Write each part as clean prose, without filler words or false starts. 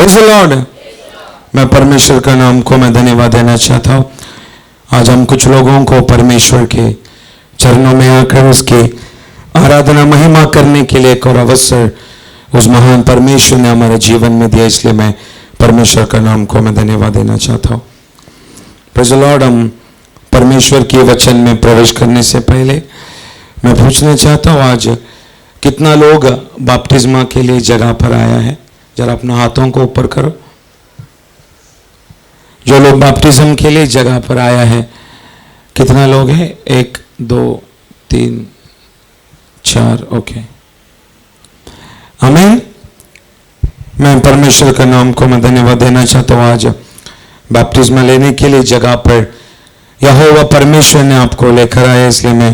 Praise the Lord. मैं परमेश्वर का नाम को मैं धन्यवाद देना चाहता हूँ। आज हम कुछ लोगों को परमेश्वर के चरणों में आकर उसकी आराधना महिमा करने के लिए एक और अवसर उस महान परमेश्वर ने हमारे जीवन में दिया, इसलिए मैं परमेश्वर का नाम को मैं धन्यवाद देना चाहता हूँ। Praise the Lord. हम परमेश्वर के वचन में प्रवेश करने से पहले मैं पूछना चाहता हूँ, आज कितना लोग बपतिस्मा के लिए जगह पर आया है? जरा अपना हाथों को ऊपर करो। जो लोग बपतिस्म के लिए जगह पर आया है, कितना लोग हैं? 1 2 3 4। ओके, आमीन। मैं परमेश्वर का नाम को मैं धन्यवाद देना चाहता हूँ। आज बपतिस्मा लेने के लिए जगह पर यहोवा परमेश्वर ने आपको लेकर आया, इसलिए मैं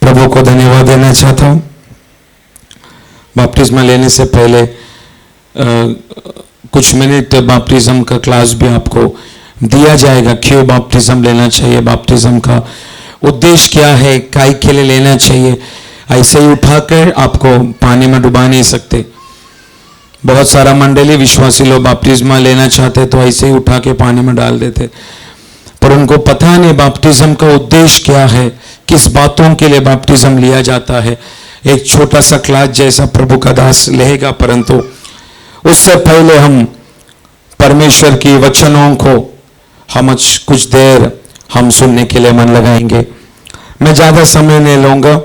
प्रभु को धन्यवाद देना चाहता हूँ। बपतिस्मा लेने से पहले कुछ मिनट बपतिस्म का क्लास भी आपको दिया जाएगा। क्यों बपतिस्म लेना चाहिए, बपतिस्म का उद्देश्य क्या है, काय के लिए लेना चाहिए। ऐसे ही उठाकर आपको पानी में डुबा नहीं सकते। बहुत सारा मंडली विश्वासी लोग बपतिस्मा लेना चाहते तो ऐसे ही उठा के पानी में डाल देते, पर उनको पता नहीं बपतिस्म का उद्देश्य क्या है, किस बातों के लिए बपतिस्म लिया जाता है। एक छोटा सा क्लास जैसा प्रभु का दास लेगा, परंतु उससे पहले हम परमेश्वर की वचनों को हम कुछ देर हम सुनने के लिए मन लगाएंगे। मैं ज़्यादा समय नहीं लूँगा।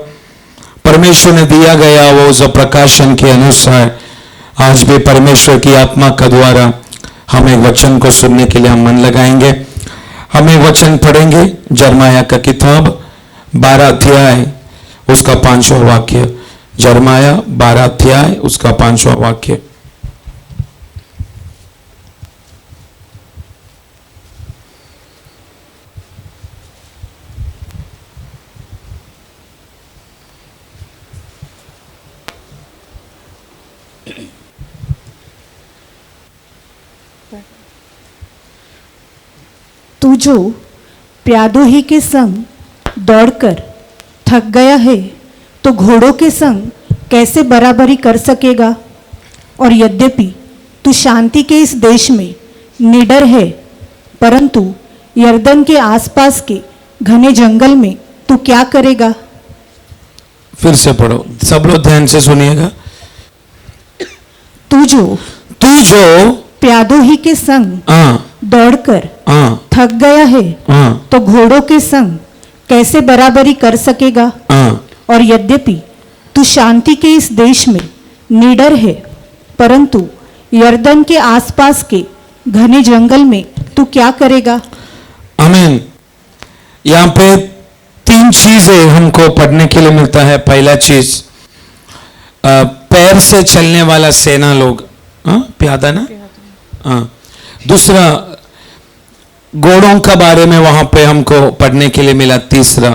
परमेश्वर ने दिया गया वो जो प्रकाशन के अनुसार आज भी परमेश्वर की आत्मा का द्वारा हम एक वचन को सुनने के लिए हम मन लगाएंगे। हम एक वचन पढ़ेंगे, यिर्मयाह का किताब 12 अध्याय उसका 5वां वाक्य। यिर्मयाह 12 अध्याय उसका 5वां वाक्य। तू जो प्यादोही के संग दौड़कर थक गया है, तो घोड़ों के संग कैसे बराबरी कर सकेगा? और यद्यपि तू शांति के इस देश में निडर है, परंतु यरदन के आसपास के घने जंगल में तू क्या करेगा? फिर से पढ़ो, सब लोग ध्यान से सुनिएगा। तू जो प्यादोही के संग दौड़कर थक गया है, तो घोड़ों के संग कैसे बराबरी कर सकेगा? और यद्यपि तू शांति के इस देश में निडर है, परंतु यरदन के आसपास के घने जंगल में तू क्या करेगा? आमीन। यहाँ पे 3 चीजें हमको पढ़ने के लिए मिलता है। पहला चीज, पैर से चलने वाला सेना लोग, प्यादा ना। दूसरा, घोड़ों का बारे में वहां पे हमको पढ़ने के लिए मिला। तीसरा,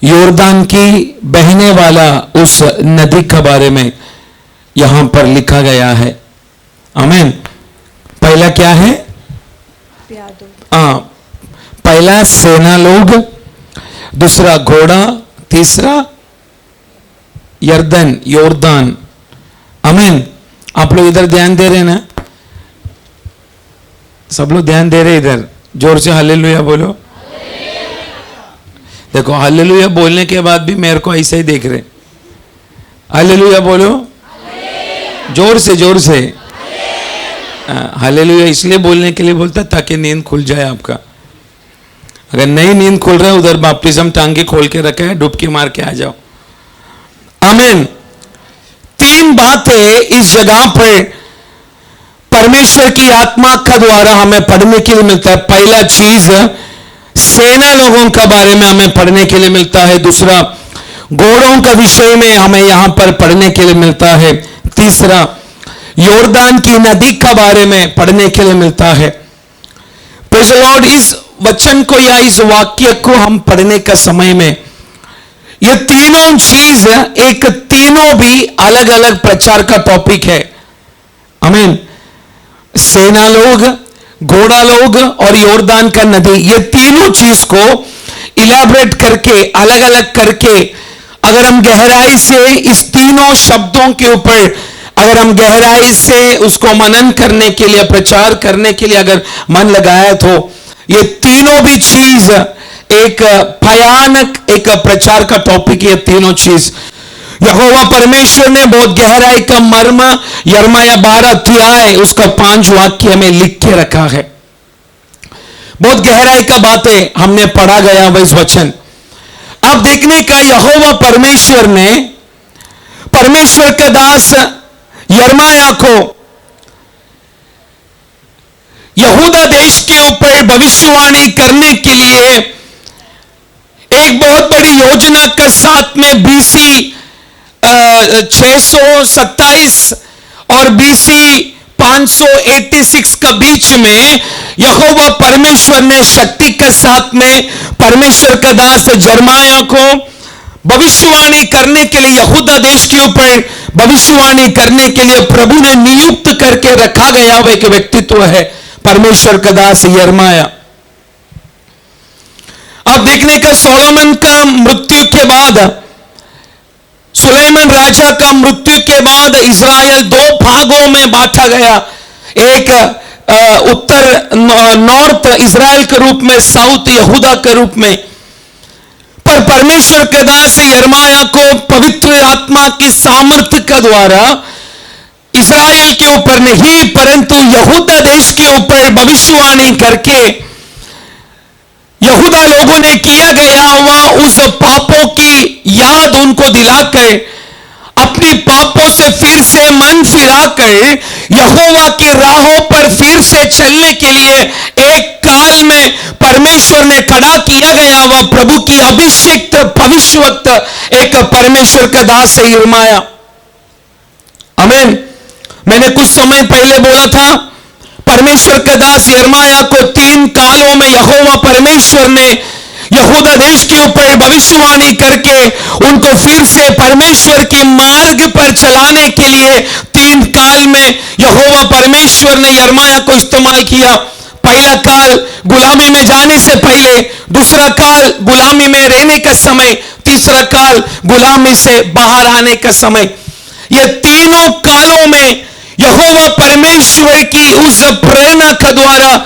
योरदान की बहने वाला उस नदी का बारे में यहां पर लिखा गया है। आमीन। पहला क्या है? पहला सेना लोग, दूसरा घोड़ा, तीसरा यरदन, योरदान। आमीन। आप लोग इधर ध्यान दे रहे हैं ना? सब लोग ध्यान दे रहे इधर? जोर से हालेलुया बोलो। देखो, हालेलुया बोलने के बाद भी मेरे को ऐसे ही देख रहे। हालेलुया बोलो, जोर से जोर से। हालेलुया इसलिए बोलने के लिए बोलता ताकि नींद खुल जाए आपका। अगर नहीं नींद खुल रहा है, उधर बपतिस्म टांगे खोल के रखा है, डुबकी मार के आ जाओ। आमीन। 3 बातें इस जगह पर परमेश्वर की आत्मा का द्वारा हमें पढ़ने के लिए मिलता है। पहला चीज, सेना लोगों का बारे में हमें पढ़ने के लिए मिलता है। दूसरा, घोड़ों का विषय में हमें यहां पर पढ़ने के लिए मिलता है। तीसरा, योरदान की नदी का बारे में पढ़ने के लिए मिलता है। Praise the Lord. इस वचन को या इस वाक्य को हम पढ़ने का समय में ये तीनों चीज, एक तीनों भी अलग अलग प्रचार का टॉपिक है। आमीन। सेना लोग, घोड़ा लोग और योरदान का नदी, ये तीनों चीज को इलाबरेट करके, अलग अलग करके, अगर हम गहराई से इस तीनों शब्दों के ऊपर अगर हम गहराई से उसको मनन करने के लिए, प्रचार करने के लिए अगर मन लगाया तो ये तीनों भी चीज एक भयानक एक प्रचार का टॉपिक है। तीनों चीज यहोवा परमेश्वर ने बहुत गहराई का मर्म यिर्मयाह 12 अध्याय उसका 5 वाक्य में लिख के रखा है। बहुत गहराई का बातें हमने पढ़ा गया वह इस वचन। अब देखने का यहोवा परमेश्वर ने परमेश्वर का दास यिर्मयाह को यहूदा देश के ऊपर भविष्यवाणी करने के लिए एक बहुत बड़ी योजना के साथ में बीसी 627 और बीसी 586 का बीच में यहोवा परमेश्वर ने शक्ति के साथ में परमेश्वर का दास यिर्मयाह को भविष्यवाणी करने के लिए, यहूदा देश के ऊपर भविष्यवाणी करने के लिए प्रभु ने नियुक्त करके रखा गया वह एक व्यक्तित्व है परमेश्वर का दास यिर्मयाह। अब देखने का सोलोमन का मृत्यु के बाद, सुलेमान राजा का मृत्यु के बाद इज़राइल 2 भागों में बांटा गया। एक उत्तर नॉर्थ इज़राइल के रूप में, साउथ यहूदा के रूप में। पर परमेश्वर के दास यिर्मयाह को पवित्र आत्मा की सामर्थ्य के द्वारा इज़राइल के ऊपर नहीं परंतु यहूदा देश के ऊपर भविष्यवाणी करके यहूदा लोगों ने किया गया हुआ उस पापों की याद उनको दिलाकर, अपनी पापों से फिर से मन फिराकर यहोवा की राहों पर फिर से चलने के लिए एक काल में परमेश्वर ने खड़ा किया गया वह प्रभु की अभिषिक्त भविष्यवक्ता एक परमेश्वर का दास है यिर्मयाह। आमीन। मैंने कुछ समय पहले बोला था परमेश्वर का दास यिर्मयाह को 3 कालों में यहोवा परमेश्वर ने यहूदा देश के ऊपर भविष्यवाणी करके उनको फिर से परमेश्वर के मार्ग पर चलाने के लिए 3 काल में यहोवा परमेश्वर ने यिर्मयाह को इस्तेमाल किया। पहला काल गुलामी में जाने से पहले, दूसरा काल गुलामी में रहने का समय, तीसरा काल गुलामी से बाहर आने का समय। ये तीनों कालों में यहोवा परमेश्वर की उस प्रेरणा के द्वारा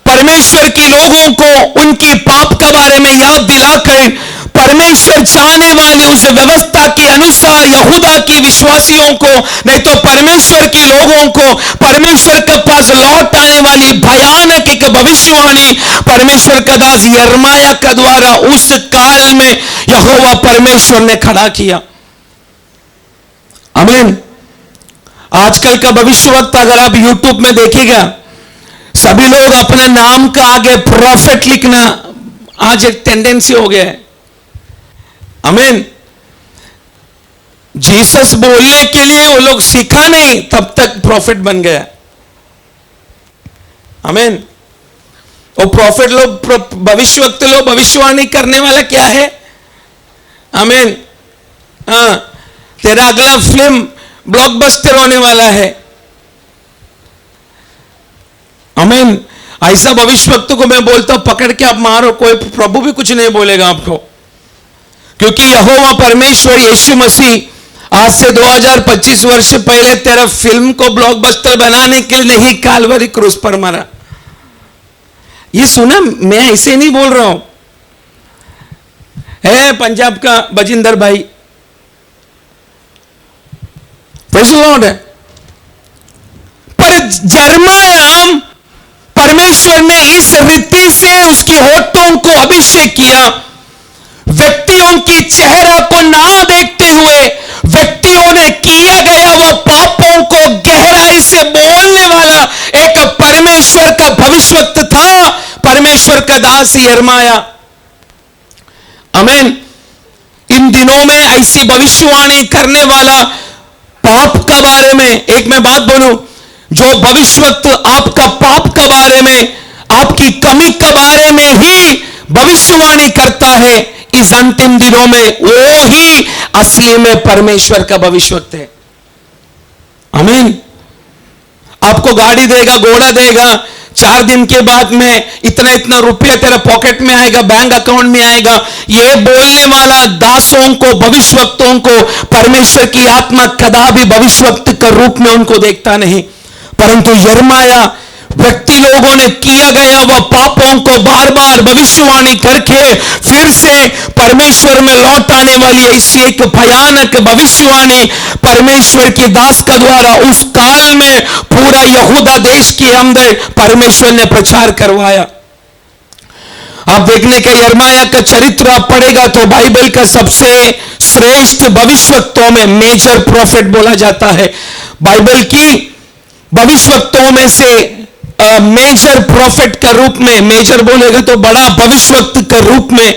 परमेश्वर के लोगों को उनके पाप के बारे में याद दिलाकर परमेश्वर चाहने वाली उस व्यवस्था के अनुसार यहूदा के विश्वासियों को, नहीं तो परमेश्वर के लोगों को परमेश्वर के पास लौट आने वाली भयानक एक भविष्यवाणी परमेश्वर का दास यिर्मयाह के द्वारा उस काल में यहोवा परमेश्वर ने खड़ा किया। आमीन। आजकल का भविष्यवक्ता अगर आप यूट्यूब में देखिएगा, सभी लोग अपने नाम का आगे प्रॉफिट लिखना आज एक टेंडेंसी हो गया है। आमीन। जीसस बोलने के लिए वो लोग सीखा नहीं, तब तक प्रॉफिट बन गया। आमीन। वो प्रॉफिट लोग, भविष्यवक्ता लोग, भविष्यवाणी करने वाला क्या है? आमीन। हाँ, तेरा अगला फिल्म ब्लॉकबस्टर होने वाला है। आमीन। ऐसा भविष्यवक्ता को मैं बोलता हूं पकड़ के आप मारो, कोई प्रभु भी कुछ नहीं बोलेगा आपको, क्योंकि यहोवा परमेश्वर यीशु मसीह आज से 2025 वर्ष पहले तेरा फिल्म को ब्लॉकबस्टर बनाने के लिए नहीं कालवरी क्रूस पर मरा। ये सुना, मैं ऐसे नहीं बोल रहा हूं। है पंजाब का बजिंदर भाई, है। पर यिर्मयाह परमेश्वर ने इस रीति से उसके होठों को अभिषेक किया, व्यक्तियों की चेहरा को ना देखते हुए व्यक्तियों ने किया गया वो पापों को गहराई से बोलने वाला एक परमेश्वर का भविष्यवक्ता था परमेश्वर का दास यिर्मयाह। आमीन। इन दिनों में ऐसी भविष्यवाणी करने वाला पाप के बारे में, एक मैं बात बोलूं, जो भविष्यवक्ता आपका पाप के बारे में, आपकी कमी के बारे में ही भविष्यवाणी करता है, इस अंतिम दिनों में वो ही असली में परमेश्वर का भविष्यवक्ता है। आमीन। आपको गाड़ी देगा, घोड़ा देगा, 4 दिन के बाद में इतना इतना रुपया तेरा पॉकेट में आएगा, बैंक अकाउंट में आएगा। ये बोलने वाला दासों को, भविष्यवक्तों को परमेश्वर की आत्मा कदापि भविष्यवक्त के रूप में उनको देखता नहीं, परंतु यिर्मयाह व्यक्ति लोगों ने किया गया वह पापों को बार बार भविष्यवाणी करके फिर से परमेश्वर में लौट आने वाली ऐसी एक भयानक भविष्यवाणी परमेश्वर की दास का द्वारा उस काल में पूरा यहूदा देश के अंदर परमेश्वर ने प्रचार करवाया। आप देखने के यिर्मयाह का चरित्र आप पढ़ेगा तो बाइबल का सबसे श्रेष्ठ भविष्यवक्तों में मेजर प्रॉफिट बोला जाता है। बाइबल की भविष्यवक्तों में से मेजर प्रॉफिट के रूप में, मेजर बोलेगा तो बड़ा भविष्यवक्त के रूप में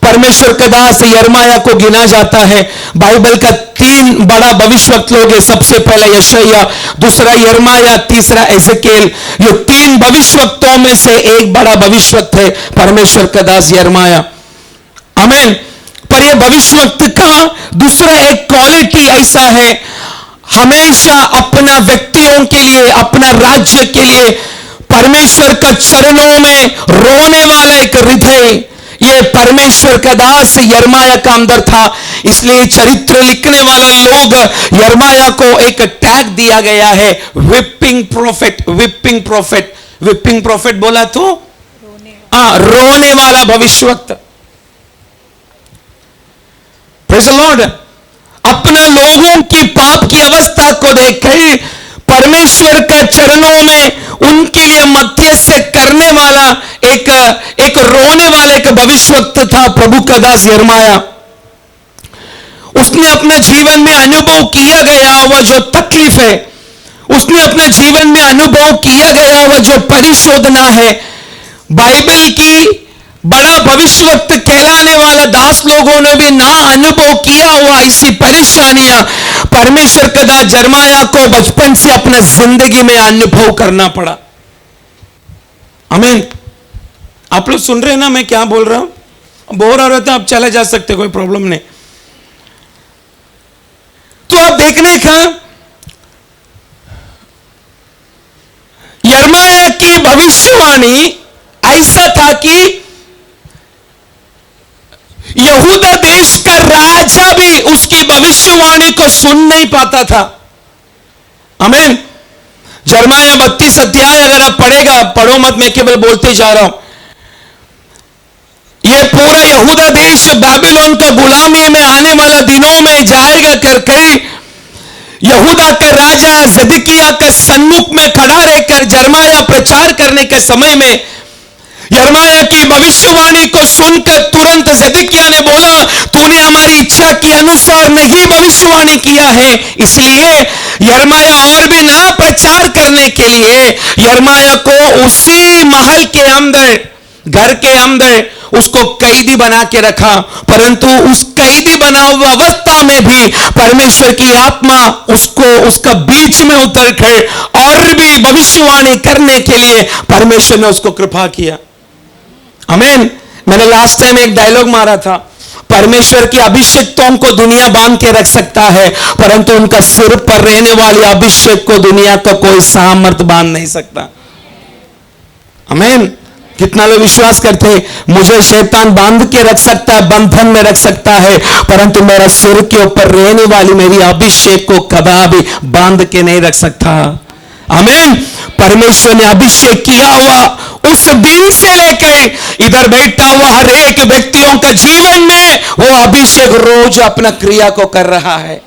परमेश्वर का दास यिर्मयाह को गिना जाता है। बाइबल का 3 बड़ा भविष्यवक्त लोग हैं, सबसे पहला यशायाह, दूसरा यिर्मयाह, तीसरा एजेकिएल। ये 3 भविष्यवक्तों में से एक बड़ा भविष्यवक्त है परमेश्वर का दास यिर्मयाह। आमीन। पर यह भविष्यवक्त का दूसरा एक क्वालिटी ऐसा है, हमेशा अपना व्यक्तियों के लिए, अपना राज्य के लिए परमेश्वर का चरणों में रोने वाला एक हृदय, ये परमेश्वर का दास यिर्मयाह का अंदर था। इसलिए चरित्र लिखने वाला लोग यिर्मयाह को एक टैग दिया गया है, weeping prophet. Weeping prophet, weeping prophet बोला तो रोने वाला भविष्यवक्त। Praise the Lord. अपना लोगों की पाप की अवस्था को देखकर परमेश्वर का चरणों में उनके लिए मध्यस्थता करने वाला एक रोने वाला एक भविष्यवक्त था प्रभु का दास यिर्मयाह। उसने अपने जीवन में अनुभव किया गया वह जो तकलीफ है, उसने अपने जीवन में अनुभव किया गया वह जो परिशोधना है, बाइबल की बड़ा भविष्यवक्त कहलाने वाला दास लोगों ने भी ना अनुभव किया हुआ ऐसी परेशानियां परमेश्वर का दास यिर्मयाह को बचपन से अपने जिंदगी में अनुभव करना पड़ा। आमीन। आप लोग सुन रहे हैं ना मैं क्या बोल रहा हूं? बोर हो रहे थे आप चले जा सकते, कोई प्रॉब्लम नहीं। तो आप देखने का यिर्मयाह की भविष्यवाणी ऐसा था कि यहूदा देश का राजा भी उसकी भविष्यवाणी को सुन नहीं पाता था। आमीन। यिर्मयाह 32 अध्याय अगर आप पढ़ेगा, पढ़ो मत, मैं केवल बोलते जा रहा हूं। यह पूरा यहूदा देश बाबिलोन का गुलामी में आने वाला दिनों में जाएगा कर यहूदा का राजा सिदकिय्याह का सन्मुख में खड़ा रहकर यिर्मयाह प्रचार करने के समय में यिर्मयाह की भविष्यवाणी को सुनकर तुरंत सिदकिय्याह ने बोला, तूने हमारी इच्छा के अनुसार नहीं भविष्यवाणी किया है। इसलिए यिर्मयाह और भी नया प्रचार करने के लिए यिर्मयाह को उसी महल के अंदर, घर के अंदर उसको कैदी बना के रखा। परंतु उस कैदी बना हुआ अवस्था में भी परमेश्वर की आत्मा उसका बीच में उतर कर और भी भविष्यवाणी करने के लिए परमेश्वर ने उसको कृपा किया। आमीन। मैंने लास्ट टाइम एक डायलॉग मारा था, परमेश्वर की अभिषेक्तों को दुनिया बांध के रख सकता है परंतु उनका सिर पर रहने वाले अभिषेक को दुनिया का कोई सामर्थ बांध नहीं सकता। आमीन। कितना लोग विश्वास करते हैं, मुझे शैतान बांध के रख सकता है, बंधन में रख सकता है, परंतु मेरा सिर के ऊपर रहने वाली मेरी अभिषेक को कभी बांध के नहीं रख सकता। आमीन। परमेश्वर ने अभिषेक किया हुआ उस दिन से लेकर इधर बैठा हुआ हर एक व्यक्तियों का जीवन में वो अभिषेक रोज अपना क्रिया को कर रहा है।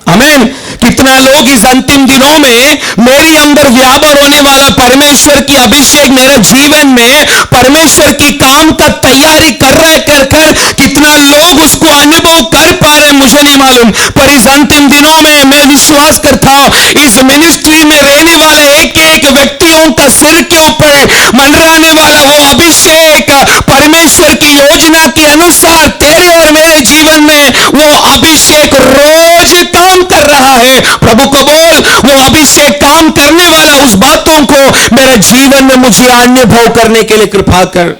आमीन। कितना लोग इस अंतिम दिनों में मेरे अंदर व्यापार होने वाला परमेश्वर की अभिषेक मेरे जीवन में परमेश्वर की काम का तैयारी कर रहे कर कितना लोग उसको अनुभव कर पा रहे मुझे नहीं मालूम, पर इस अंतिम दिनों में मैं विश्वास करता हूं इस मिनिस्ट्री में रहने वाले एक एक व्यक्तियों का सिर के ऊपर मंडराने वाला वो अभिषेक परमेश्वर की योजना के अनुसार तेरे और मेरे जीवन में वो अभिषेक रोज काम कर रहा है। प्रभु को बोल, वो अभिषेक काम करने वाला उस बातों को मेरे जीवन में मुझे अनुभव करने के लिए कृपा कर।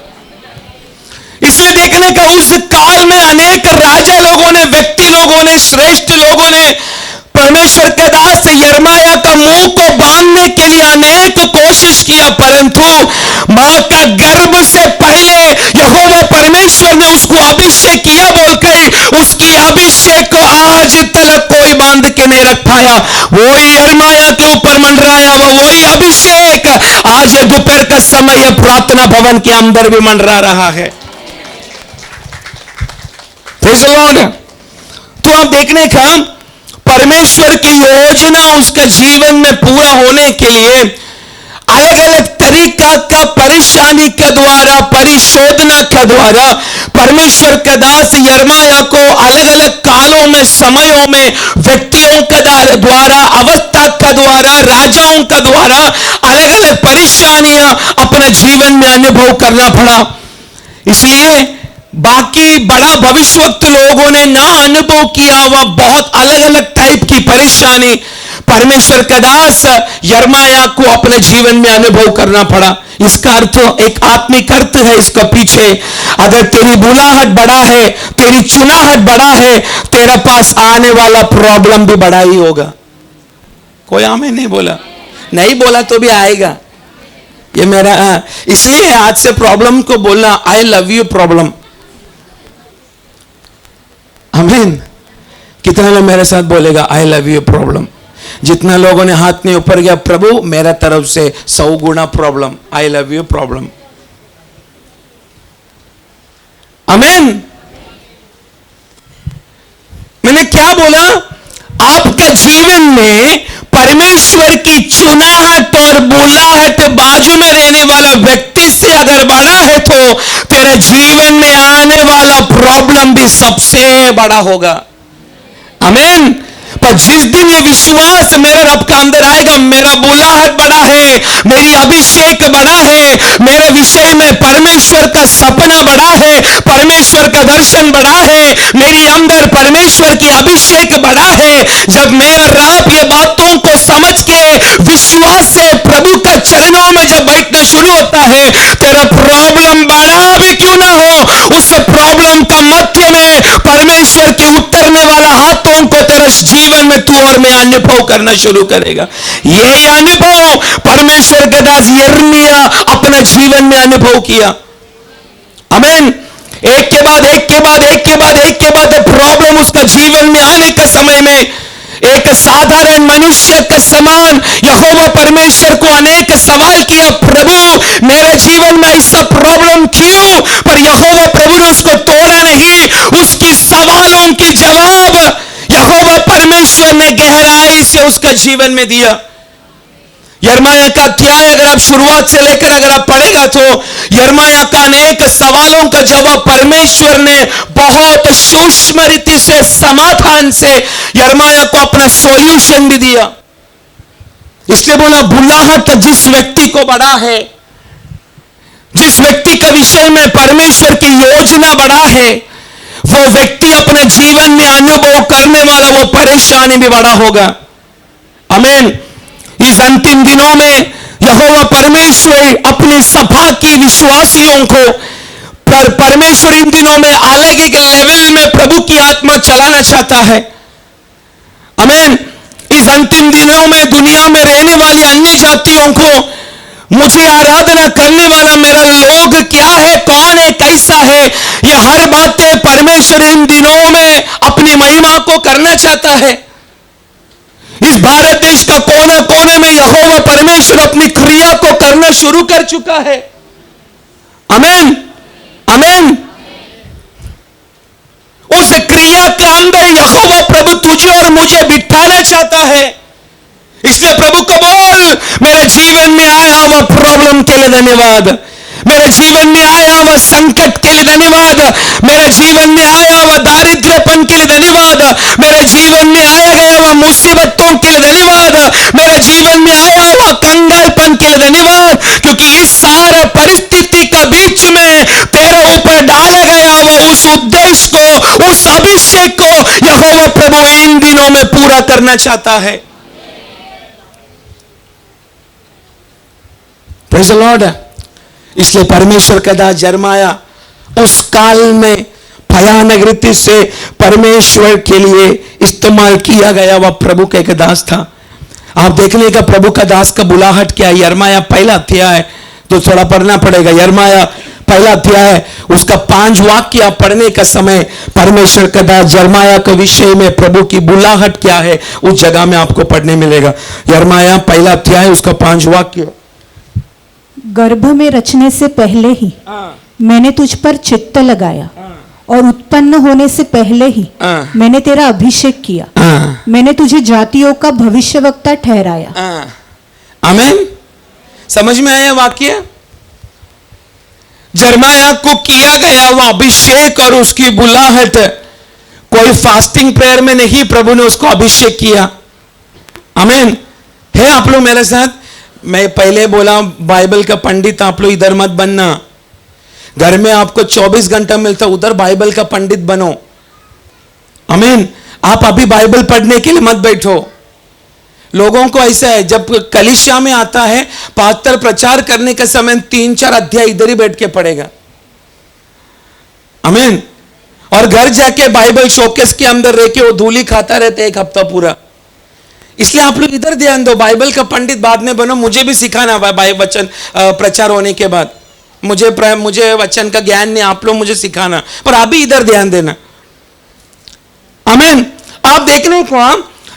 इसलिए देखने का उस काल में अनेक राजा लोगों ने, व्यक्ति लोगों ने, श्रेष्ठ लोगों ने परमेश्वर के दास यिर्मयाह का मुंह को बांध परंतु मां का गर्भ से पहले यहोवा परमेश्वर ने उसको अभिषेक किया बोलकर उसकी अभिषेक को आज तक कोई बांध के नहीं रख पाया। वही यिर्मयाह के ऊपर मंडराया हुआ वही अभिषेक आज दोपहर का समय प्रार्थना भवन के अंदर भी मंडरा रहा है। Praise the Lord. तो आप देखने का परमेश्वर की योजना उसका जीवन में पूरा होने के लिए अलग अलग तरीका का परेशानी के द्वारा परिशोधना के द्वारा परमेश्वर का दास यिर्मयाह को अलग अलग कालों में समयों में व्यक्तियों के द्वारा अवस्था के द्वारा राजाओं के द्वारा अलग अलग परेशानियां अपने जीवन में अनुभव करना पड़ा। इसलिए बाकी बड़ा भविष्यवक्त लोगों ने ना अनुभव किया हुआ बहुत अलग अलग टाइप की परेशानी परमेश्वर का दास यिर्मयाह को अपने जीवन में अनुभव करना पड़ा। इसका अर्थ एक आत्मिक अर्थ है इसका पीछे। अगर तेरी बुलाहट बड़ा है, तेरी चुनाहट बड़ा है, तेरा पास आने वाला प्रॉब्लम भी बड़ा ही होगा। कोई आमीन नहीं बोला? नहीं बोला तो भी आएगा। ये मेरा इसलिए आज से प्रॉब्लम को बोलना आई लव यू प्रॉब्लम। आमीन। कितना लोग मेरे साथ बोलेगा आई लव यू प्रॉब्लम? जितना लोगों ने हाथ में ऊपर किया, प्रभु मेरा तरफ से 100 गुना problem, I love you problem. आमीन। मैंने क्या बोला? आपका जीवन में परमेश्वर की चुनाहट और बुलाहट बाजू में रहने वाला व्यक्ति से अगर बड़ा है तो तेरे जीवन में आने वाला प्रॉब्लम भी सबसे बड़ा होगा। आमीन। पर जिस दिन ये विश्वास मेरे रब का अंदर आएगा, मेरा बुलाहट बड़ा है, मेरी अभिषेक बड़ा है, मेरे विषय में परमेश्वर का सपना बड़ा है, परमेश्वर का दर्शन बड़ा है, मेरी अंदर परमेश्वर की अभिषेक बड़ा है। जब मेरा रब ये बातों को समझ के विश्वास से प्रभु का चरणों में जब बैठना शुरू होता है, तेरा प्रॉब्लम बड़ा भी क्यों ना हो, उस प्रॉब्लम का मध्य में परमेश्वर के उतरने वाला हाथों को तेरा जीवन में तू और मैं अनुभव करना शुरू करेगा। यही अनुभव परमेश्वर के दास यिर्मयाह अपने जीवन में अनुभव किया। आमीन। एक के बाद एक के बाद एक के बाद एक के बाद प्रॉब्लम उसका जीवन में आने के समय में एक साधारण मनुष्य के समान यहोवा परमेश्वर को अनेक सवाल किया, प्रभु मेरे जीवन में ऐसा प्रॉब्लम क्यों? पर यहोवा प्रभु ने उसको तोड़ा नहीं, उसकी सवालों की जवाब यहोवा परमेश्वर ने गहराई से उसका जीवन में दिया। यिर्मयाह का क्या है? अगर आप शुरुआत से लेकर अगर आप पढ़ेगा तो यिर्मयाह का अनेक सवालों का जवाब परमेश्वर ने बहुत सूक्ष्म रीति से समाधान से यिर्मयाह को अपना सॉल्यूशन भी दिया। इसलिए बोला बुलाहट जिस व्यक्ति को बड़ा है, जिस व्यक्ति का विषय में परमेश्वर की योजना बड़ा है, वो व्यक्ति अपने जीवन में अनुभव करने वाला वो परेशानी भी बड़ा होगा। आमीन। इस अंतिम दिनों में यहोवा परमेश्वर अपनी सभा की विश्वासियों को परमेश्वर इन दिनों में अलग एक लेवल में प्रभु की आत्मा चलाना चाहता है। आमीन। इस अंतिम दिनों में दुनिया में रहने वाली अन्य जातियों को मुझे आराधना करने वाला मेरा लोग क्या है, कौन है, कैसा है, ये हर बातें परमेश्वर इन दिनों में अपनी महिमा को करना चाहता है। इस भारत देश का कोने कोने में यहोवा परमेश्वर अपनी क्रिया को करना शुरू कर चुका है। आमीन। आमीन। उस क्रिया के अंदर यहोवा प्रभु तुझे और मुझे बिठाना चाहता है। इसलिए प्रभु को बोल, मेरे जीवन में आया हुआ प्रॉब्लम के लिए धन्यवाद, मेरे जीवन में आया हुआ संकट के लिए धन्यवाद, मेरे जीवन में आया हुआ दारिद्र्यपन के लिए धन्यवाद, मेरे जीवन में आया गया हुआ मुसीबतों के लिए धन्यवाद, मेरे जीवन में आया हुआ कंगालपन के लिए धन्यवाद, क्योंकि इस सारा परिस्थिति के बीच में तेरे ऊपर डाला गया हुआ उस उद्देश्य को, उस अभिषेक को यहोवा प्रभु इन दिनों में पूरा करना चाहता है। Praise the Lord. इसलिए परमेश्वर का दास यिर्मयाह उस काल में भयानक रीति से परमेश्वर के लिए इस्तेमाल किया गया वह प्रभु का एक दास था। आप देखने का प्रभु का दास का बुलाहट क्या है। यिर्मयाह पहला अध्याय है तो थोड़ा पढ़ना पड़ेगा। यिर्मयाह पहला अध्याय है, उसका 5 वाक्य आप पढ़ने का समय परमेश्वर का दास यिर्मयाह के विषय में प्रभु की बुलाहट क्या है उस जगह में आपको पढ़ने मिलेगा। यिर्मयाह पहला अध्याय उसका 5 वाक्य। गर्भ में रचने से पहले ही मैंने तुझ पर चित्त लगाया और उत्पन्न होने से पहले ही मैंने तेरा अभिषेक किया। मैंने तुझे जातियों का भविष्यवक्ता ठहराया। आमीन। समझ में आया वाक्य? यिर्मयाह को किया गया वो अभिषेक और उसकी बुलाहट कोई फास्टिंग प्रेयर में नहीं, प्रभु ने उसको अभिषेक किया। आमीन है आप लोग मेरे साथ? मैं पहले बोला बाइबल का पंडित आप लोग इधर मत बनना। घर में आपको 24 घंटा मिलता, उधर बाइबल का पंडित बनो। आमीन। आप अभी बाइबल पढ़ने के लिए मत बैठो। लोगों को ऐसा है, जब कलीसिया में आता है पास्टर प्रचार करने के समय 3-4 अध्याय इधर ही बैठ के पढ़ेगा। आमीन। और घर जाके बाइबल शोकेस के अंदर रह के वो धूली खाता रहते 1 हफ्ता पूरा। इसलिए आप लोग इधर ध्यान दो, बाइबल का पंडित बाद में बनो। मुझे भी सिखाना बाइबल वचन प्रचार होने के बाद, मुझे वचन का ज्ञान नहीं, आप लोग मुझे सिखाना, पर अभी इधर ध्यान देना। आमीन। आप देखने को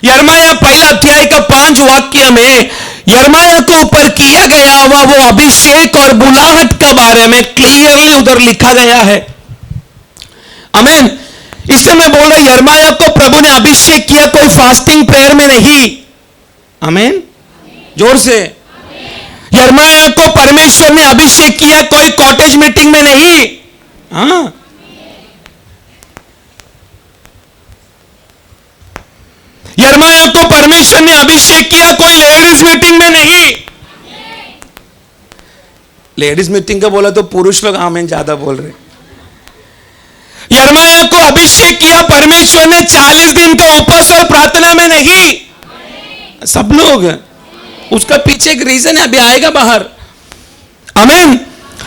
यिर्मयाह पहला अध्याय का 5 वाक्य में यिर्मयाह को ऊपर किया गया हुआ वो अभिषेक और बुलाहट के बारे में क्लियरली उधर लिखा गया है। आमीन। इसलिए मैं बोल रहा हूं यिर्मयाह को प्रभु ने अभिषेक किया कोई फास्टिंग प्रेयर में नहीं। आमीन। जोर से। यिर्मयाह को परमेश्वर ने अभिषेक किया कोई कॉटेज मीटिंग में नहीं। हाँ, यिर्मयाह को परमेश्वर ने अभिषेक किया कोई लेडीज मीटिंग में नहीं। लेडीज मीटिंग का बोला तो पुरुष लोग आमीन ज्यादा बोल रहे। यिर्मयाह को अभिषेक किया परमेश्वर ने 40 दिन का उपवास और प्रार्थना में नहीं। सब लोग, उसका पीछे एक रीजन है, अभी आएगा बाहर। आमीन।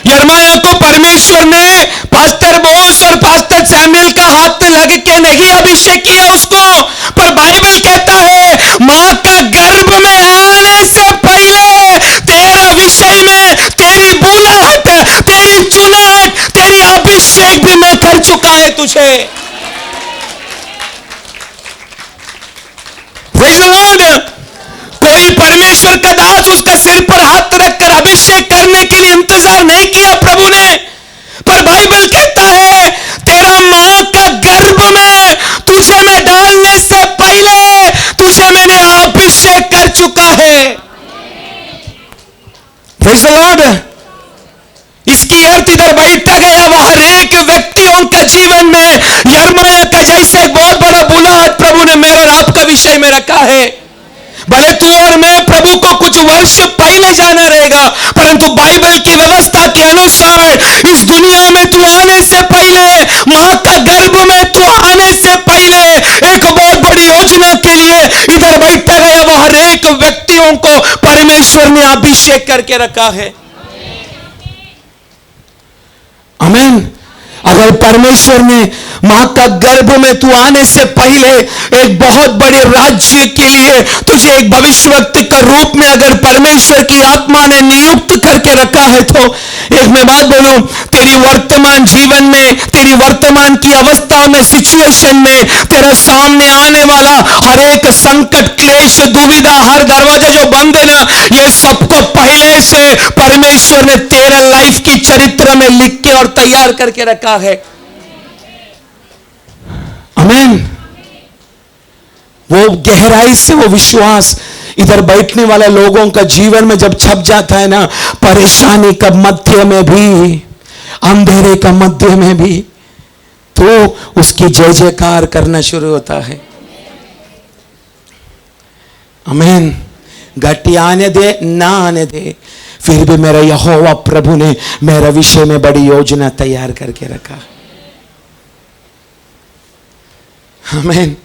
यिर्मयाह को परमेश्वर ने पास्टर बोस और पास्टर सैमुएल का हाथ लग के नहीं अभिषेक किया उसको, पर बाइबल कहता है मां का गर्भ में आने से पहले तेरा विषय में तेरी बुलाहट, तेरी चुनाहट, तेरी अभिषेक भी मैं कर चुका है तुझे। Praise the Lord. कोई परमेश्वर का दास उसका सिर पर हाथ रखकर अभिषेक करने के लिए इंतजार नहीं किया प्रभु ने, पर बाइबल कहता है तेरा मां का गर्भ में तुझे मैं डालने से पहले तुझे मैंने अभिषेक कर चुका है। Praise the Lord. इसकी अर्थ इधर बैठा गया वो हर एक व्यक्तियों का जीवन में यिर्मयाह का जैसे एक बहुत बड़ा बुलाहट प्रभु ने मेरे और आपका विषय में रखा है। भले तू और मैं प्रभु को कुछ वर्ष पहले जाना रहेगा, परंतु बाइबल की व्यवस्था के अनुसार इस दुनिया में तू आने से पहले, मां का गर्भ में तू आने से पहले एक बहुत बड़ी योजना के लिए इधर बैठा गया वो हर एक व्यक्तियों को परमेश्वर ने अभिषेक करके रखा है। आमीन। अगर परमेश्वर ने मां का गर्भ में तू आने से पहले एक बहुत बड़े राज्य के लिए तुझे एक भविष्यवक्ता के रूप में अगर परमेश्वर की आत्मा ने नियुक्त करके रखा है, तो एक मैं बात बोलूं, तेरी वर्तमान जीवन में, तेरी वर्तमान की अवस्था में, सिचुएशन में तेरे सामने आने वाला हर एक संकट, क्लेश, दुविधा, हर दरवाजा जो बंद है ना, ये सबको पहले से परमेश्वर ने तेरे लाइफ की चरित्र में लिख के और तैयार करके रखा है। आमीन। वो गहराई से वो विश्वास इधर बैठने वाले लोगों का जीवन में जब छप जाता है ना, परेशानी का मध्य में भी, अंधेरे का मध्य में भी, तो उसकी जय जयकार करना शुरू होता है। आमीन। घटी आने दे ना आने दे, फिर भी मेरा यहोवा प्रभु ने मेरा विषय में बड़ी योजना तैयार करके रखा। आमीन।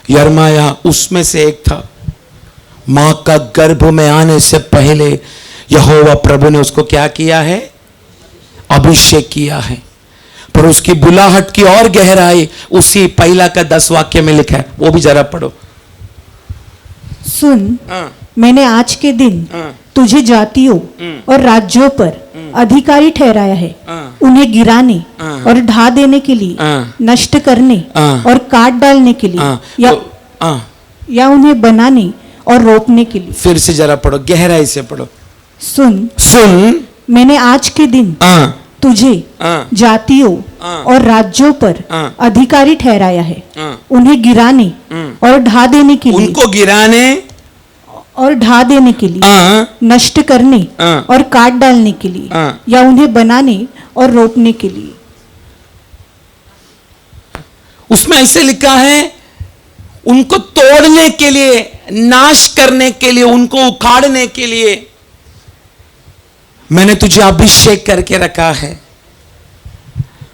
यिर्मयाह उसमें से एक था। मां का गर्भ में आने से पहले यहोवा प्रभु ने उसको क्या किया है? अभिषेक किया है। पर उसकी बुलाहट की और गहराई उसी पहला का 10 वाक्य में लिखा है, वो भी जरा पढ़ो। सुन, मैंने आज के दिन तुझे जातियों और राज्यों पर अधिकारी ठहराया है, उन्हें गिराने और ढा देने के लिए, नष्ट करने और काट डालने के लिए, या उन्हें बनाने और रोपने के लिए। फिर से जरा पढ़ो, गहराई से पढ़ो। सुन, मैंने आज के दिन तुझे जातियों और राज्यों पर अधिकारी ठहराया है, उन्हें गिराने और ढा देने के लिए, उनको गिराने और ढा देने के लिए, नष्ट करने और काट डालने के लिए, या उन्हें बनाने और रोपने के लिए। उसमें ऐसे लिखा है, उनको तोड़ने के लिए, नाश करने के लिए, उनको उखाड़ने के लिए मैंने तुझे अभिषेक करके रखा है।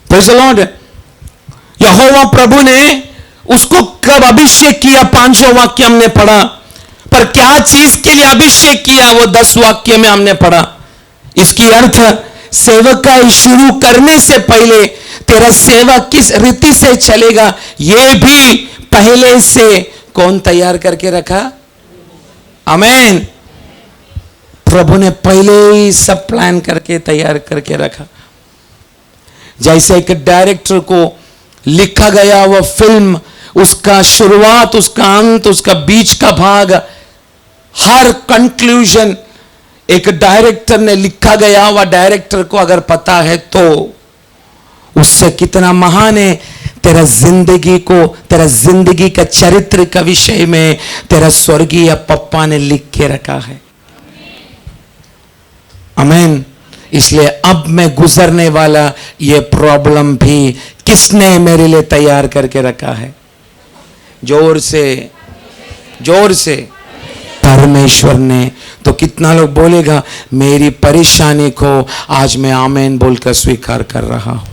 Praise the lord. यहोवा प्रभु ने उसको कब अभिषेक किया, 5 वाक्य हमने पढ़ा, पर क्या चीज के लिए अभिषेक किया वो 10 वाक्य में हमने पढ़ा। इसकी अर्थ सेवकाई शुरू करने से पहले तेरा सेवा किस रीति से चलेगा, यह भी पहले से कौन तैयार करके रखा? आमीन। प्रभु ने पहले ही सब प्लान करके तैयार करके रखा। जैसे एक डायरेक्टर को लिखा गया वह फिल्म, उसका शुरुआत, उसका अंत, उसका बीच का भाग, हर कंक्लूजन एक डायरेक्टर ने लिखा गया, वह डायरेक्टर को अगर पता है तो उससे कितना महान है। तेरा जिंदगी का चरित्र का विषय में तेरा स्वर्गीय पप्पा ने लिख के रखा है। आमीन। इसलिए अब मैं गुजरने वाला ये प्रॉब्लम भी किसने मेरे लिए तैयार करके रखा है? जोर से परमेश्वर ने। तो कितना लोग बोलेगा मेरी परेशानी को आज मैं आमीन बोलकर स्वीकार कर रहा हूं।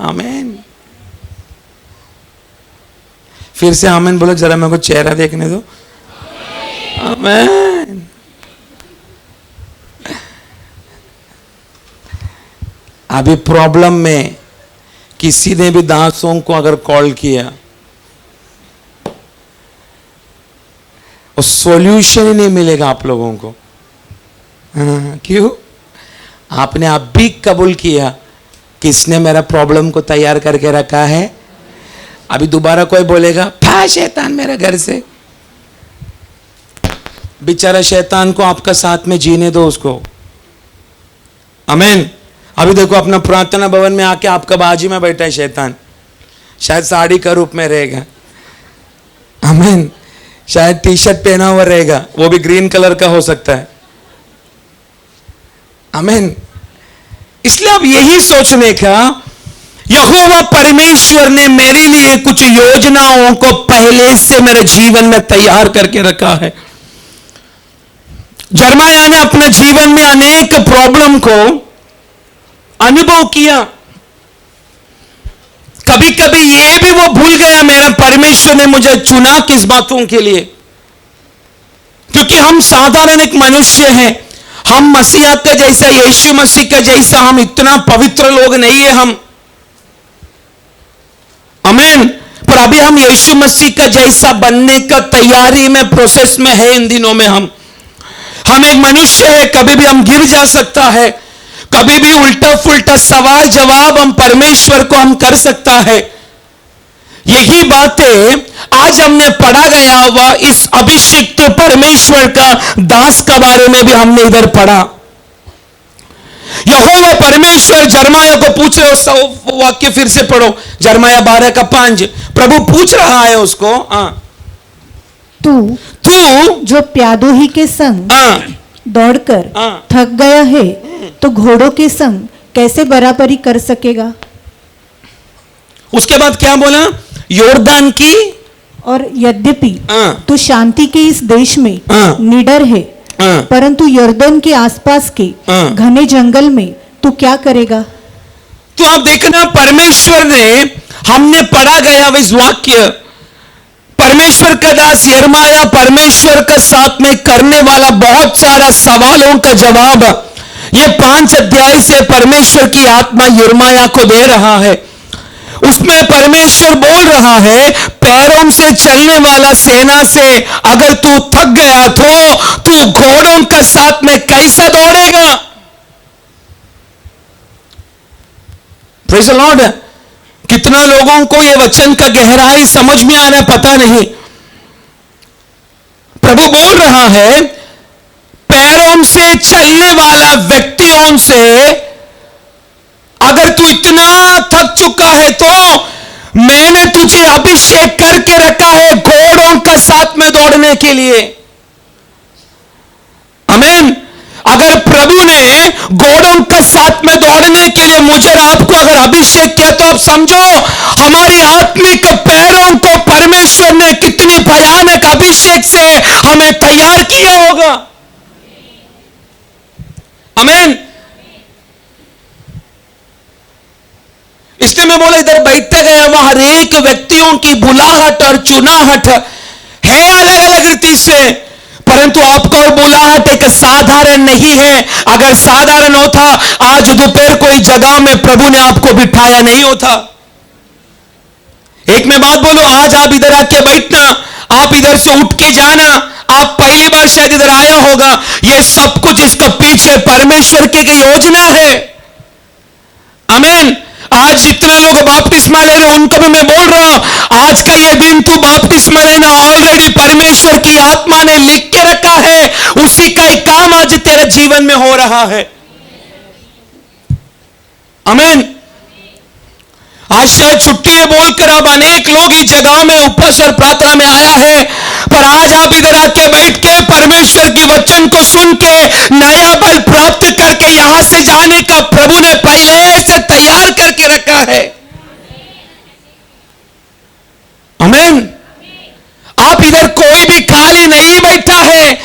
आमीन। फिर से आमीन बोलो, जरा मेरे को चेहरा देखने दो। आमीन। अभी प्रॉब्लम में किसी ने भी दासों को अगर कॉल किया, और सॉल्यूशन ही नहीं मिलेगा आप लोगों को। क्यों? आपने अब भी कबूल किया किसने मेरा प्रॉब्लम को तैयार करके रखा है। अभी दोबारा कोई बोलेगा फा शैतान मेरे घर से, बेचारा शैतान को आपका साथ में जीने दो उसको। आमीन। अभी देखो अपना प्रार्थना भवन में आके आपका बाजू में बैठा है शैतान, शायद साड़ी का रूप में रहेगा। आमीन। शायद टी शर्ट पहना हुआ रहेगा, वो भी ग्रीन कलर का हो सकता है। आमीन। इसलिए अब यही सोचने का, यहोवा परमेश्वर ने मेरे लिए कुछ योजनाओं को पहले से मेरे जीवन में तैयार करके रखा है। जर्माया ने अपने जीवन में अनेक प्रॉब्लम को अनुभव किया। कभी कभी यह भी वो भूल गया मेरा परमेश्वर ने मुझे चुना किस बातों के लिए, क्योंकि हम साधारण एक मनुष्य हैं। हम मसीहा का जैसा, यीशु मसीह का जैसा हम इतना पवित्र लोग नहीं है हम। आमीन। पर अभी हम यीशु मसीह का जैसा बनने का तैयारी में, प्रोसेस में है इन दिनों में। हम एक मनुष्य है, कभी भी हम गिर जा सकता है, कभी भी उल्टा फुल्टा सवाल जवाब हम परमेश्वर को हम कर सकता है। यही बातें आज हमने पढ़ा गया हुआ इस अभिषिक्त परमेश्वर का दास के बारे में भी हमने इधर पढ़ा। यहोवा परमेश्वर जर्माया को पूछ रहे हो, वाक्य फिर से पढ़ो, जर्माया 12:5। प्रभु पूछ रहा है उसको, तू जो प्यादोही के संग दौड़कर थक गया है, तो घोड़ों के संग कैसे बराबरी कर सकेगा? उसके बाद क्या बोला? योर्दान की, और यद्यपि तू शांति के इस देश में निडर है, परंतु यर्दन के आसपास के घने जंगल में तू क्या करेगा? तो आप देखना, परमेश्वर ने, हमने पढ़ा गया इस वाक्य, परमेश्वर का दास यिर्मयाह परमेश्वर का साथ में करने वाला बहुत सारा सवालों का जवाब ये 5 अध्याय से परमेश्वर की आत्मा यिर्मयाह को दे रहा है। उसमें परमेश्वर बोल रहा है, पैरों से चलने वाला सेना से अगर तू थक गया तो तू घोड़ों का साथ में कैसा दौड़ेगा? Praise the Lord. कितना लोगों को यह वचन का गहराई समझ में आ रहा है पता नहीं। प्रभु बोल रहा है, पैरों से चलने वाला व्यक्तियों से अगर तू इतना थक चुका है तो मैंने तुझे अभिषेक करके रखा है घोड़ों का साथ में दौड़ने के लिए। आमीन। अगर प्रभु ने घोड़ों का साथ में दौड़ने के लिए मुझे और आपको अगर अभिषेक किया तो आप समझो हमारी आत्मिक पैरों को परमेश्वर ने कितनी भयानक अभिषेक से हमें तैयार किया होगा। आमीन। इसलिए मैं बोला इधर बैठते गए वहां हर एक व्यक्तियों की बुलाहट और चुनाहट है अलग अलग रीति से, परंतु आपका और बुलाहट एक साधारण नहीं है। अगर साधारण होता आज दोपहर कोई जगह में प्रभु ने आपको बिठाया नहीं होता। एक मैं बात बोलूं, आज आप इधर आके बैठना, आप इधर से उठ के जाना, आप पहली बार शायद इधर आया होगा, यह सब कुछ इसका पीछे परमेश्वर की योजना है। आमीन। आज जितना लोग बपतिस्मा ले रहे उनको भी मैं बोल रहा हूं, आज का ये दिन तू बपतिस्मा लेना, ऑलरेडी परमेश्वर की आत्मा ने लिख के रखा है, उसी का एक काम आज तेरे जीवन में हो रहा है। आमीन। आज शायद छुट्टी है बोलकर अब अनेक लोग इस जगह में उपवास और प्रार्थना में आया है, पर आज आप इधर आके बैठ के परमेश्वर की वचन को सुन के नया बल प्राप्त करके यहां से जाने का प्रभु ने पहले से तैयार करके रखा है। आमीन। आप इधर कोई भी खाली नहीं बैठा है,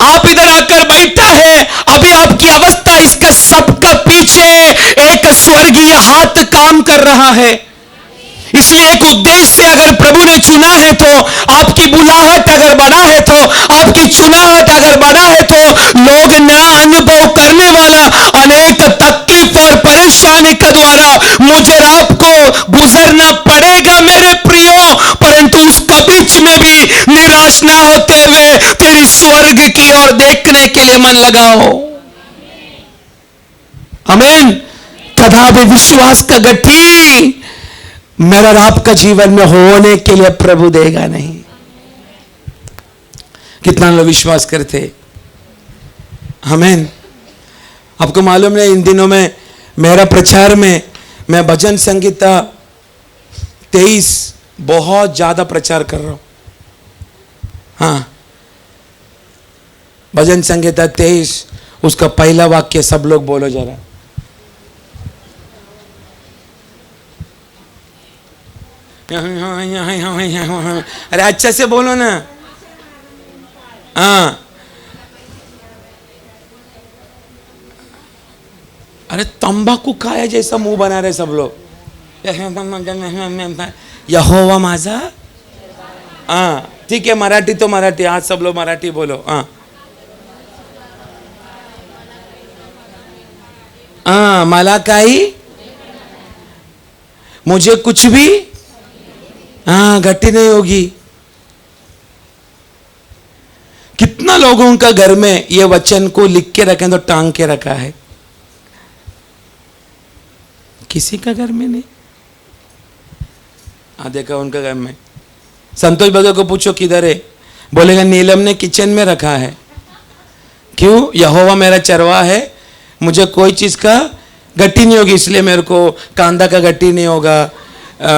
आप इधर आकर बैठा है, अभी आपकी अवस्था इसका सबका पीछे एक स्वर्गीय हाथ काम कर रहा है। इसलिए एक उद्देश्य से अगर प्रभु ने चुना है तो आपकी बुलाहट अगर बड़ा है तो आपकी चुनाहट अगर बड़ा है तो लोग नया अनुभव करने वाला अनेक तकलीफ और परेशानी के द्वारा मुझे आपको गुजरना पड़ेगा मेरे प्रियो, परंतु उसका बीच में भी निराश ना होते हुए तेरी स्वर्ग की ओर देखने के लिए मन लगाओ। आमीन। कदापि विश्वास का गठरी मेरा और आपका जीवन में होने के लिए प्रभु देगा नहीं। कितना लोग विश्वास करते? आमीन। आपको मालूम नहीं इन दिनों में मेरा प्रचार में मैं भजन संगीता 23 बहुत ज्यादा प्रचार कर रहा हूं। हाँ, भजन संगीता 23 उसका पहला वाक्य सब लोग बोलो जरा। अरे अच्छा से बोलो ना। हाँ, अरे तंबाकू खाया जैसा मुंह बना रहे सब लोग। यहोवा माझा। हाँ ठीक है, मराठी तो मराठी, आज सब लोग मराठी बोलो। हाँ, मला काही मुझे कुछ भी घटी नहीं होगी। कितना लोगों का घर में ये वचन को लिख के रखें तो टांग के रखा है, किसी का घर में नहीं। देखा उनका घर में। संतोष भगत को पूछो किधर है, बोलेगा नीलम ने किचन में रखा है। क्यों? यहोवा मेरा चरवा है, मुझे कोई चीज का गट्टी नहीं होगी, इसलिए मेरे को कांदा का गट्टी नहीं होगा,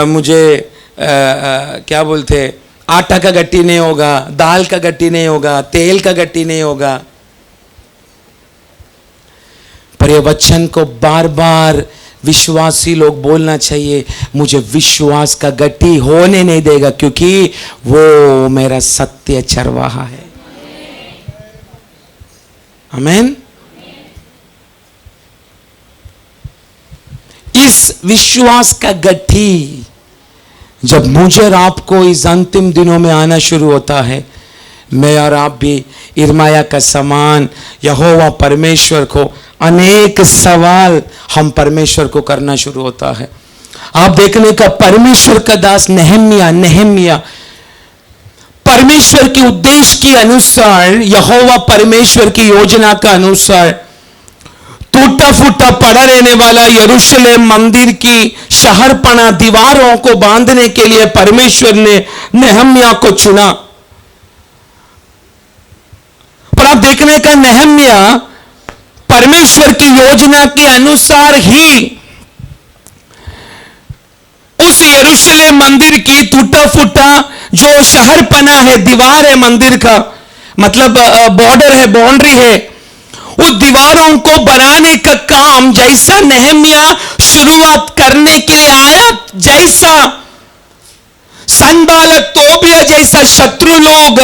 मुझे क्या बोलते आटा का गट्टी नहीं होगा, दाल का गट्टी नहीं होगा, तेल का गट्टी नहीं होगा। पर ये वचन को बार बार विश्वासी लोग बोलना चाहिए, मुझे विश्वास का गट्टी होने नहीं देगा, क्योंकि वो मेरा सत्य चरवाहा है। आमीन। इस विश्वास का गट्टी जब मुझे और आपको इस अंतिम दिनों में आना शुरू होता है, मैं और आप भी इर्माया का समान यहोवा परमेश्वर को अनेक सवाल हम परमेश्वर को करना शुरू होता है। आप देखने का परमेश्वर का दास नेहम्या परमेश्वर के उद्देश्य के अनुसार, यहोवा परमेश्वर की योजना का अनुसार टूटा फूटा पड़ा रहने वाला यरूशलेम मंदिर की शहरपना दीवारों को बांधने के लिए परमेश्वर ने नेहम्या को चुना। पर आप देखने का नेहम्या परमेश्वर की योजना के अनुसार ही उस यरूशलेम मंदिर की टूटा फूटा जो शहरपना है, दीवार है मंदिर का, मतलब बॉर्डर है, बाउंड्री है, उस दीवारों को बनाने का काम जैसा नेहम्या शुरुआत करने के लिए आया, जैसा सनबालत तोबिया जैसा शत्रु लोग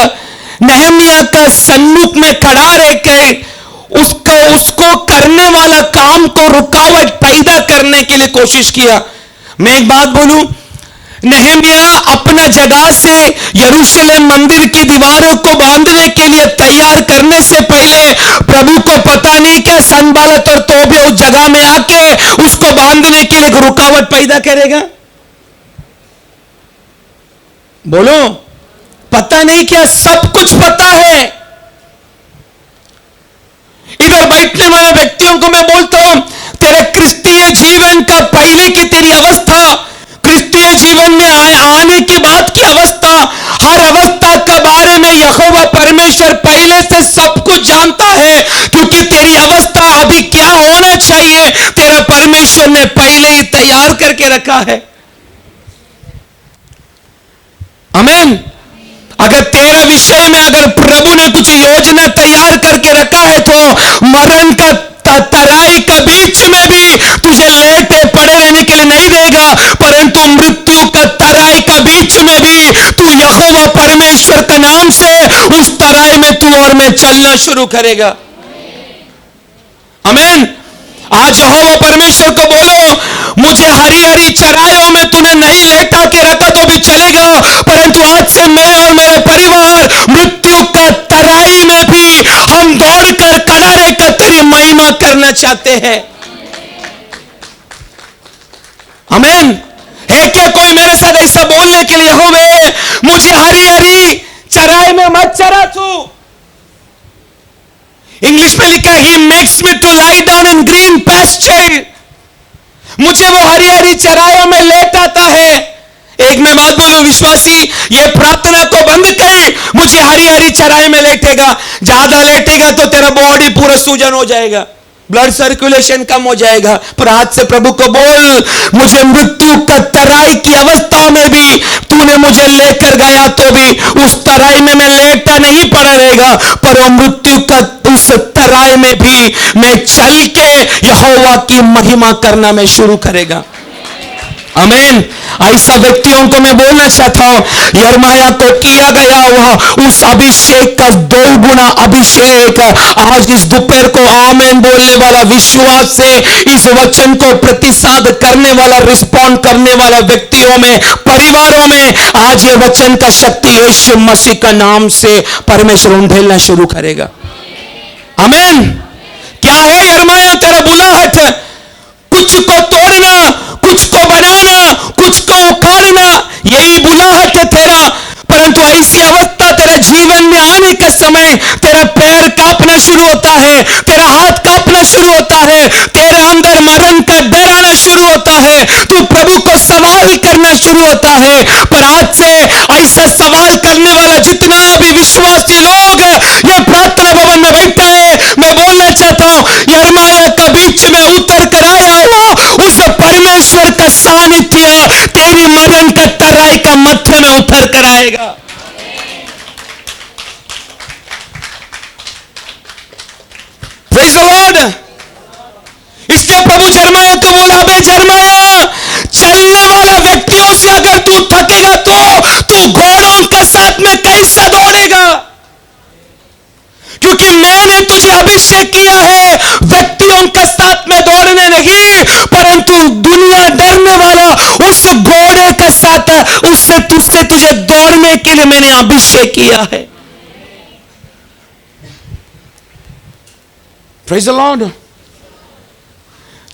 नेहम्या का सन्मुख में खड़ा रहकर उसको करने वाला काम को रुकावट पैदा करने के लिए कोशिश किया। मैं एक बात बोलूं, नेहम्या अपना जगह से यरूशलेम मंदिर की दीवारों को बांधने के लिए तैयार करने से पहले प्रभु को पता नहीं क्या सनबालत और तोबिया उस जगह में आके उसको बांधने के लिए रुकावट पैदा करेगा। बोलो, पता नहीं क्या? सब कुछ पता है। इधर बैठने वाले व्यक्तियों को मैं बोलता हूं, तेरे क्रिस्तीय जीवन का पहले की तेरी अवस्था, क्रिस्तीय जीवन में आने के बाद की अवस्था, हर अवस्था के बारे में यहोवा परमेश्वर पहले से सब कुछ जानता है, क्योंकि तेरी अवस्था अभी क्या होना चाहिए तेरा परमेश्वर ने पहले ही तैयार करके रखा है। आमीन। अगर तेरा विषय में अगर प्रभु ने कुछ योजना तैयार करके रखा है तो मरण का तराई का बीच में भी तुझे लेटे पड़े रहने के लिए नहीं देगा, परंतु मृत्यु का तराई का बीच में भी तू यहोवा परमेश्वर का नाम से उस तराई में तू और मैं चलना शुरू करेगा। आमीन। आज यहोवा परमेश्वर को बोलो, मुझे हरी हरी चराइयों में तूने नहीं लेटा के रखा तो भी चलेगा, परंतु आज से मैं और मेरे परिवार मृत्यु का तराई में भी हम दौड़कर खड़ा रहकर तेरी महिमा करना चाहते हैं। आमीन। है क्या कोई मेरे साथ ऐसा बोलने के लिए? यहोवा मुझे हरी हरी चराई में मत चरा तू। इंग्लिश में लिखा है, He makes me to lie down in green pasture। मुझे वो हरी हरी चराइयों में लेटाता है। एक मैं बात बोलूं विश्वासी, ये प्रार्थना को बंद कर, मुझे हरी हरी चराई में लेटेगा। ज्यादा लेटेगा तो तेरा बॉडी पूरा सूजन हो जाएगा, ब्लड सर्कुलेशन कम हो जाएगा। पर आज से प्रभु को बोल, मुझे मृत्यु का तराई की अवस्था में भी तूने मुझे लेकर गया तो भी उस तराई में मैं लेटा नहीं पड़ा रहेगा, पर वो मृत्यु का उस तराई में भी मैं चल के यहोवा की महिमा करना मैं शुरू करेगा। आमीन। ऐसा व्यक्तियों को मैं बोलना चाहता हूं, यिर्मयाह को किया गया हुआ उस अभिषेक का 2 गुना अभिषेक आज इस दोपहर को आमीन बोलने वाला, विश्वास से इस वचन को प्रतिसाद करने वाला, रिस्पॉन्ड करने वाला व्यक्तियों में, परिवारों में आज ये वचन का शक्ति यीशु मसीह का नाम से परमेश्वर उंडेलना शुरू करेगा। आमीन। क्या है यिर्मयाह तेरा बुलाहट? कुछ को तोड़ना, कुछ को बनाना, कुछ को उखाड़ना, यही बुलाहट है तेरा। परंतु ऐसी अवस्था तेरे जीवन में आने का समय तेरा पैर कांपना शुरू होता है, तेरा हाथ कांपना शुरू होता है, तेरे अंदर मरण का डर आना शुरू होता है, तू प्रभु को सवाल करना शुरू होता है। पर आज से ऐसा सवाल करने वाला जितना भी विश्वासी लोग ये प्रार्थना भवन में बैठा है, मैं बोलना चाहता हूं, यिर्मयाह का बीच में उतर कर आया हुआ उस परमेश्वर का सानिध्य तेरी मरण का तराई का मध्य में उतर कर आएगा। Praise the Lord. इसलिए प्रभु यिर्मयाह को बोला, बे यिर्मयाह, चलने वाला व्यक्तियों से अगर तू थकेगा तो तू घोड़ों के साथ में कैसा दौड़ेगा? क्योंकि मैंने तुझे अभिषेक किया है व्यक्तियों के साथ में दौड़ने नहीं, परंतु दुनिया डरने वाला उस घोड़े के साथ उससे तुझे दौड़ने के लिए मैंने अभिषेक किया है। Praise the Lord.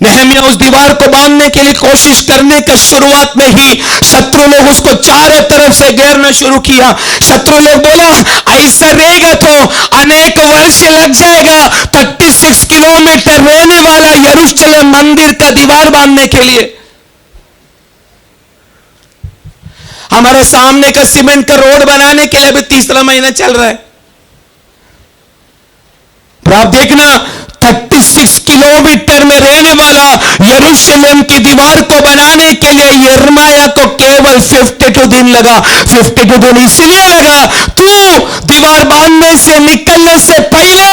नेहमिया उस दीवार को बांधने के लिए कोशिश करने का शुरुआत में ही शत्रु लोग उसको चारों तरफ से घेरना शुरू किया। शत्रु लोग बोला ऐसा रहेगा तो अनेक वर्ष लग जाएगा। 36 किलोमीटर रहने वाला यरूशलेम मंदिर का दीवार बांधने के लिए। हमारे सामने का सीमेंट का रोड बनाने के लिए अभी तीसरा महीना चल रहा है। पर आप देखना 36 किलोमीटर में रहने वाला यरूशलेम की दीवार को बनाने के लिए यिर्मयाह को केवल 52 दिन लगा। 52 दिन इसलिए लगा, तू दीवार बांधने से निकलने से पहले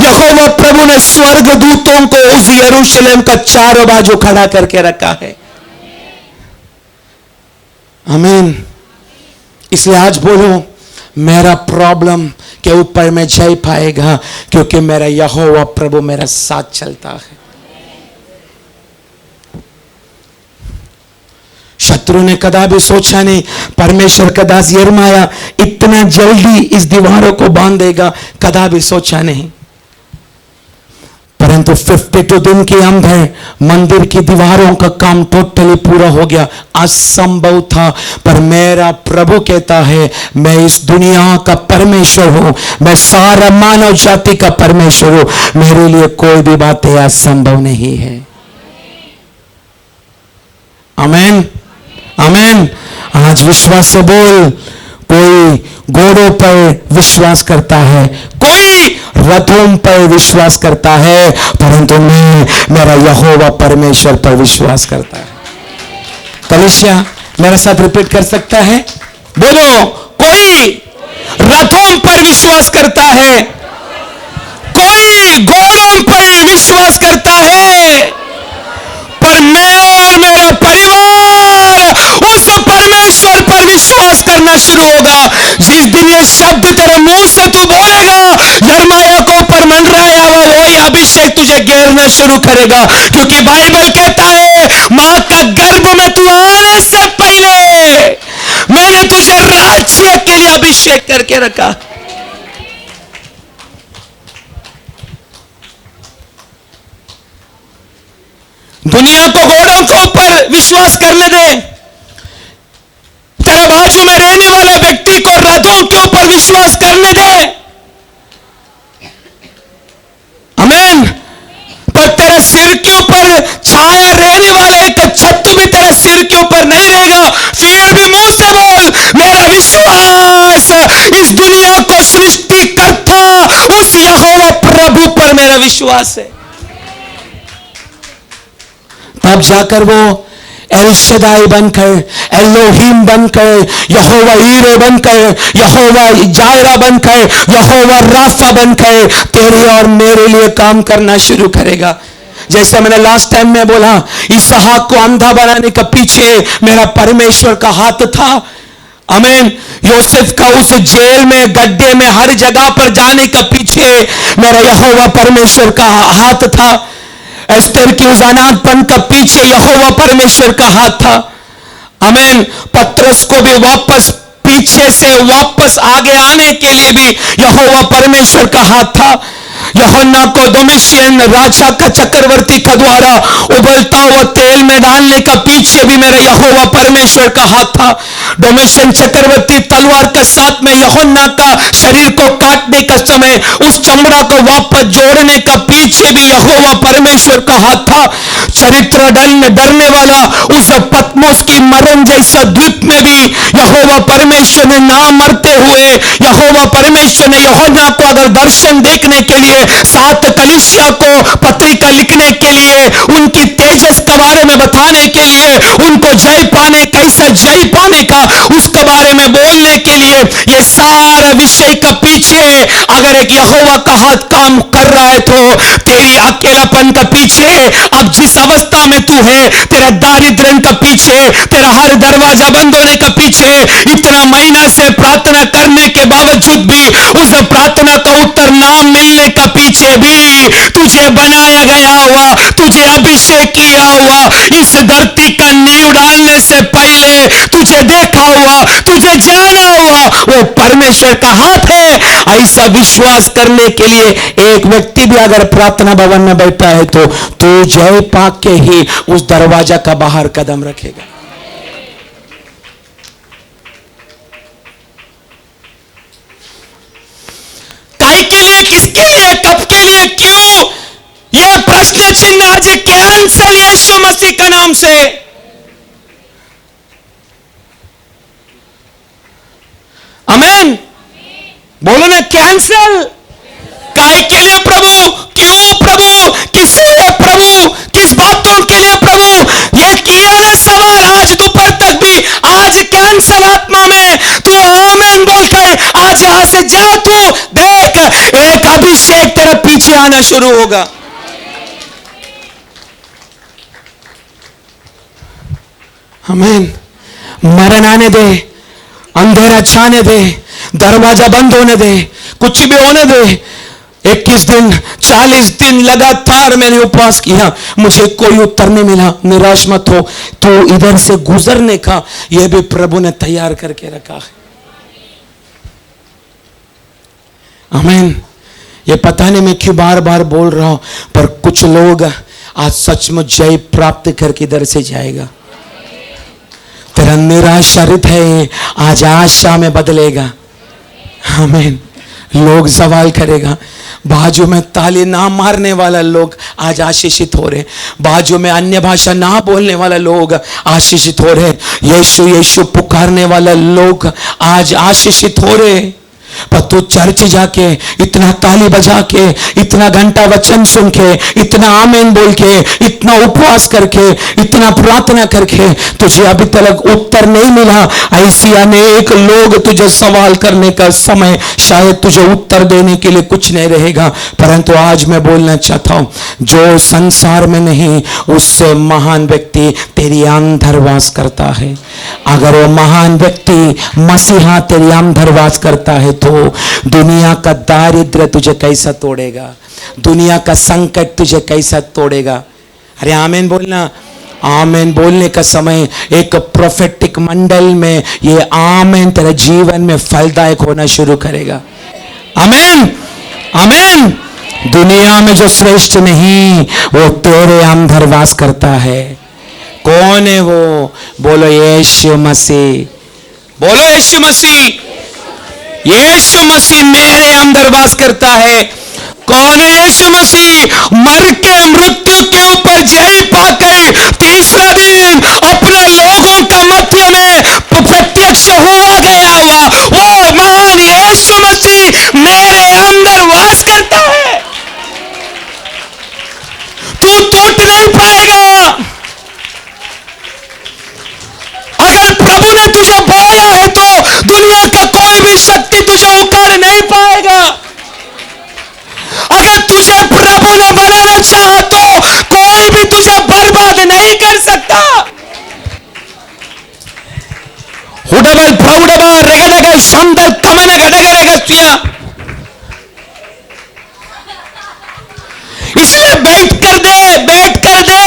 यहोवा प्रभु ने स्वर्गदूतों को उस यरूशलेम का चारों बाजू खड़ा करके रखा है। आमीन। इसलिए आज बोलो, मेरा प्रॉब्लम के ऊपर मैं जय पाएगा क्योंकि मेरा यहोवा प्रभु मेरा साथ चलता है। शत्रु ने कदा भी सोचा नहीं परमेश्वर का दास यिर्मयाह इतना जल्दी इस दीवारों को बांध देगा, कदा भी सोचा नहीं। परंतु 52 दिन के अंदर मंदिर की दीवारों का काम टोटली पूरा हो गया। असंभव था, पर मेरा प्रभु कहता है मैं इस दुनिया का परमेश्वर हूं, मैं सारा मानव जाति का परमेश्वर हूं, मेरे लिए कोई भी बातें असंभव नहीं है। आमीन, आमीन। आज विश्वास से बोल, कोई घोड़ों पर विश्वास करता है, कोई रथों पर विश्वास करता है, परंतु मैं मेरा यहोवा परमेश्वर पर विश्वास करता है। कलीसिया मेरे साथ रिपीट कर सकता है? बोलो, कोई रथों पर विश्वास करता है, कोई घोड़ों पर विश्वास करता है, पर मैं और मेरा परिवार उस परमेश्वर पर विश्वास करना शुरू होगा। जिस दिन ये शब्द तेरे मुंह से तू बोलेगा, यिर्मयाह को ऊपर मंडराया हुआ वही अभिषेक तुझे घेरना शुरू करेगा। क्योंकि बाइबल कहता है मां का गर्भ में तू आने से पहले मैंने तुझे राज्य के लिए अभिषेक करके रखा। दुनिया को घोड़ों के ऊपर विश्वास करने दे, तेरे बाजू में रहने वाले व्यक्ति को रथों के ऊपर विश्वास करने दे। आमीन। पर तेरे सिर के ऊपर छाया रहने वाले एक छत भी तेरे सिर के ऊपर नहीं रहेगा। फिर भी मुंह से बोल, मेरा विश्वास इस दुनिया को सृष्टि करता उस यहोवा प्रभु पर मेरा विश्वास है। तब जाकर वो एल शदाई बनकर, एलोहीम बनकर, यहोवा ईरे बनकर, यहोवा जायरा बनकर, यहोवा राफा बनकर तेरे और मेरे लिए काम करना शुरू करेगा। जैसे मैंने लास्ट टाइम में बोला, इसहाक को अंधा बनाने का पीछे मेरा परमेश्वर का हाथ था। आमीन। योसेफ का उस जेल में, गड्ढे में, हर जगह पर जाने का पीछे मेरा यहोवा परमेश्वर का हाथ था। एस्तर की उस अनाथपन का पीछे यहोवा परमेश्वर का हाथ था। आमीन। पतरस को भी वापस पीछे से वापस आगे आने के लिए भी यहोवा परमेश्वर का हाथ था। यूहन्ना को डोमिशियन राजा का, चक्रवर्ती का द्वारा उबलता हुआ तेल में डालने का पीछे भी मेरा यहोवा परमेश्वर का हाथ था। डोमिशियन चक्रवर्ती तलवार के साथ में यूहन्ना का शरीर को काटने का समय उस चमड़ा को वापस जोड़ने का पीछे भी यहोवा परमेश्वर का हाथ था। चरित्र डरने वाला उस पत्मोस की मरण जैसा द्वीप में भी यहोवा परमेश्वर ने ना मरते हुए यहोवा परमेश्वर ने यूहन्ना को अगर दर्शन देखने के लिए, 7 कलीसिया को पत्रिका लिखने के लिए, उनकी तेजस के बारे में बताने के लिए, उनको जय पाने, कैसा जय पाने का उसके बारे में बोलने के लिए, ये सारा विषय का पीछे अगर एक यहोवा का हाथ काम कर रहा है तो तेरी अकेलापन का पीछे, अब जिस अवस्था में तू है, तेरा दारिद्र्य का पीछे, तेरा हर दरवाजा बंद होने का पीछे, इतना महीना से प्रार्थना करने के बावजूद भी उस प्रार्थना का उत्तर ना मिलने का पीछे भी तुझे बनाया गया हुआ, तुझे अभिषेक किया हुआ, इस धरती का नींव डालने से पहले तुझे देखा हुआ, तुझे जाना हुआ, वो परमेश्वर का हाथ है। ऐसा विश्वास करने के लिए एक व्यक्ति भी अगर प्रार्थना भवन में बैठा है तो तू जय पाक के ही उस दरवाजा का बाहर कदम रखेगा। काय के लिए, किसके लिए, कब के लिए, क्यों, यह प्रश्न चिन्ह आज कैंसल यीशु मसीह का नाम से। आमीन। बोलो ना, कैंसल। काय के लिए प्रभु, क्यों प्रभु, किस लिए प्रभु, किस बातों के लिए प्रभु, ये किया ना सवाल आज दोपहर तक भी, आज कैंसल आत्मा में तू आमीन बोलकर आज यहां से जा। तू देख, एक अभिषेक तेरा पीछे आना शुरू होगा। आमीन। मरण आने दे, अंधेरा छाने दे, दरवाजा बंद होने दे, कुछ भी होने दे। 21 दिन 40 दिन लगातार मैंने उपवास किया, मुझे कोई उत्तर नहीं मिला। निराश मत हो, तो इधर से गुजरने का यह भी प्रभु ने तैयार करके रखा है। आमीन। ये पता नहीं मैं क्यों बार बार बोल रहा हूं, पर कुछ लोग आज सचमुच जय प्राप्त करके इधर से जाएगा। तेरा निराशा है आज आशा में बदलेगा। आमीन। लोग सवाल करेगा, बाजू में ताली ना मारने वाला लोग आज आशीषित हो रहे, बाजू में अन्य भाषा ना बोलने वाला लोग आशीषित हो रहे, यीशु यीशु पुकारने वाला लोग आज आशीषित हो रहे। पर तू चर्च जाके इतना ताली बजा के, इतना घंटा वचन सुन के, इतना आमीन बोल के, इतना उपवास करके, इतना प्रार्थना करके तुझे अभी तक उत्तर नहीं मिला। ऐसी अनेक लोग तुझे सवाल करने का समय शायद तुझे उत्तर देने के लिए कुछ नहीं रहेगा। परंतु आज मैं बोलना चाहता हूं, जो संसार में नहीं उससे महान व्यक्ति तेरी अंदर वास करता है। अगर वो महान व्यक्ति मसीहा तेरी अंदर वास करता है तो दुनिया का दारिद्र्य तुझे कैसा तोड़ेगा, दुनिया का संकट तुझे कैसा तोड़ेगा। अरे आमीन बोलना। आमीन बोलने का समय एक प्रोफेटिक मंडल में ये आमीन तेरे जीवन में फलदायक होना शुरू करेगा। आमीन। आमीन। दुनिया में जो श्रेष्ठ नहीं वो तेरे अंदर वास करता है। कौन है वो? बोलो यीशु मसीह। बोलो यीशु मसीह। यीशु मसीह मेरे अंदर वास करता है। कौन है यीशु मसीह? मर के मृत्यु के ऊपर जय पाकर तीसरा दिन अपने लोगों का मध्य में प्रत्यक्ष हुआ गया हुआ वो महान यीशु मसीह मेरे अंदर वास करता है। तू टूट नहीं पाएगा। अगर प्रभु ने तुझे बोला है तो दुनिया का कोई भी शक्ति तुझे उखाड़ नहीं पाएगा। अगर तुझे प्रभु ने बनाना चाहा तो कोई भी तुझे बर्बाद नहीं कर सकता। हुडबल प्रौढ़बा रेगडगा संदल कमन गडगरेगस्तिया। इसलिए बैठ कर दे।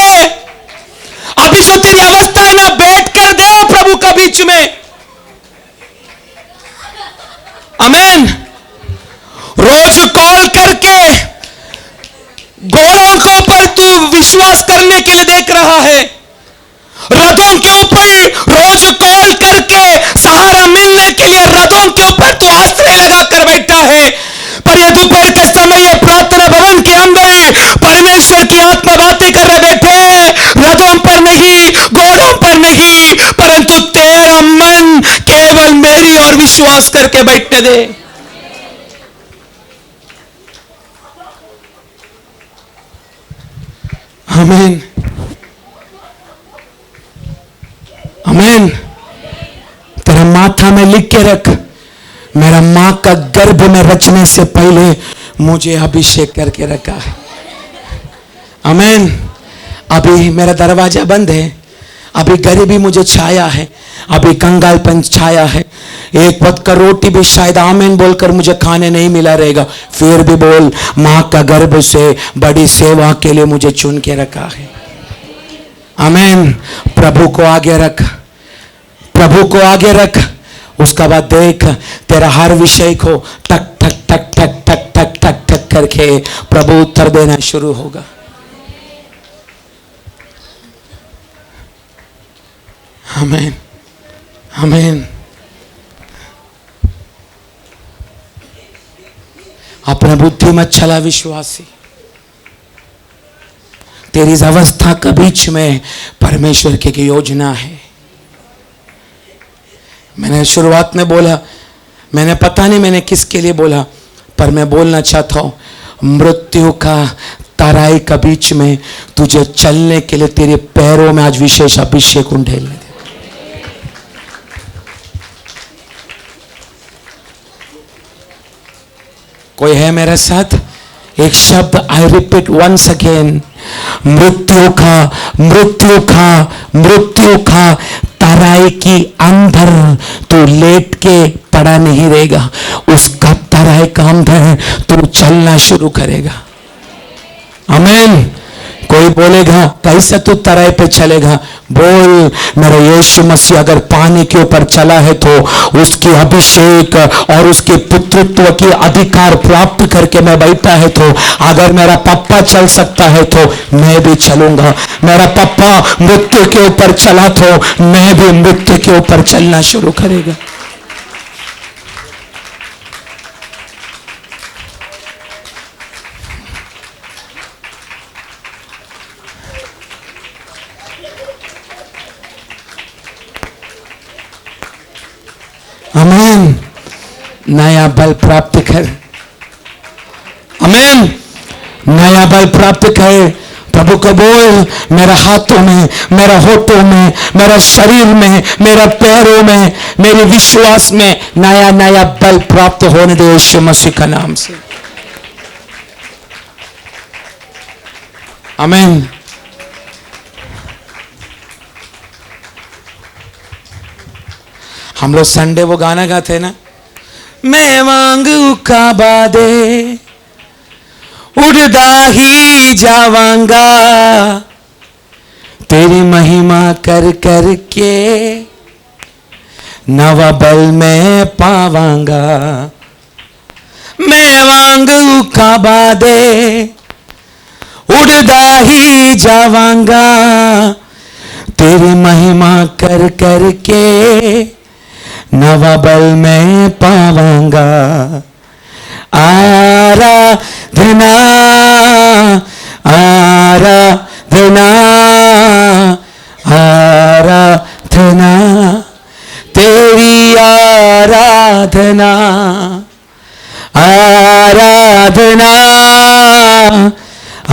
अभी जो तेरी अवस्था है ना, बैठ कर दे प्रभु का बीच में। आमीन। रोज कॉल करके घोड़ों के ऊपर तू विश्वास करने के लिए देख रहा है, रथों के ऊपर रोज कॉल करके सहारा मिलने के लिए रथों के ऊपर तू आश्रय लगाकर बैठा है। पर यह दोपहर के समय ये प्रार्थना भवन के अंदर परमेश्वर की आत्मा बातें कर रहे बैठे, रथों पर नहीं, घोड़ों पर नहीं, परंतु तेरा मन केवल मेरी और विश्वास करके बैठने दे। आमीन। आमीन। तेरा माथा में लिख के रख, मेरा मां का गर्भ में रचने से पहले मुझे अभिषेक करके रखा है। आमीन। अभी मेरा दरवाजा बंद है, अभी गरीबी मुझे छाया है, अभी कंगालपन छाया है, एक वक्त का रोटी भी शायद आमीन बोलकर मुझे खाने नहीं मिला रहेगा, फिर भी बोल, मां का गर्भ से बड़ी सेवा के लिए मुझे चुन के रखा है। आमीन। प्रभु को आगे रख, प्रभु को आगे रख। उसका बाद देख तेरा हर विषय को टक टक टक टक टक टक टक टक करके प्रभु उत्तर देना शुरू होगा। आमीन आमीन। अपना बुद्धि मत चला विश्वासी, तेरी इस अवस्था के बीच में परमेश्वर की एक योजना है। मैंने शुरुआत में बोला, मैंने पता नहीं मैंने किसके लिए बोला, पर मैं बोलना चाहता हूं, मृत्यु का तराई के बीच में तुझे चलने के लिए तेरे पैरों में आज विशेष अभिषेक उंडेलने दे। कोई है मेरे साथ? एक शब्द, आई रिपीट वंस अगेन, मृत्यु का तराई की अंदर तू लेट के पड़ा नहीं रहेगा, उसका तराई का अंदर तू चलना शुरू करेगा। आमीन। कोई बोलेगा कैसे तू तराई पे चलेगा? बोल, मेरा यीशु मसीह अगर पानी के ऊपर चला है तो उसकी अभिषेक और उसके पुत्रत्व की अधिकार प्राप्त करके मैं बैठा है, तो अगर मेरा पप्पा चल सकता है तो मैं भी चलूंगा। मेरा पप्पा मृत्यु के ऊपर चला तो मैं भी मृत्यु के ऊपर चलना शुरू करेगा। आमीन। नया बल प्राप्त कर। आमीन। नया बल प्राप्त कर। प्रभु को बोल, मेरा हाथों में, मेरा होठों में, मेरा शरीर में, मेरा पैरों में, मेरे विश्वास में नया नया बल प्राप्त होने दे यीशु मसीह का नाम से। आमीन। हम लोग संडे वो गाना गाते हैं ना, मैं मांगू काबा दे उड़दा ही जावांगा, तेरी महिमा कर कर के नवा बल में पावांगा। मैं मांगू काबा दे उड़दा ही जावांगा, तेरी महिमा कर कर के नवा बल में पावांगा। आराधना आराधना आराधना तेरी आराधना आराधना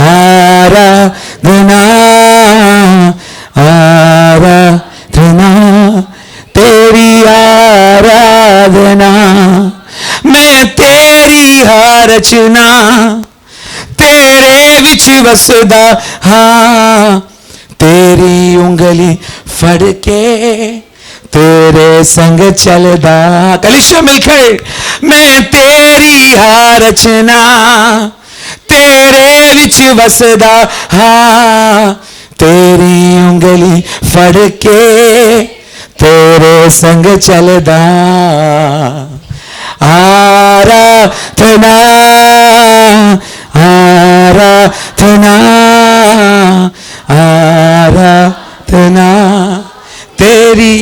आराधना आराधना तेरी आराधना। मैं तेरी हर रचना तेरे विच वसदा, हाँ तेरी उंगली फड़ के तेरे संग चलदा। कलिशा मिलकर, मैं तेरी हर रचना तेरे विच वसदा, हाँ तेरी उंगली फड़ के तेरे संग चलदा। आराधना आराधना आराधना तेरी।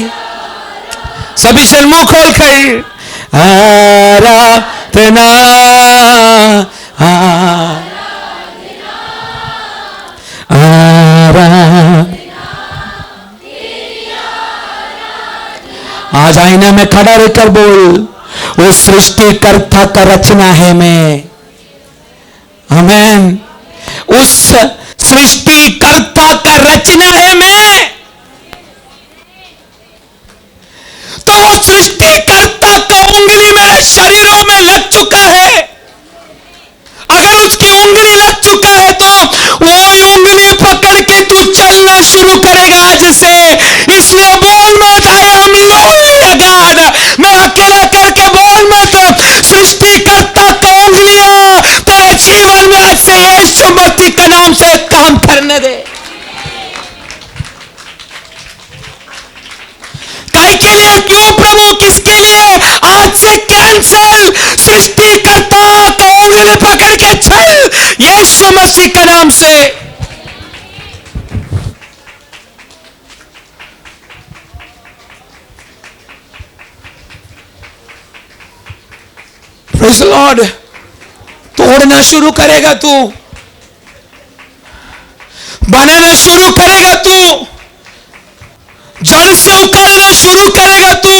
सभी जन मुंह खोल कर आराधना आज आईना में खड़ा रहकर बोल, उस सृष्टिकर्ता का रचना है मैं। आमीन। उस सृष्टिकर्ता का रचना है मैं। तो वो सृष्टिकर्ता का उंगली मेरे शरीरों में लग चुका है। अगर उसकी उंगली लग चुका है तो वो उंगली पकड़ के तू चलना शुरू करेगा आज से। इसलिए बोल मत आई एम लोनली गॉड, मैं अकेला करके बोल मत। सृष्टिकर्ता का उंगलियां तेरे जीवन में आज से यीशु मसीह के नाम से काम करने दे। काहे के लिए? क्यों प्रभु? किसके लिए? सृष्टिकर्ता का उंगली पकड़ के चल, यीशु मसीह के नाम से। Praise the Lord. तोड़ना शुरू करेगा तू, बनाना शुरू करेगा तू, जड़ से उकलना शुरू करेगा तू,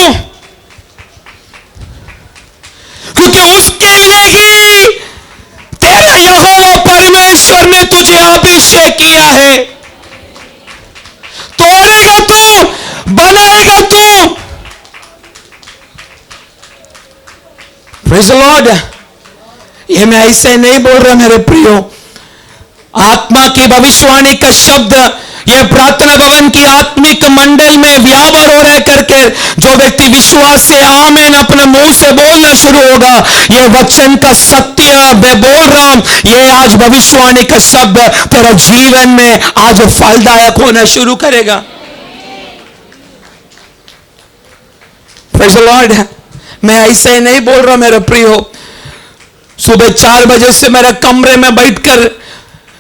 क्योंकि उसके लिए ही तेरा यहोवा परमेश्वर ने तुझे अभिषेक किया है। तोड़ेगा तू, बनाएगा तू। Praise the Lord. ये मैं ऐसे नहीं बोल रहा मेरे प्रियो, आत्मा की भविष्यवाणी का शब्द यह प्रार्थना भवन की आत्मिक मंडल में व्यावर हो रहे करके जो व्यक्ति विश्वास से आमीन अपने मुंह से बोलना शुरू होगा, यह वचन का सत्य मैं बोल रहा हूं, यह आज भविष्यवाणी का शब्द तेरा जीवन में आज फलदायक होना शुरू करेगा। Praise the Lord. मैं ऐसे ही नहीं बोल रहा मेरे प्रियो, सुबह 4 बजे से मेरे कमरे में बैठकर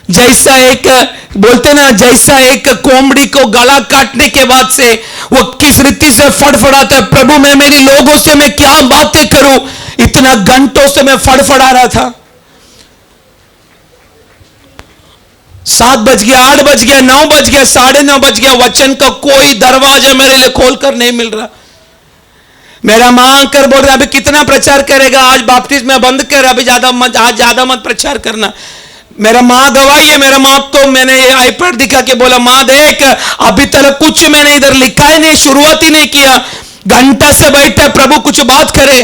जैसा एक बोलते ना, जैसा एक कोमड़ी को गला काटने के बाद से वो किस रीति से फड़फड़ाता है, प्रभु मैं मेरी लोगों से मैं क्या बातें करूं, इतना घंटों से मैं फड़फड़ा रहा था। 7 बज गया, 8 बज गया, 9 बज गया, 9:30 बज गया, वचन का कोई दरवाजा मेरे लिए खोलकर नहीं मिल रहा। मेरा मां कर बोल रहा अभी कितना प्रचार करेगा, आज बपतिस्मा बंद कर, अभी आज ज्यादा मत प्रचार करना। मेरा माँ गवाही है, मेरा माँ तो मैंने आईपैड दिखा के बोला माँ देख अभी तक कुछ मैंने इधर लिखा ही नहीं, शुरुआत ही नहीं किया, घंटा से बैठा प्रभु कुछ बात करे।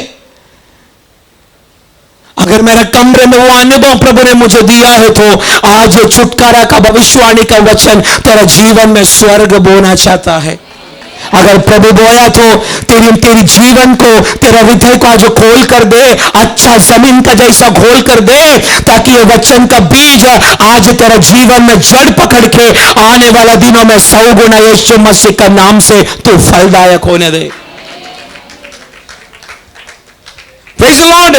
अगर मेरे कमरे में वो अनुभव प्रभु ने मुझे दिया है तो आज छुटकारा का भविष्यवाणी का वचन तेरा जीवन में स्वर्ग बोना चाहता है। अगर प्रभु बोया तो तेरी जीवन को, तेरा हृदय को आज खोल कर दे, अच्छा जमीन का जैसा खोल कर दे, ताकि ये वचन का बीज आज तेरा जीवन में जड़ पकड़ के आने वाला दिनों में 100 गुना यीशु मसीह का नाम से तू फलदायक होने दे। Praise the lord.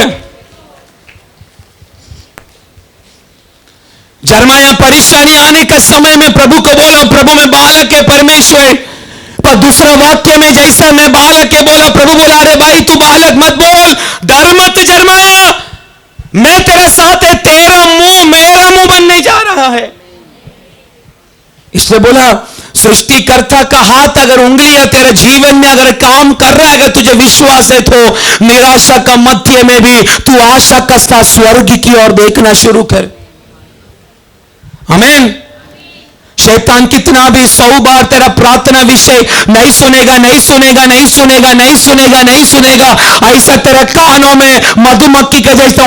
जरमाया परेशानी आने का समय में प्रभु को बोला प्रभु मैं बालक है परमेश्वर, पर दूसरा वाक्य में जैसा मैं बालक के बोला, प्रभु बोला अरे भाई तू बालक मत बोल, डर मत जरमाया, मैं तेरा साथ है, तेरा मुंह मेरा मुंह बनने जा रहा है। इसलिए बोला सृष्टिकर्ता का हाथ अगर उंगलियां तेरे जीवन में अगर काम कर रहा है, अगर तुझे विश्वास है तो निराशा का मध्य में भी तू आशा का साथ स्वर्ग की ओर देखना शुरू कर। आमीन। शैतान कितना भी 100 बार तेरा प्रार्थना विषय नहीं सुनेगा, नहीं सुनेगा, नहीं सुनेगा, नहीं सुनेगा, नहीं सुनेगा, ऐसा तेरे कानों में मधुमक्खी का जैसा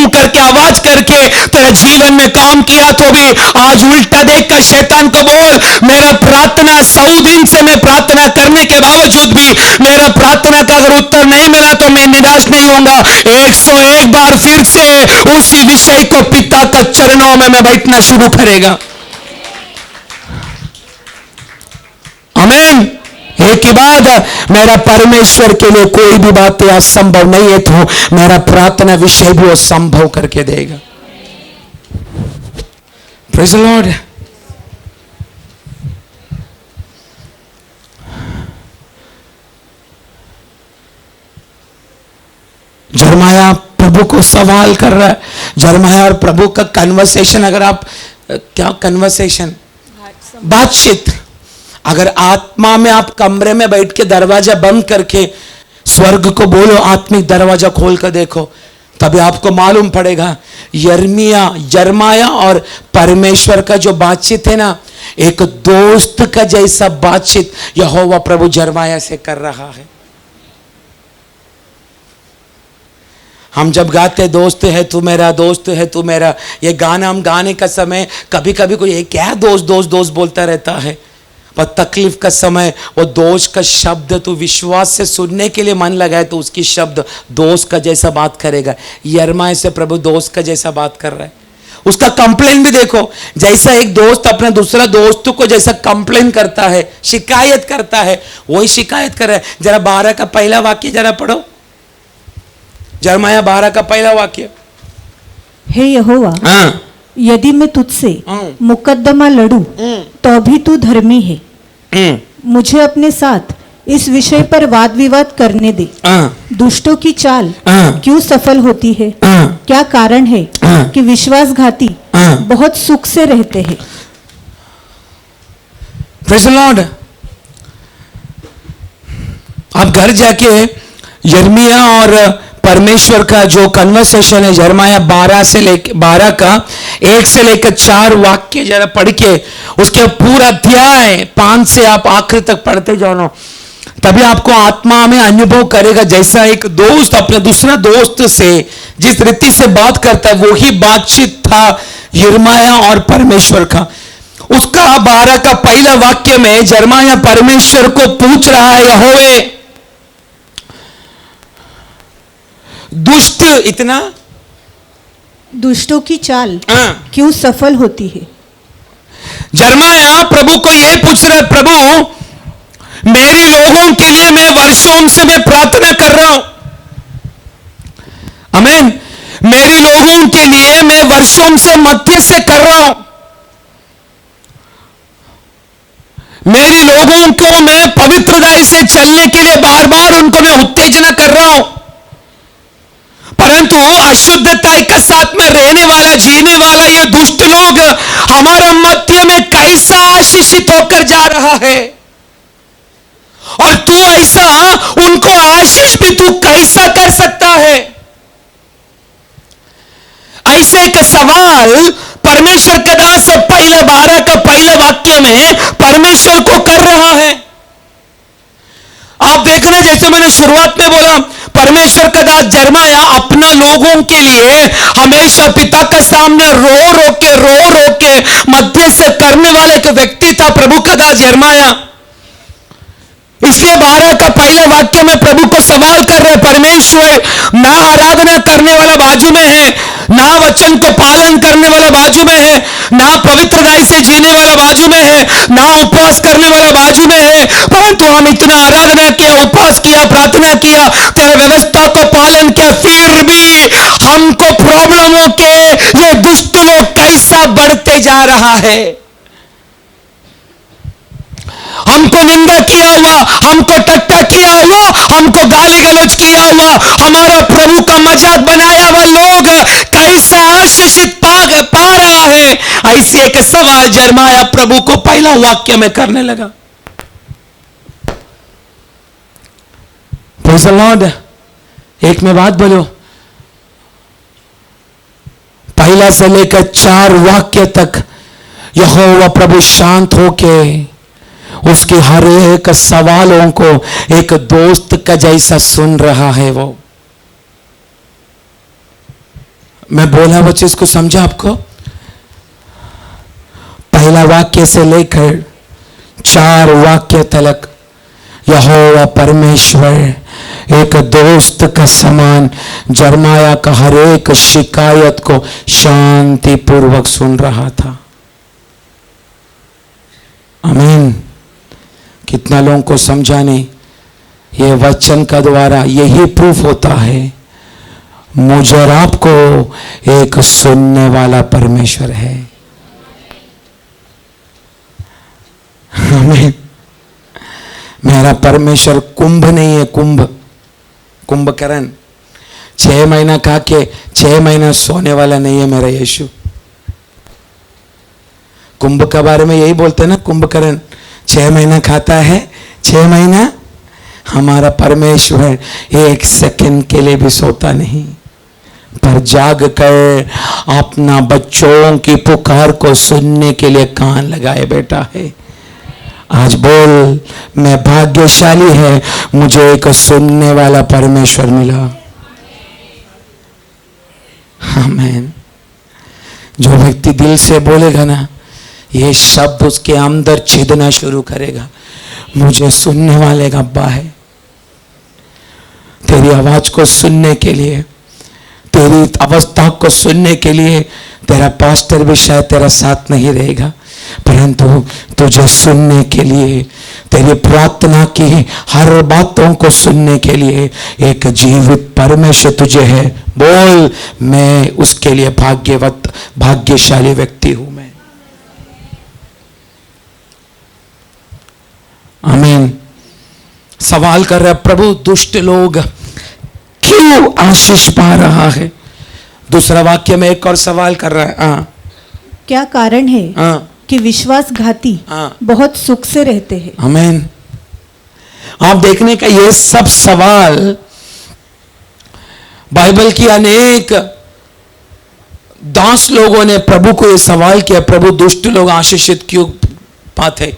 करके आवाज करके तेरे जीवन में काम किया तो भी आज उल्टा देखकर शैतान को बोल मेरा प्रार्थना 100 दिन से मैं प्रार्थना करने के बावजूद भी मेरा प्रार्थना का अगर उत्तर नहीं मिला तो मैं निराश नहीं होऊंगा, 101 बार फिर से उसी विषय को पिता के चरणों में मैं बैठना शुरू करेगा। आमीन। एक ही बात, मेरा परमेश्वर के लिए कोई भी बातें असंभव नहीं है, तो मेरा प्रार्थना विषय भी वो संभव करके देगा। Praise the lord. जरमाया प्रभु को सवाल कर रहा है, जरमाया और प्रभु का कन्वर्सेशन, अगर आप क्या कन्वर्सेशन बातचीत, अगर आत्मा में आप कमरे में बैठ के दरवाजा बंद करके स्वर्ग को बोलो आत्मिक दरवाजा खोल कर देखो, तभी आपको मालूम पड़ेगा यरमाया और परमेश्वर का जो बातचीत है ना, एक दोस्त का जैसा बातचीत यहोवा प्रभु यरमाया से कर रहा है। हम जब गाते दोस्त है तू मेरा, दोस्त है तू मेरा, ये गाना हम गाने का समय कभी कभी कोई ये क्या दोस्त दोस्त दोस्त बोलता रहता है, पर तकलीफ का समय वो दोस्त का शब्द तू विश्वास से सुनने के लिए मन लगाए तो उसकी शब्द दोस्त का जैसा बात करेगा। यरमाया से प्रभु दोस्त का जैसा बात कर रहा है। उसका कंप्लेन भी देखो, जैसा एक दोस्त अपने दूसरा दोस्त को जैसा कंप्लेन करता है, शिकायत करता है, वही शिकायत कर रहा है। जरा 12 का पहला वाक्य जरा पढ़ो। यिर्मयाह 12 का पहला वाक्य। हे यहोवा, हाँ, यदि मैं तुझसे मुकद्दमा लड़ूं तो भी तू धर्मी है। मुझे अपने साथ इस विषय पर वाद विवाद करने दे। दुष्टों की चाल क्यों सफल होती है? क्या कारण है कि विश्वासघाती बहुत सुख से रहते हैं? Praise the Lord. आप घर जाके यिर्मयाह और परमेश्वर का जो कन्वर्सेशन है, यिर्मयाह 12 का 1 से लेकर 4 वाक्य जरा पढ़ के उसके पूरा अध्याय 5 से आप आखिर तक पढ़ते जाओ, तभी आपको आत्मा में अनुभव करेगा। जैसा एक दोस्त अपने दूसरा दोस्त से जिस रीति से बात करता है, वो ही बातचीत था यिर्मयाह और परमेश्वर का। उसका 12 का पहला वाक्य में यिर्मयाह परमेश्वर को पूछ रहा है, यहोवे, दुष्ट इतना दुष्टों की चाल क्यों सफल होती है? यिर्मयाह प्रभु को यह पूछ रहा है, प्रभु मेरी लोगों के लिए मैं वर्षों से मैं प्रार्थना कर रहा हूं। आमीन। मेरी लोगों के लिए मैं वर्षों से मध्य से कर रहा हूं। मेरी लोगों को मैं पवित्रता से चलने के लिए बार बार उनको मैं उत्तेजना कर रहा हूं, परंतु अशुद्धता के साथ में रहने वाला, जीने वाला ये दुष्ट लोग हमारा मध्य में कैसा आशीषित होकर जा रहा है, और तू ऐसा उनको आशीष भी तू कैसा कर सकता है? ऐसे एक सवाल परमेश्वर के दास पहले 12 का पहले वाक्य में परमेश्वर को कर रहा है। आप देखना, जैसे मैंने शुरुआत में बोला, परमेश्वर का दास यिर्मयाह अपना लोगों के लिए हमेशा पिता के सामने रो रो के मध्य से करने वाले एक व्यक्ति था, प्रभु का दास यिर्मयाह। इसलिए 12 का पहला वाक्य में प्रभु को सवाल कर रहे, परमेश्वर, ना आराधना करने वाला बाजू में है, ना वचन को पालन करने वाला बाजू में है, ना पवित्रता से जीने वाला बाजू में है, ना उपवास करने वाला बाजू में है, परंतु हम इतना आराधना किया, उपवास किया, प्रार्थना किया, तेरा व्यवस्था को पालन किया, फिर भी हमको प्रॉब्लमों के ये दुष्ट लोग कैसा बढ़ते जा रहा है। हमको निंदा किया हुआ, हमको टट्टा किया हुआ, हमको गाली गलौज किया हुआ, हमारा प्रभु का मजाक बनाया हुआ लोग कैसा आशीषित पा रहा है? ऐसी एक सवाल यिर्मयाह प्रभु को पहला वाक्य में करने लगा। Praise the Lord. एक में बात बोलो, पहला से लेकर 4 वाक्य तक यहोवा प्रभु शांत होके उसके हर एक सवालों को एक दोस्त का जैसा सुन रहा है। वो मैं बोला वो चीज को समझा आपको? पहला वाक्य से लेकर 4 वाक्य तक यहोवा परमेश्वर एक दोस्त का समान यिर्मयाह का हर एक शिकायत को शांति पूर्वक सुन रहा था। आमीन। कितना लोगों को समझाने, ये वचन का द्वारा यही प्रूफ होता है मुझे और आपको एक सुनने वाला परमेश्वर है। आमीन। मेरा परमेश्वर कुंभ नहीं है, कुंभकर्ण 6 महीना खा के 6 महीना सोने वाला नहीं है मेरा यीशु। कुंभ के बारे में यही बोलते हैं ना, कुंभकर्ण 6 महीना खाता है, 6 महीना। हमारा परमेश्वर 1 सेकंड के लिए भी सोता नहीं, पर जाग कर अपना बच्चों की पुकार को सुनने के लिए कान लगाए बैठा है। आज बोल, मैं भाग्यशाली है, मुझे एक सुनने वाला परमेश्वर मिला। आमीन। जो व्यक्ति दिल से बोलेगा ना, ये शब्द उसके अंदर छिदना शुरू करेगा, मुझे सुनने वाले का अब्बा है। तेरी आवाज को सुनने के लिए, तेरी अवस्था को सुनने के लिए तेरा पास्टर भी शायद तेरा साथ नहीं रहेगा, परंतु तुझे सुनने के लिए, तेरी प्रार्थना की हर बातों को सुनने के लिए एक जीवित परमेश्वर तुझे है। बोल, मैं उसके लिए भाग्यशाली व्यक्ति हूं मैं। आमीन। सवाल कर रहा है, प्रभु दुष्ट लोग क्यों आशीष पा रहा है? दूसरा वाक्य में एक और सवाल कर रहा है, क्या कारण है कि विश्वासघाती बहुत सुख से रहते हैं? आमीन। आप देखने का ये सब सवाल बाइबल की अनेक दास लोगों ने प्रभु को ये सवाल किया, प्रभु दुष्ट लोग आशीषित क्यों पाते?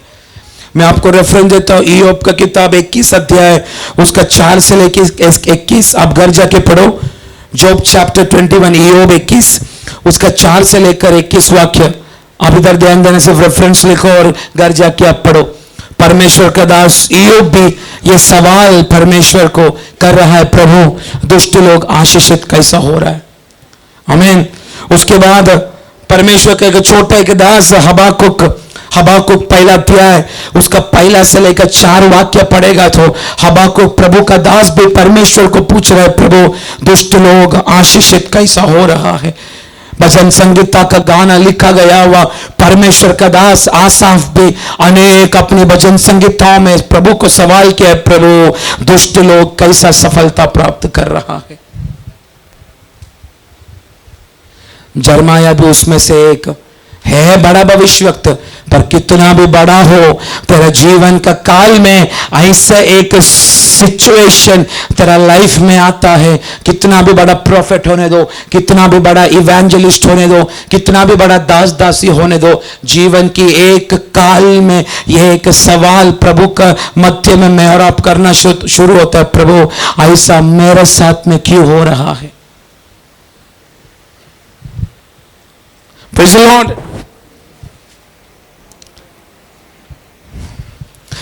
मैं आपको रेफरेंस देता हूं, ईयोब का किताब 21 अध्याय उसका 4 से लेकर 21, आप घर जाके पढ़ो। जॉब चैप्टर 21, ईयोब 21 उसका 4 से लेकर 21 वाक्य। आप इधर ध्यान देने से रेफरेंस लिखो और घर जाके आप पढ़ो। परमेश्वर का दास ईयोब भी ये सवाल परमेश्वर को कर रहा है, प्रभु दुष्ट लोग आशीषित कैसा हो रहा है? आमीन। उसके बाद परमेश्वर का एक छोटा एक दास हबाकुक पहला अध्याय उसका पहला से लेकर 4 वाक्य पढ़ेगा तो हबाकुक प्रभु का दास भी परमेश्वर को पूछ रहा है, प्रभु दुष्ट लोग आशीषित कैसा हो रहा है? भजन संगीता का गाना लिखा गया हुआ परमेश्वर का दास आसाफ भी अनेक अपनी भजन संगीताओं में प्रभु को सवाल किया, प्रभु दुष्ट लोग कैसा सफलता प्राप्त कर रहा है? जरमाया भी उसमें से एक है बड़ा भविष्यवक्त, पर कितना भी बड़ा हो तेरा जीवन का काल में ऐसा एक सिचुएशन तेरा लाइफ में आता है, कितना भी बड़ा प्रॉफिट होने दो, कितना भी बड़ा इवेंजलिस्ट होने दो, कितना भी बड़ा दास दासी होने दो, जीवन की एक काल में यह एक सवाल प्रभु का मध्य में मेहराब करना शुरू होता है, प्रभु ऐसा मेरे साथ में क्यों हो रहा है? Praise the Lord।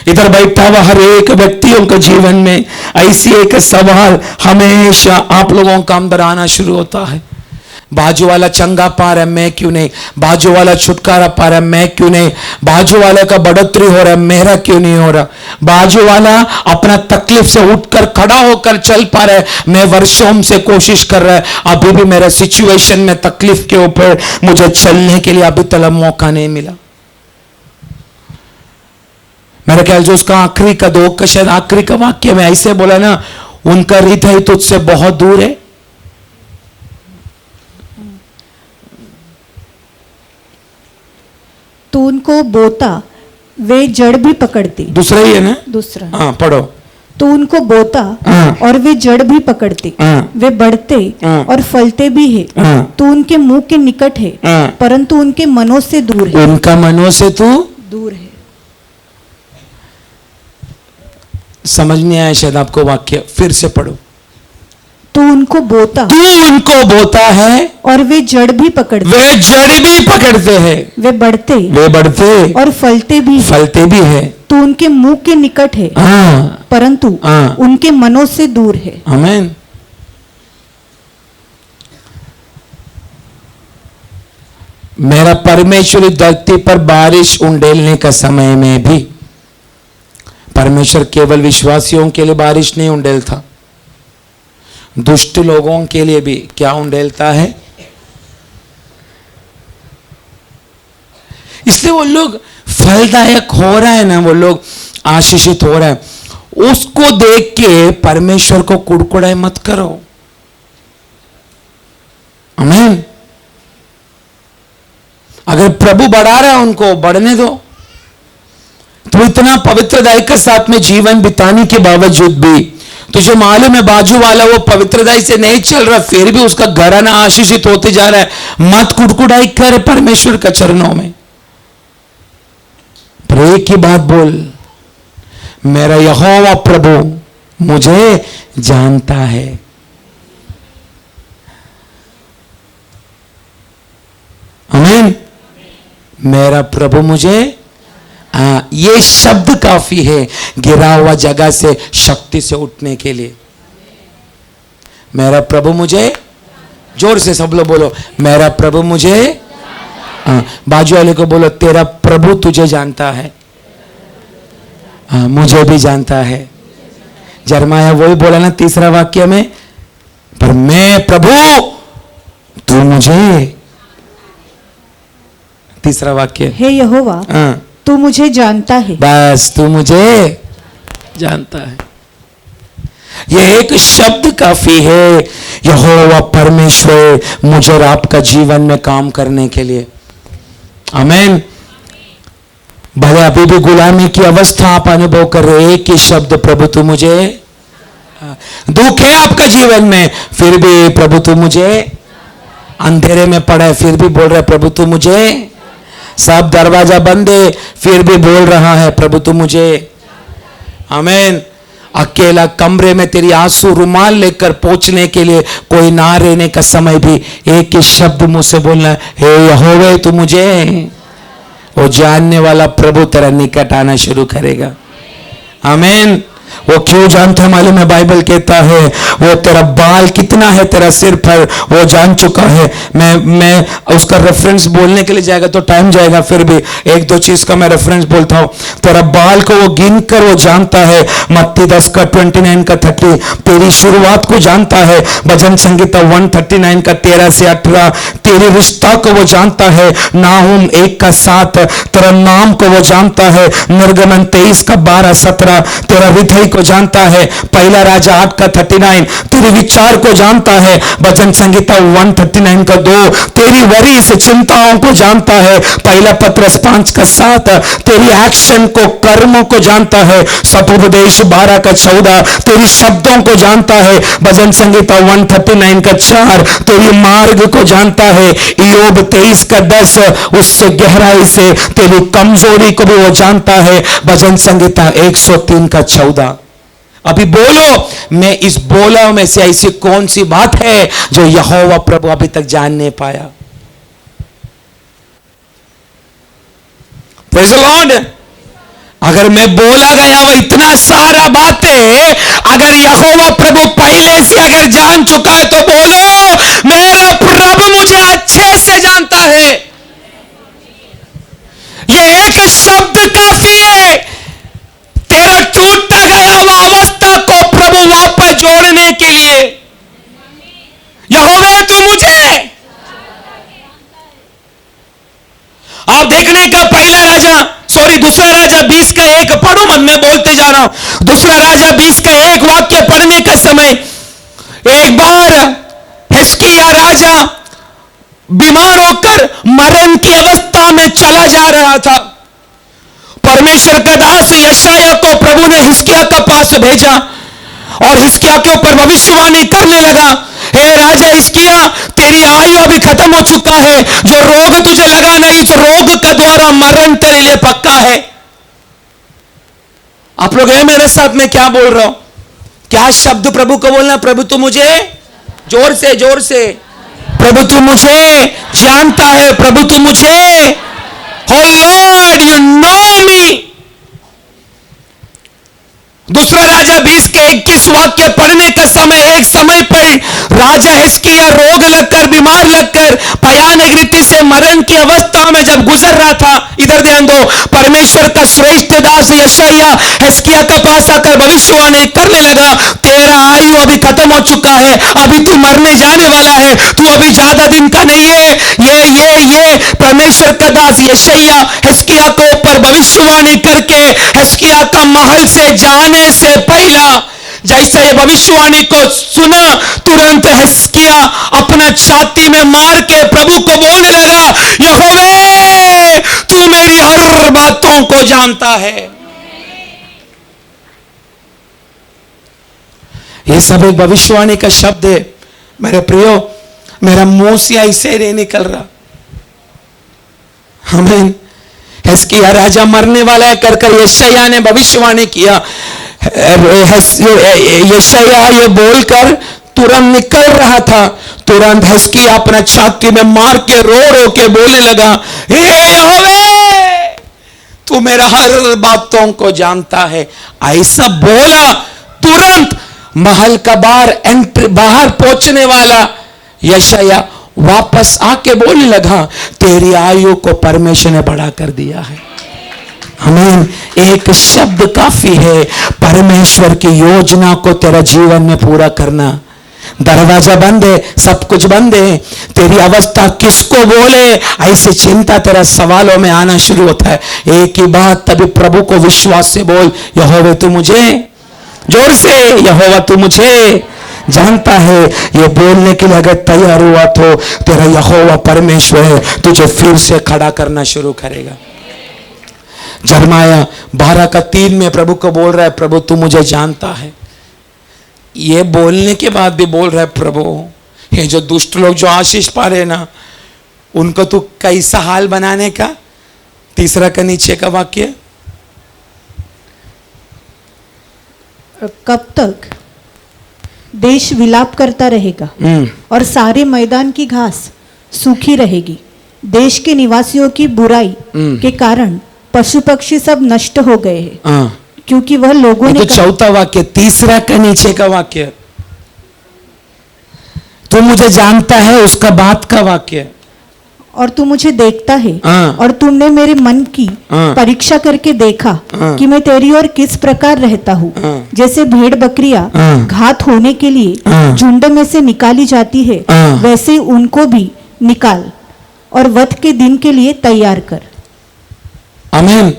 इधर बैठा हुआ हर एक व्यक्तियों के जीवन में ऐसी एक सवाल हमेशा आप लोगों का अंदर आना शुरू होता है। बाजू वाला चंगा पा रहा है, मैं क्यों नहीं? बाजू वाला छुटकारा पा रहा है, मैं क्यों नहीं? बाजू वाले का बढ़ोतरी हो रहा है, मेरा क्यों नहीं हो रहा? बाजू वाला अपना तकलीफ से उठकर खड़ा होकर चल पा रहा है, मैं वर्षों से कोशिश कर रहा है, अभी भी मेरा सिचुएशन में तकलीफ के ऊपर मुझे चलने के लिए अभी तक मौका नहीं मिला। मेरा ख्याल जो उसका आखिरी का दो का शायद आखिरी का वाक्य में ऐसे बोला ना, उनका हृदय तुझसे बहुत दूर है। तो उनको बोता वे जड़ भी पकड़ती। दूसरा ही है ना? दूसरा। हाँ पढ़ो। तो उनको बोता और वे जड़ भी पकड़ते, वे बढ़ते और फलते भी है, तो उनके मुंह के निकट है, परंतु उनके मनों से दूर है। उनका मनों से तू दूर है। समझ नहीं आया शायद आपको वाक्य, फिर से पढ़ो। तू उनको बोता है और वे जड़ भी पकड़ते, हैं, वे बढ़ते और फलते भी है, तो उनके मुंह के निकट है, परंतु उनके मनों से दूर है। आमीन। मेरा परमेश्वर धरती पर बारिश उंडेलने का समय में भी परमेश्वर केवल विश्वासियों के लिए बारिश नहीं उंडेलता, दुष्ट लोगों के लिए भी क्या उंडेलता है? इसलिए वो लोग फलदायक हो रहा है ना, वो लोग आशीषित हो रहा है, उसको देख के परमेश्वर को कुड़कुड़ाई मत करो। आमीन। अगर प्रभु बढ़ा रहा है उनको बढ़ने दो। तो इतना पवित्रदाई के साथ में जीवन बिताने के बावजूद भी तुझे मालूम है बाजू वाला वो पवित्रदाई से नहीं चल रहा, फिर भी उसका घराना आशीषित होते जा रहा है, मत कुड़कुड़ाई कर परमेश्वर के चरणों में। पर एक ही बात बोल, मेरा यहोवा प्रभु मुझे जानता है। आमीन। मेरा प्रभु मुझे, ये शब्द काफी है गिरा हुआ जगह से शक्ति से उठने के लिए। मेरा प्रभु मुझे जोर से सब लोग बोलो, मेरा प्रभु मुझे, हाँ, बाजू वाले को बोलो, तेरा प्रभु तुझे जानता है। हाँ, मुझे भी जानता है। यिर्मयाह वही बोला ना तीसरा वाक्य में, पर मैं प्रभु तू मुझे। तीसरा वाक्य, हे यहोवा हाँ, तू मुझे जानता है। बस तू मुझे जानता है। ये एक शब्द काफी है, यहोवा परमेश्वर मुझे और आपका जीवन में काम करने के लिए। आमीन। भले अभी भी गुलामी की अवस्था आप अनुभव कर रहे हैं, एक ही शब्द, प्रभु तू मुझे। दुख है आपका जीवन में, फिर भी प्रभु तू मुझे। अंधेरे में पड़ा है, फिर भी बोल रहा है प्रभु तू मुझे। सब दरवाजा बंद है, फिर भी बोल रहा है प्रभु तू मुझे। आमीन। अकेला कमरे में तेरी आंसू रुमाल लेकर पहुंचने के लिए कोई ना रहने का समय भी एक ही शब्द मुंह से बोलना है, हे यहोवा तू मुझे। वो जानने वाला प्रभु तेरा निकट आना शुरू करेगा। आमीन। वो क्यों जानता है मालूम है? बाइबल कहता है वो तेरा बाल कितना है तेरा सिर पर वो जान चुका है। मैं उसका रेफरेंस बोलने के लिए जाएगा तो टाइम जाएगा, फिर भी एक दो चीज का मैं रेफरेंस बोलता हूं। तेरा बाल को वो गिन कर वो जानता है। मत्ती 10 का 29 का 30 तेरी शुरुआत को जानता है। भजन संगीता 139 का 13 से 18 तेरे रिश्ता को वो जानता है। नाहुम 1 का 7 तेरा नाम को वो जानता है। निर्गमन 23 का 12-17 तेरा हृदय को जानता है। पहला राजा 8 का 39 तेरे विचार को जानता है। भजन संगीता 139 का 2 तेरी वरीस चिंताओं को जानता है। पहला पत्रस 5 का 7 तेरी एक्शन को, कर्मों को जानता है। सतोपदेश 12 का 14 तेरी शब्दों को जानता है। भजन संगीता 139 का 4 तेरी मार्ग को जानता है। ईयोब 23 का 10 उससे गहराई से तेरी कमजोरी को भी वो जानता है। भजन संगीता 103 का 14। अभी बोलो, मैं इस बोला में से ऐसी कौन सी बात है जो यहोवा प्रभु अभी तक जान नहीं पाया? Praise the Lord. अगर मैं बोला गया वो इतना सारा बातें अगर यहोवा प्रभु पहले से अगर जान चुका है तो बोलो, मेरा प्रभु मुझे अच्छे से जानता है। ये एक शब्द काफी है तेरा टूटा गया हुआ अवस्था को प्रभु वापस जोड़ने के लिए। यहोवा तू मुझे। आप देखने का दूसरा राजा 20 का 1 पढ़ो मत, मैं बोलते जा रहा हूं। दूसरा राजा 20 का 1 वाक्य पढ़ने का समय एक बार हिजकिय्याह राजा बीमार होकर मरण की अवस्था में चला जा रहा था। परमेश्वर का दास यशायाह को प्रभु ने हिजकिय्याह के पास भेजा और हिजकिय्याह के ऊपर भविष्यवाणी करने लगा, हे राजा हिजकिय्याह तेरी आयु अभी खत्म हो चुका है। जो रोग तुझे लगा ना, इस रोग का द्वारा मरण तेरे लिए पक्का है। आप लोग हैं मेरे साथ? में क्या बोल रहा हूं? क्या शब्द प्रभु को बोलना? प्रभु तू मुझे, जोर से जोर से, प्रभु तू मुझे जानता है। प्रभु तू मुझे, Oh Lord, you know me। दूसरा राजा 20 के 21 वाक्य पढ़ने का समय एक समय पर राजा हिजकिय्याह रोग लगकर, बीमार लगकर, भयानक रीति से मरण की अवस्था में जब गुजर रहा था, इधर ध्यान दो, परमेश्वर का श्रेष्ठ दास यशायाह हिजकिय्याह के पास आकर भविष्यवाणी करने लगा, तेरा आयु अभी खत्म हो चुका है, अभी तू मरने जाने वाला है, तू अभी ज्यादा दिन का नहीं है। ये परमेश्वर का दास यशायाह हिजकिय्याह के ऊपर भविष्यवाणी करके हिजकिय्याह का महल से जाने से पहला जैसे ये भविष्यवाणी को सुना, तुरंत हिजकिय्याह अपना छाती में मार के प्रभु को बोलने लगा, यहोवा तू मेरी हर बातों को जानता है। ये सब एक भविष्यवाणी का शब्द है मेरे प्रियो। मेरा मुंह से ऐसे नहीं निकल रहा। आमीन। हिजकिय्याह राजा मरने वाला है कर यशायाह ने भविष्यवाणी किया। यशायाह ये बोलकर तुरंत निकल रहा था, तुरंत हिजकिय्याह अपना छाती में मार के रो के बोलने लगा, हे यहोवा तू मेरा हर बातों को जानता है। ऐसा बोला, तुरंत महल का बाहर पहुंचने वाला यशाया वापस आके बोलने लगा, तेरी आयु को परमेश्वर ने बढ़ा कर दिया है। आमीन। एक शब्द काफी है परमेश्वर की योजना को तेरा जीवन में पूरा करना। दरवाजा बंद है, सब कुछ बंद है, तेरी अवस्था किसको बोले, ऐसी चिंता तेरा सवालों में आना शुरू होता है। एक ही बात, तभी प्रभु को विश्वास से बोल, यहोवा तू मुझे, जोर से, यहोवा तू मुझे जानता है। ये बोलने के लिए अगर तैयार हुआ तो तेरा यहोवा परमेश्वर है तुझे फिर से खड़ा करना शुरू करेगा। यिर्मयाह 12:3 में प्रभु को बोल रहा है, प्रभु तू मुझे जानता है। ये बोलने के बाद भी बोल रहा है, प्रभु ये जो दुष्ट लोग जो आशीष पा रहे ना, उनको तू कैसा हाल बनाने का। तीसरा का नीचे का वाक्य, कब तक देश विलाप करता रहेगा और सारे मैदान की घास सूखी रहेगी। देश के निवासियों की बुराई के कारण पशु पक्षी सब नष्ट हो गए हैं, क्योंकि वह लोगों ने। तो चौथा वाक्य, तीसरा का नीचे का वाक्य, तू मुझे जानता है, उसका बाद का वाक्य, और तू मुझे देखता है और तुमने मेरे मन की परीक्षा करके देखा कि मैं तेरी ओर किस प्रकार रहता हूँ। जैसे भेड़ बकरियां घात होने के लिए झुंड में से निकाली जाती है, वैसे उनको भी निकाल और वध के दिन के लिए तैयार कर। आमीन।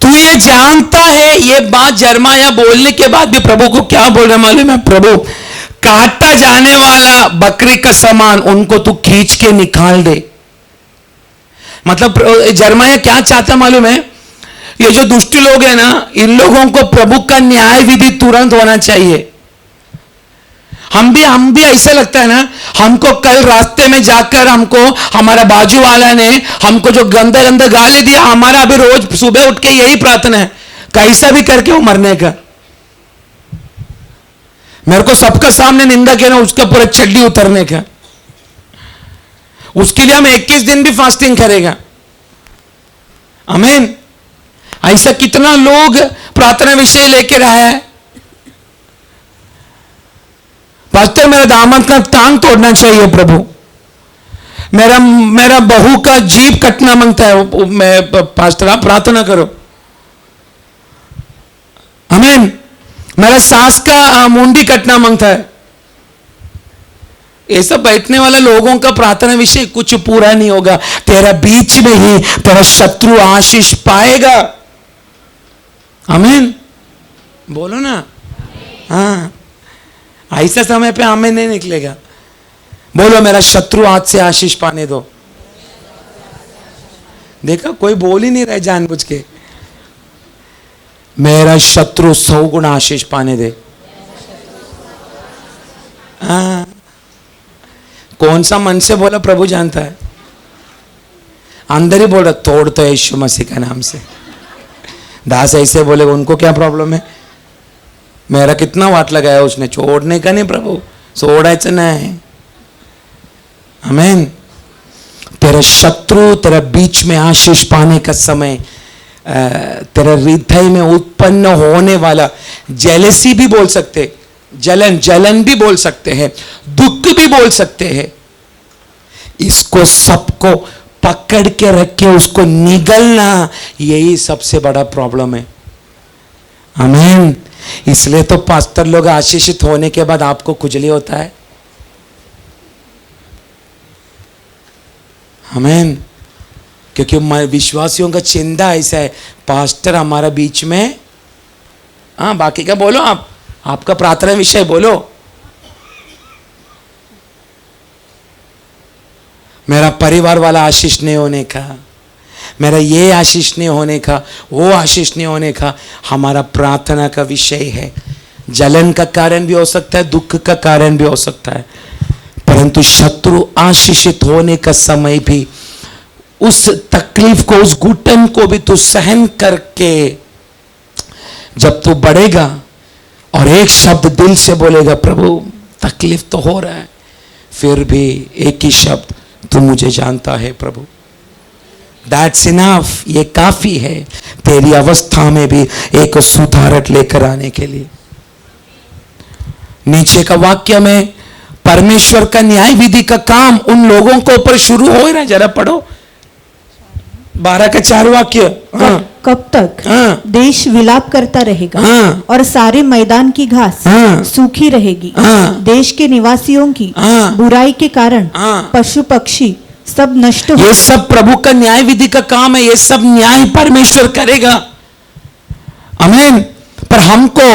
तू ये जानता है। ये बात यिर्मयाह बोलने के बाद भी प्रभु को क्या बोल रहा है मालूम है? प्रभु काटा जाने वाला बकरी का समान उनको तू खींच के निकाल दे। मतलब यिर्मयाह क्या चाहता मालूम है? ये जो दुष्ट लोग हैं ना, इन लोगों को प्रभु का न्याय विधि तुरंत होना चाहिए। हम भी ऐसा लगता है ना, हमको कल रास्ते में जाकर हमको हमारा बाजू वाला ने हमको जो गंदे गंदे गाली दिया, हमारा अभी रोज सुबह उठ के यही प्रार्थना है, कैसा भी करके वो मरने का। मेरे को सबका सामने निंदा किया ना, उसका पूरा चड्डी उतरने का। उसके लिए हम 21 दिन भी फास्टिंग करेगा। आमीन। ऐसा कितना लोग प्रार्थना विषय लेके रहा है, पास्टर मेरा दामाद का टांग तोड़ना चाहिए प्रभु, मेरा बहू का जीभ कटना मांगता है, मैं पास्टर आप प्रार्थना करो। आमीन। मेरा सास का मुंडी कटना मांगता है। ये सब बैठने वाले लोगों का प्रार्थना विषय कुछ पूरा नहीं होगा। तेरा बीच में ही तेरा शत्रु आशीष पाएगा। आमीन। बोलो ना। हाँ, ऐसा समय पे आमीन नहीं निकलेगा। बोलो मेरा शत्रु आज से आशीष पाने दो। देखा कोई बोल ही नहीं रहा जानबूझ के। मेरा शत्रु 100 गुना आशीष पाने दे। हाँ, कौन सा मन से बोला प्रभु जानता है। अंदर ही बोल रहा तोड़ तो यीशु मसीह के नाम से। दास ऐसे बोलेगा उनको क्या प्रॉब्लम है? मेरा कितना वाट लगाया उसने, छोड़ने का नहीं प्रभु, सोडायचं नहीं। आमीन। तेरा शत्रु तेरा बीच में आशीष पाने का समय, तेरा हृदय में उत्पन्न होने वाला जेलसी भी बोल सकते, जलन भी बोल सकते हैं, दुख भी बोल सकते हैं। इसको सबको पकड़ के रख के उसको निगलना, यही सबसे बड़ा प्रॉब्लम है। आमीन। इसलिए तो पास्टर लोग आशीषित होने के बाद आपको खुजली होता है। आमीन। क्योंकि विश्वासियों का चिंता ऐसा है, पास्टर हमारा बीच में। हाँ, बाकी का बोलो आप, आपका प्रार्थना विषय बोलो। मेरा परिवार वाला आशीष नहीं होने का, मेरा ये आशीष नहीं होने का, वो आशीष नहीं होने का, हमारा प्रार्थना का विषय है। जलन का कारण भी हो सकता है, दुख का कारण भी हो सकता है, परंतु शत्रु आशीषित होने का समय भी उस तकलीफ को, उस घुटन को भी तू सहन करके जब तू बढ़ेगा और एक शब्द दिल से बोलेगा, प्रभु तकलीफ तो हो रहा है, फिर भी एक ही शब्द, तू मुझे जानता है प्रभु। That's enough, ये काफी है तेरी अवस्था में भी एक सुधार लेकर आने के लिए। नीचे का वाक्य में परमेश्वर का न्याय विधि का काम उन लोगों को ऊपर शुरू हो रहा है। जरा पढ़ो 12 का 4 वाक्य। कब तक देश विलाप करता रहेगा और सारे मैदान की घास सूखी रहेगी। देश के निवासियों की बुराई के कारण पशु पक्षी सब नष्ट हो। ये सब प्रभु का न्याय विधि का काम है। ये सब न्याय परमेश्वर करेगा। आमीन। पर हमको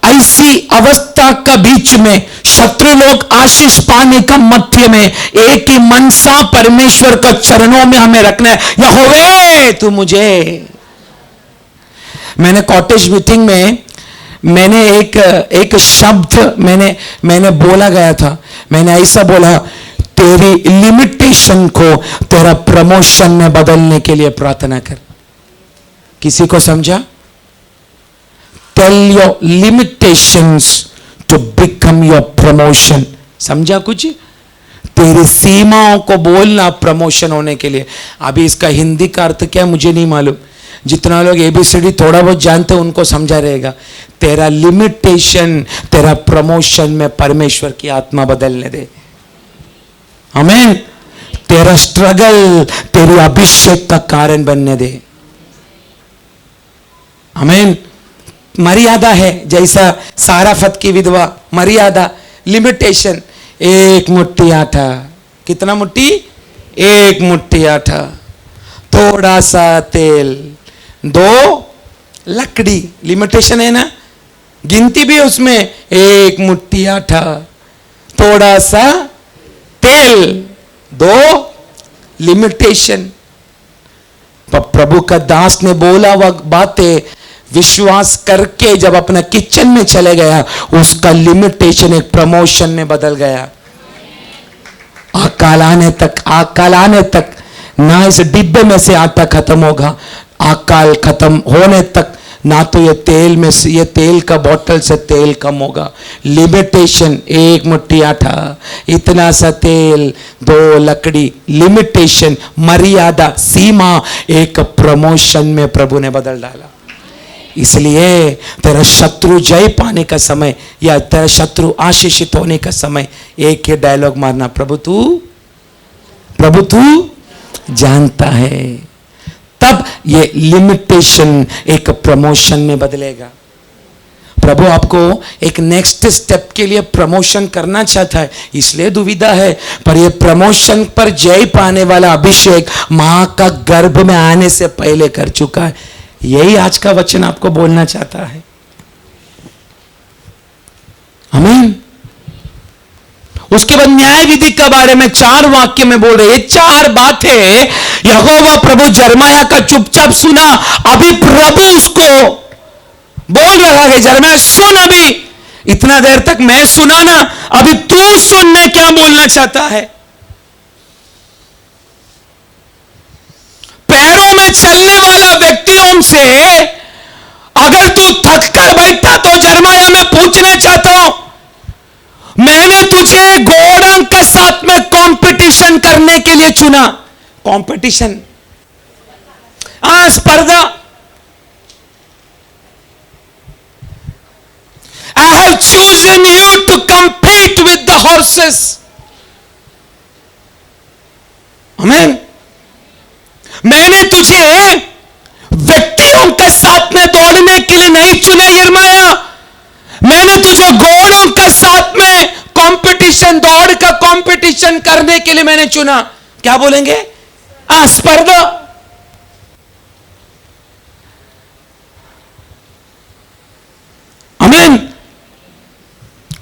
ऐसी अवस्था का बीच में शत्रु लोग आशीष पाने का मध्य में एक ही मनसा परमेश्वर का चरणों में हमें रखना है। यहोवे तू मुझे। मैंने कॉटेज मीटिंग में मैंने एक शब्द मैंने बोला गया था। मैंने ऐसा बोला, तेरी लिमिटेशन को तेरा प्रमोशन में बदलने के लिए प्रार्थना कर। किसी को समझा? Tell your limitations to become your promotion. समझा कुछ? तेरी सीमाओं को बोलना प्रमोशन होने के लिए। अभी इसका हिंदी का अर्थ क्या मुझे नहीं मालूम। जितना लोग एबीसीडी थोड़ा बहुत जानते हैं उनको समझा रहेगा। तेरा लिमिटेशन तेरा प्रमोशन में परमेश्वर की आत्मा बदलने दे। आमीन। तेरा स्ट्रगल तेरी अभिषेक का कारण बनने दे। आमीन। मर्यादा है, जैसा साराफत की विधवा, मर्यादा, लिमिटेशन। 1 मुट्ठी आटा। कितना मुट्ठी? 1 मुट्ठी आटा। थोड़ा सा तेल, 2 लकड़ी। लिमिटेशन है ना, गिनती भी उसमें। 1 मुट्ठी आटा, थोड़ा सा तेल, 2 लिमिटेशन। प्रभु का दास ने बोला वह बातें विश्वास करके जब अपना किचन में चले गया, उसका लिमिटेशन एक प्रमोशन में बदल गया। अकाल आने तक ना इस डिब्बे में से आटा खत्म होगा। अकाल खत्म होने तक ना तो ये तेल में से, ये तेल का बोतल से तेल कम होगा। लिमिटेशन 1 मुट्ठी आटा, इतना सा तेल, 2 लकड़ी। लिमिटेशन, मर्यादा, सीमा एक प्रमोशन में प्रभु ने बदल डाला। इसलिए तेरा शत्रु जय पाने का समय या तेरा शत्रु आशीषित होने का समय एक ही डायलॉग मारना, प्रभु तू जानता है। तब ये लिमिटेशन एक प्रमोशन में बदलेगा। प्रभु आपको एक नेक्स्ट स्टेप के लिए प्रमोशन करना चाहता है, इसलिए दुविधा है। पर ये प्रमोशन पर जय पाने वाला अभिषेक मां का गर्भ में आने से पहले कर चुका है। यही आज का वचन आपको बोलना चाहता है। आमीन। उसके बाद न्याय विधि के बारे में 4 वाक्य में बोल रहे। ये 4 बातें यहोवा प्रभु जरमाया का चुपचाप सुना। अभी प्रभु उसको बोल रहा है, जरमाया सुन। अभी इतना देर तक मैं सुना ना, अभी तू सुन मैं क्या बोलना चाहता है। पैरों में चलने वाला व्यक्तियों से अगर तू थक कर बैठा तो जरमाया मैं पूछना चाहता हूं, मैंने तुझे घोड़ों के साथ में कंपटीशन करने के लिए चुना। कंपटीशन, स्पर्धा। I have chosen you to compete with the horses. आमीन। मैंने तुझे व्यक्तियों के साथ में दौड़ने के लिए नहीं चुना यिर्मयाह। मैंने तुझे घोड़ों के साथ में कंपटीशन, दौड़ का कंपटीशन करने के लिए मैंने चुना। क्या बोलेंगे? स्पर्धा। आमीन।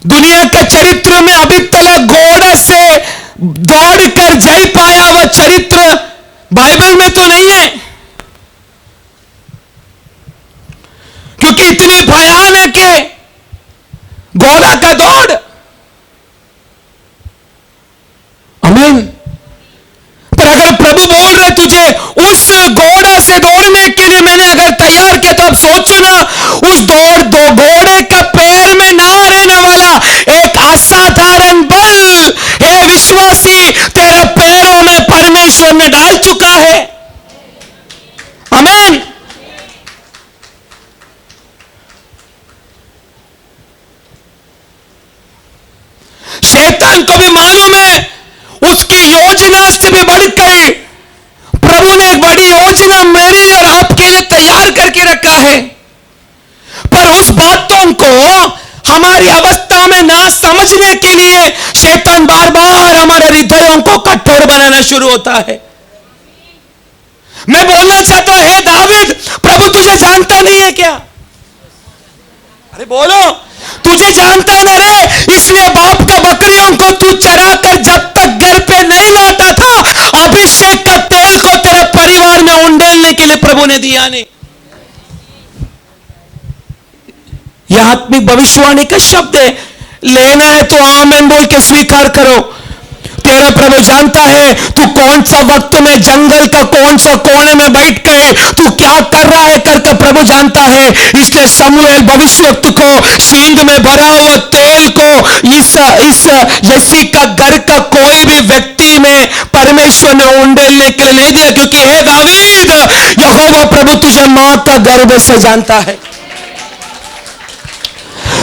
दुनिया के चरित्र में अभी तक घोड़े से दौड़कर जय पाया वह चरित्र बाइबल में तो नहीं है, क्योंकि इतनी भयानक है घोड़ा का दौड़। आमीन। पर अगर प्रभु बोल रहे तुझे उस घोड़ा से दौड़ने के लिए मैंने अगर तैयार किया, तो आप सोचो ना, उस दो घोड़े का पैर में ना रहने वाला एक असाधारण बल है विश्वासी तेरे पैरों में परमेश्वर ने डाल चुका है। आमीन। शैतान भी बढ़ गई। प्रभु ने एक बड़ी योजना मेरे और आपके लिए तैयार करके रखा है, पर उस बातों को हमारी अवस्था में ना समझने के लिए शैतान बार बार हमारे हृदयों को कठोर बनाना शुरू होता है। मैं बोलना चाहता हूं, हे दावीद, प्रभु तुझे जानता नहीं है क्या? अरे बोलो, तुझे जानता है ना रे, इसलिए बाप का बकरियों को तू चरा कर जब तक घर पे नहीं लौटा था, अभिषेक का तेल को तेरे परिवार में उंडेलने के लिए प्रभु ने दिया नहीं। यह आत्मिक भविष्यवाणी का शब्द है। लेना है तो आमीन बोल के स्वीकार करो। तेरा प्रभु जानता है तू कौन सा वक्त में जंगल का कौन सा कोने में बैठ गए, तू क्या कर रहा है करके प्रभु जानता है। इसलिए शमूएल भविष्यवक्त को सींग में भरा हुआ तेल को इस यसी का घर का कोई भी व्यक्ति में परमेश्वर ने उंडेलने के लिए नहीं दिया, क्योंकि हे दावीद, यहोवा प्रभु तुझे मां का गर्भ से जानता है।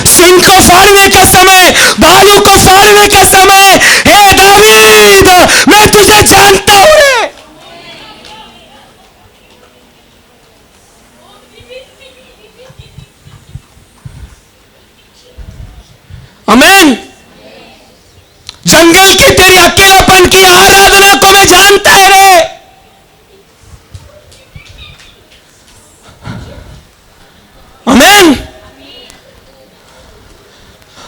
सिंह को फाड़ने का समय, भालू को फाड़ने का समय, हे दावीद, मैं तुझे जानता हूं। आमीन। जंगल की तेरी अकेलापन की आराधना को मैं जानता है रे। आमीन।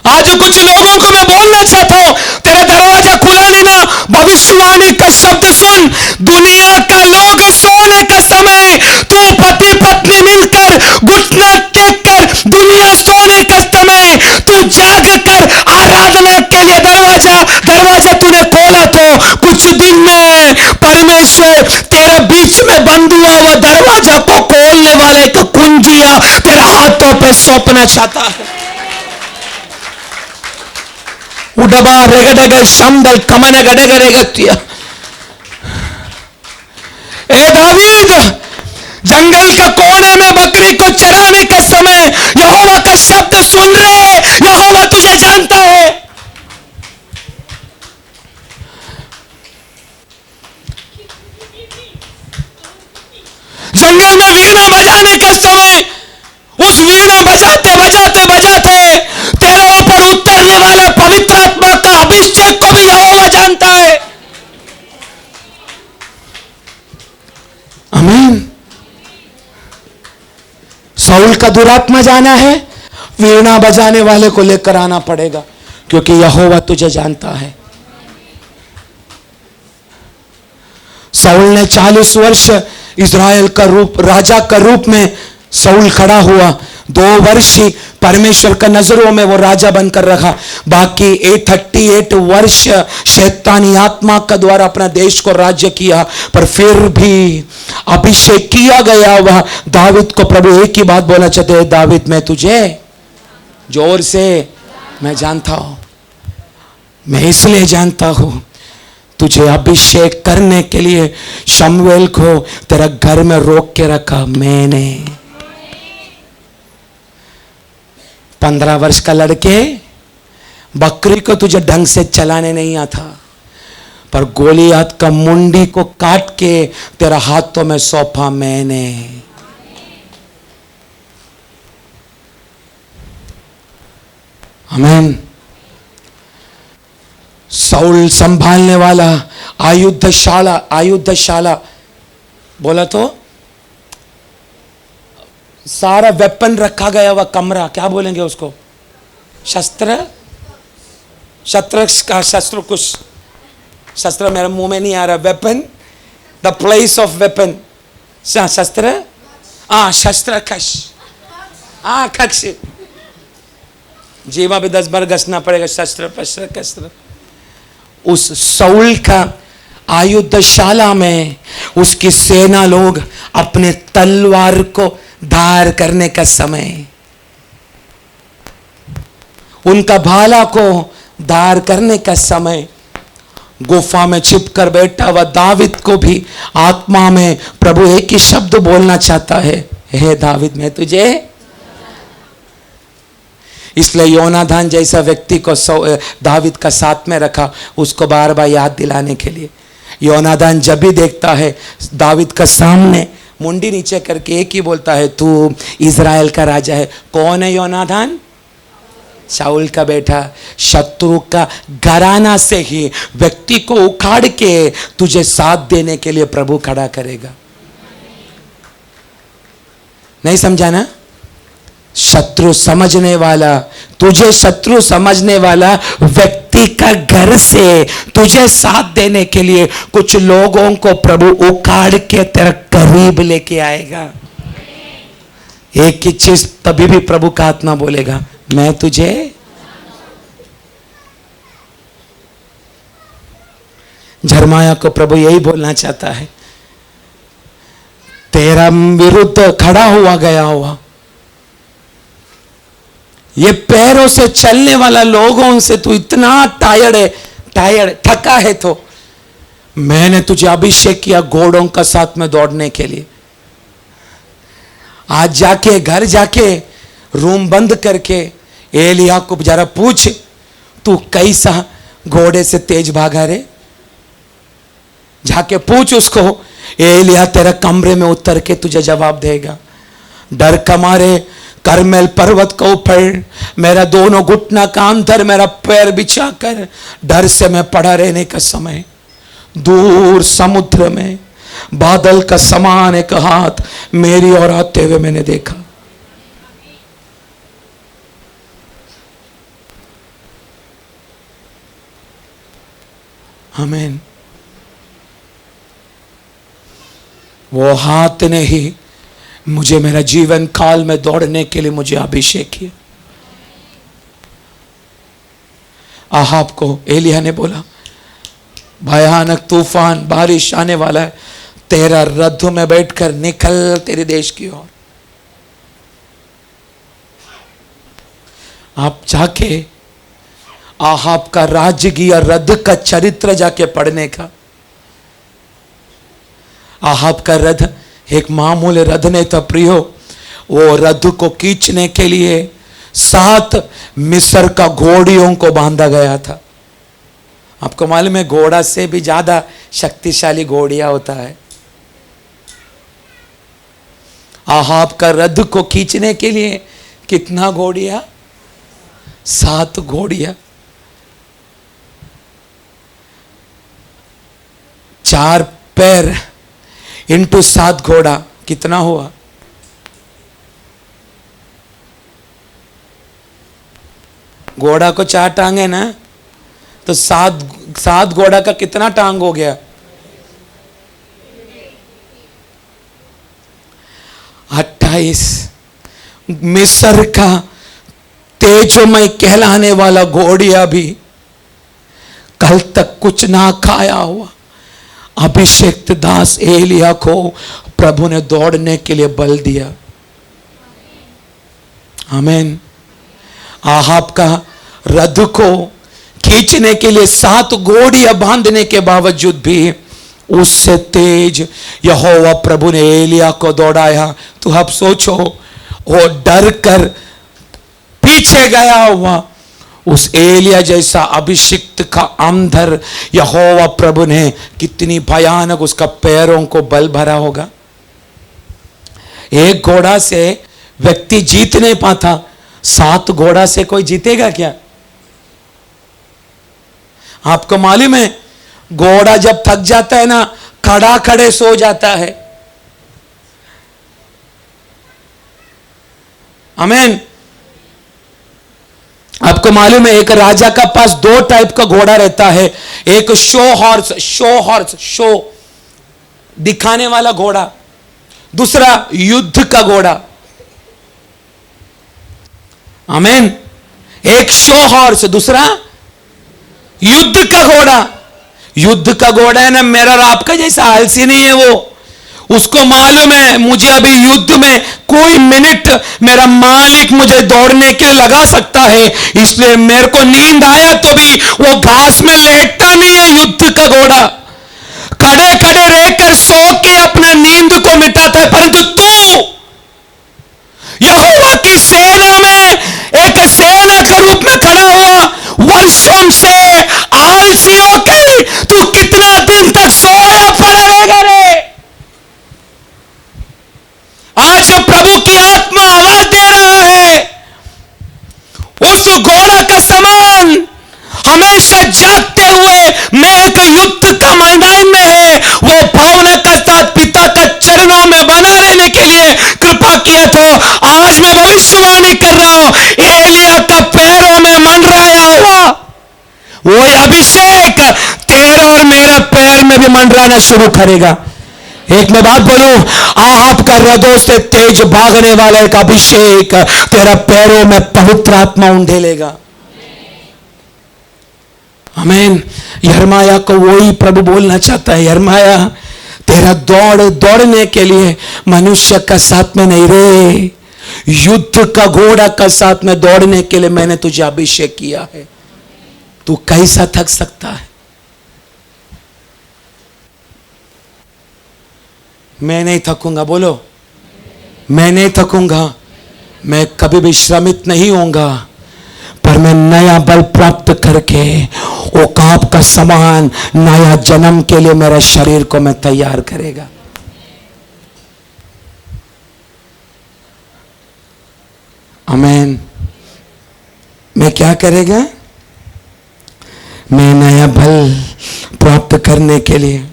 आज कुछ लोगों को मैं बोलना चाहता हूं, तेरा दरवाजा खुला नहीं ना, भविष्यवाणी का शब्द सुन। दुनिया का लोग सोने का समय, तू पति पत्नी मिलकर घुटना टेक कर, दुनिया सोने का समय तू जाग कर आराधना के लिए दरवाजा तूने खोला, तो कुछ दिन में परमेश्वर तेरा बीच में बंद हुआ दरवाजा को खोलने वाले एक कुंजिया तेरे हाथों पे सौंपना चाहता है। उडबा रेगडगर शंदल कमने गडगरेगत्या। ए दावीद, जंगल का कोने में बकरी को चराने का समय यहोवा का शब्द सुन रहे, यहोवा तुझे जानता है। जंगल में वीणा बजाने का समय, उस वीणा बजाते बजाते बजाते तेरे ऊपर उतरने वाले पवित्र आत्मा का अभिषेक को भी यहोवा जानता है। आमीन। शाऊल का दुरात्मा जाना है, वीणा बजाने वाले को लेकर आना पड़ेगा, क्योंकि यहोवा तुझे जानता है। शाऊल ने 40 वर्ष इज़राइल का रूप, राजा का रूप में शाऊल खड़ा हुआ। 2 वर्ष ही परमेश्वर का नजरों में वो राजा बनकर रखा, बाकी 38 वर्ष शैतानी आत्मा का द्वारा अपना देश को राज्य किया। पर फिर भी अभिषेक किया गया वह दावीद को प्रभु एक ही बात बोलना चाहते हैं, दावीद मैं तुझे जोर से मैं जानता हूं। मैं इसलिए जानता हूं, तुझे अभिषेक करने के लिए शमूएल को तेरा घर में रोक के रखा मैंने। 15 वर्ष का लड़के, बकरी को तुझे ढंग से चलाने नहीं आता, पर गोलियात का मुंडी को काट के तेरा हाथों में सौंपा मैंने। आमीन। शाऊल संभालने वाला आयुधशाला बोला तो सारा वेपन रखा गया हुआ कमरा, क्या बोलेंगे उसको, शस्त्र मेरे मुंह में नहीं आ रहा, weapon, the place of weapon, शस्त्र कक्ष, जीवा भी 10 बार घसना पड़ेगा, शस्त्र। उस शाऊल का आयुधशाला में उसकी सेना लोग अपने तलवार को धार करने का समय, उनका भाला को धार करने का समय, गुफा में छिपकर बैठा हुआ दावीद को भी आत्मा में प्रभु एक ही शब्द बोलना चाहता है, हे दावीद मैं तुझे। इसलिए योनादान जैसा व्यक्ति को दावीद का साथ में रखा, उसको बार बार याद दिलाने के लिए। योनादान जब भी देखता है दावीद का सामने मुंडी नीचे करके एक ही बोलता है, तू इज़राइल का राजा है। कौन है योनादान? शाऊल का बेटा। शत्रु का घराना से ही व्यक्ति को उखाड़ के तुझे साथ देने के लिए प्रभु खड़ा करेगा। नहीं समझा ना? शत्रु समझने वाला, तुझे शत्रु समझने वाला व्यक्ति का घर से तुझे साथ देने के लिए कुछ लोगों को प्रभु उखाड़ के तेरा करीब लेके आएगा। एक ही चीज तभी भी प्रभु का आत्मा बोलेगा, मैं तुझे। झरमाया को प्रभु यही बोलना चाहता है, तेरा विरुद्ध खड़ा हुआ गया हुआ, ये पैरों से चलने वाला लोगों से तू इतना टायर्ड थका है, तो मैंने तुझे अभिषेक किया घोड़ों का साथ में दौड़ने के लिए। आज जाके घर जाके रूम बंद करके एलिया को जरा पूछ, तू कैसा घोड़े से तेज भागा रे? जाके पूछ उसको, एलिया तेरा कमरे में उतर के तुझे जवाब देगा। डर का मारे करमेल पर्वत के ऊपर मेरा दोनों घुटना का अंदर मेरा पैर बिछा कर डर से मैं पड़ा रहने का समय, दूर समुद्र में बादल का समान एक हाथ मेरी ओर आते हुए मैंने देखा। आमीन। वो हाथ ने ही मुझे मेरा जीवन काल में दौड़ने के लिए मुझे अभिषेक किया। आहाब को एलिया ने बोला, भयानक तूफान बारिश आने वाला है, तेरा रथ में बैठकर निकल तेरे देश की ओर। आप जाके आहाब का राजकीय रथ का चरित्र जाके पढ़ने का। आहाब का रथ एक मामूली रथ नहीं था प्रियो, वो रथ को खींचने के लिए 7 मिस्र का घोड़ियों को बांधा गया था। आपको मालूम है घोड़ा से भी ज्यादा शक्तिशाली घोड़िया होता है। आहाब का रथ को खींचने के लिए कितना घोड़िया? 7 घोड़िया। 4 पैर इंटू 7 घोड़ा कितना हुआ? घोड़ा को 4 टांग है ना, तो 7 घोड़ा का कितना टांग हो गया? 28। मिस्र का तेजोमय कहलाने वाला घोड़िया भी कल तक कुछ ना खाया हुआ अभिषेक्त दास एलिया को प्रभु ने दौड़ने के लिए बल दिया। आमीन। आहाब का रथ को खींचने के लिए 7 घोड़ियां बांधने के बावजूद भी उससे तेज यहोवा प्रभु ने एलिया को दौड़ाया। तो अब सोचो, वो डर कर पीछे गया हुआ उस एलिया जैसा अभिषिक्त का अंदर यहोवा प्रभु ने कितनी भयानक उसका पैरों को बल भरा होगा। एक घोड़ा से व्यक्ति जीत नहीं पाता, 7 घोड़ा से कोई जीतेगा क्या? आपको मालूम है घोड़ा जब थक जाता है ना, खड़ा खड़े सो जाता है। आमीन। आपको मालूम है एक राजा का पास 2 टाइप का घोड़ा रहता है, एक शो दिखाने वाला घोड़ा, दूसरा युद्ध का घोड़ा। आमीन। एक शो हॉर्स, दूसरा युद्ध का घोड़ा। युद्ध का घोड़ा है ना, मेरा और आपका जैसा आलसी नहीं है वो। उसको मालूम है मुझे अभी युद्ध में कोई मिनट मेरा मालिक मुझे दौड़ने के लिए लगा सकता है, इसलिए मेरे को नींद आया तो भी वो घास में लेटता नहीं है। युद्ध का घोड़ा खड़े खड़े रहकर सो के अपना नींद को मिटाता है। परंतु तू यहोवा की सेना में एक सेना के रूप में खड़ा हुआ, वर्षों से आलसी होकर तू कितना दिन तक सो में भी मंडराना शुरू करेगा। एक मैं बात बोलूं, आपका हृदय से तेज भागने वाला एक अभिषेक तेरा पैरों में पवित्र आत्मा उंडेलेगा। आमीन। यिर्मयाह को वही प्रभु बोलना चाहता है, यिर्मयाह तेरा दौड़ने के लिए मनुष्य का साथ में नहीं रे, युद्ध का घोड़ा का साथ में दौड़ने के लिए मैंने तुझे अभिषेक किया है। तू कैसा थक सकता है? मैं नहीं थकूंगा, बोलो मैं नहीं थकूंगा, मैं कभी भी श्रमित नहीं होऊंगा, पर मैं नया बल प्राप्त करके ओकाब का समान नया जन्म के लिए मेरे शरीर को मैं तैयार करेगा। आमीन। मैं क्या करेगा? मैं नया बल प्राप्त करने के लिए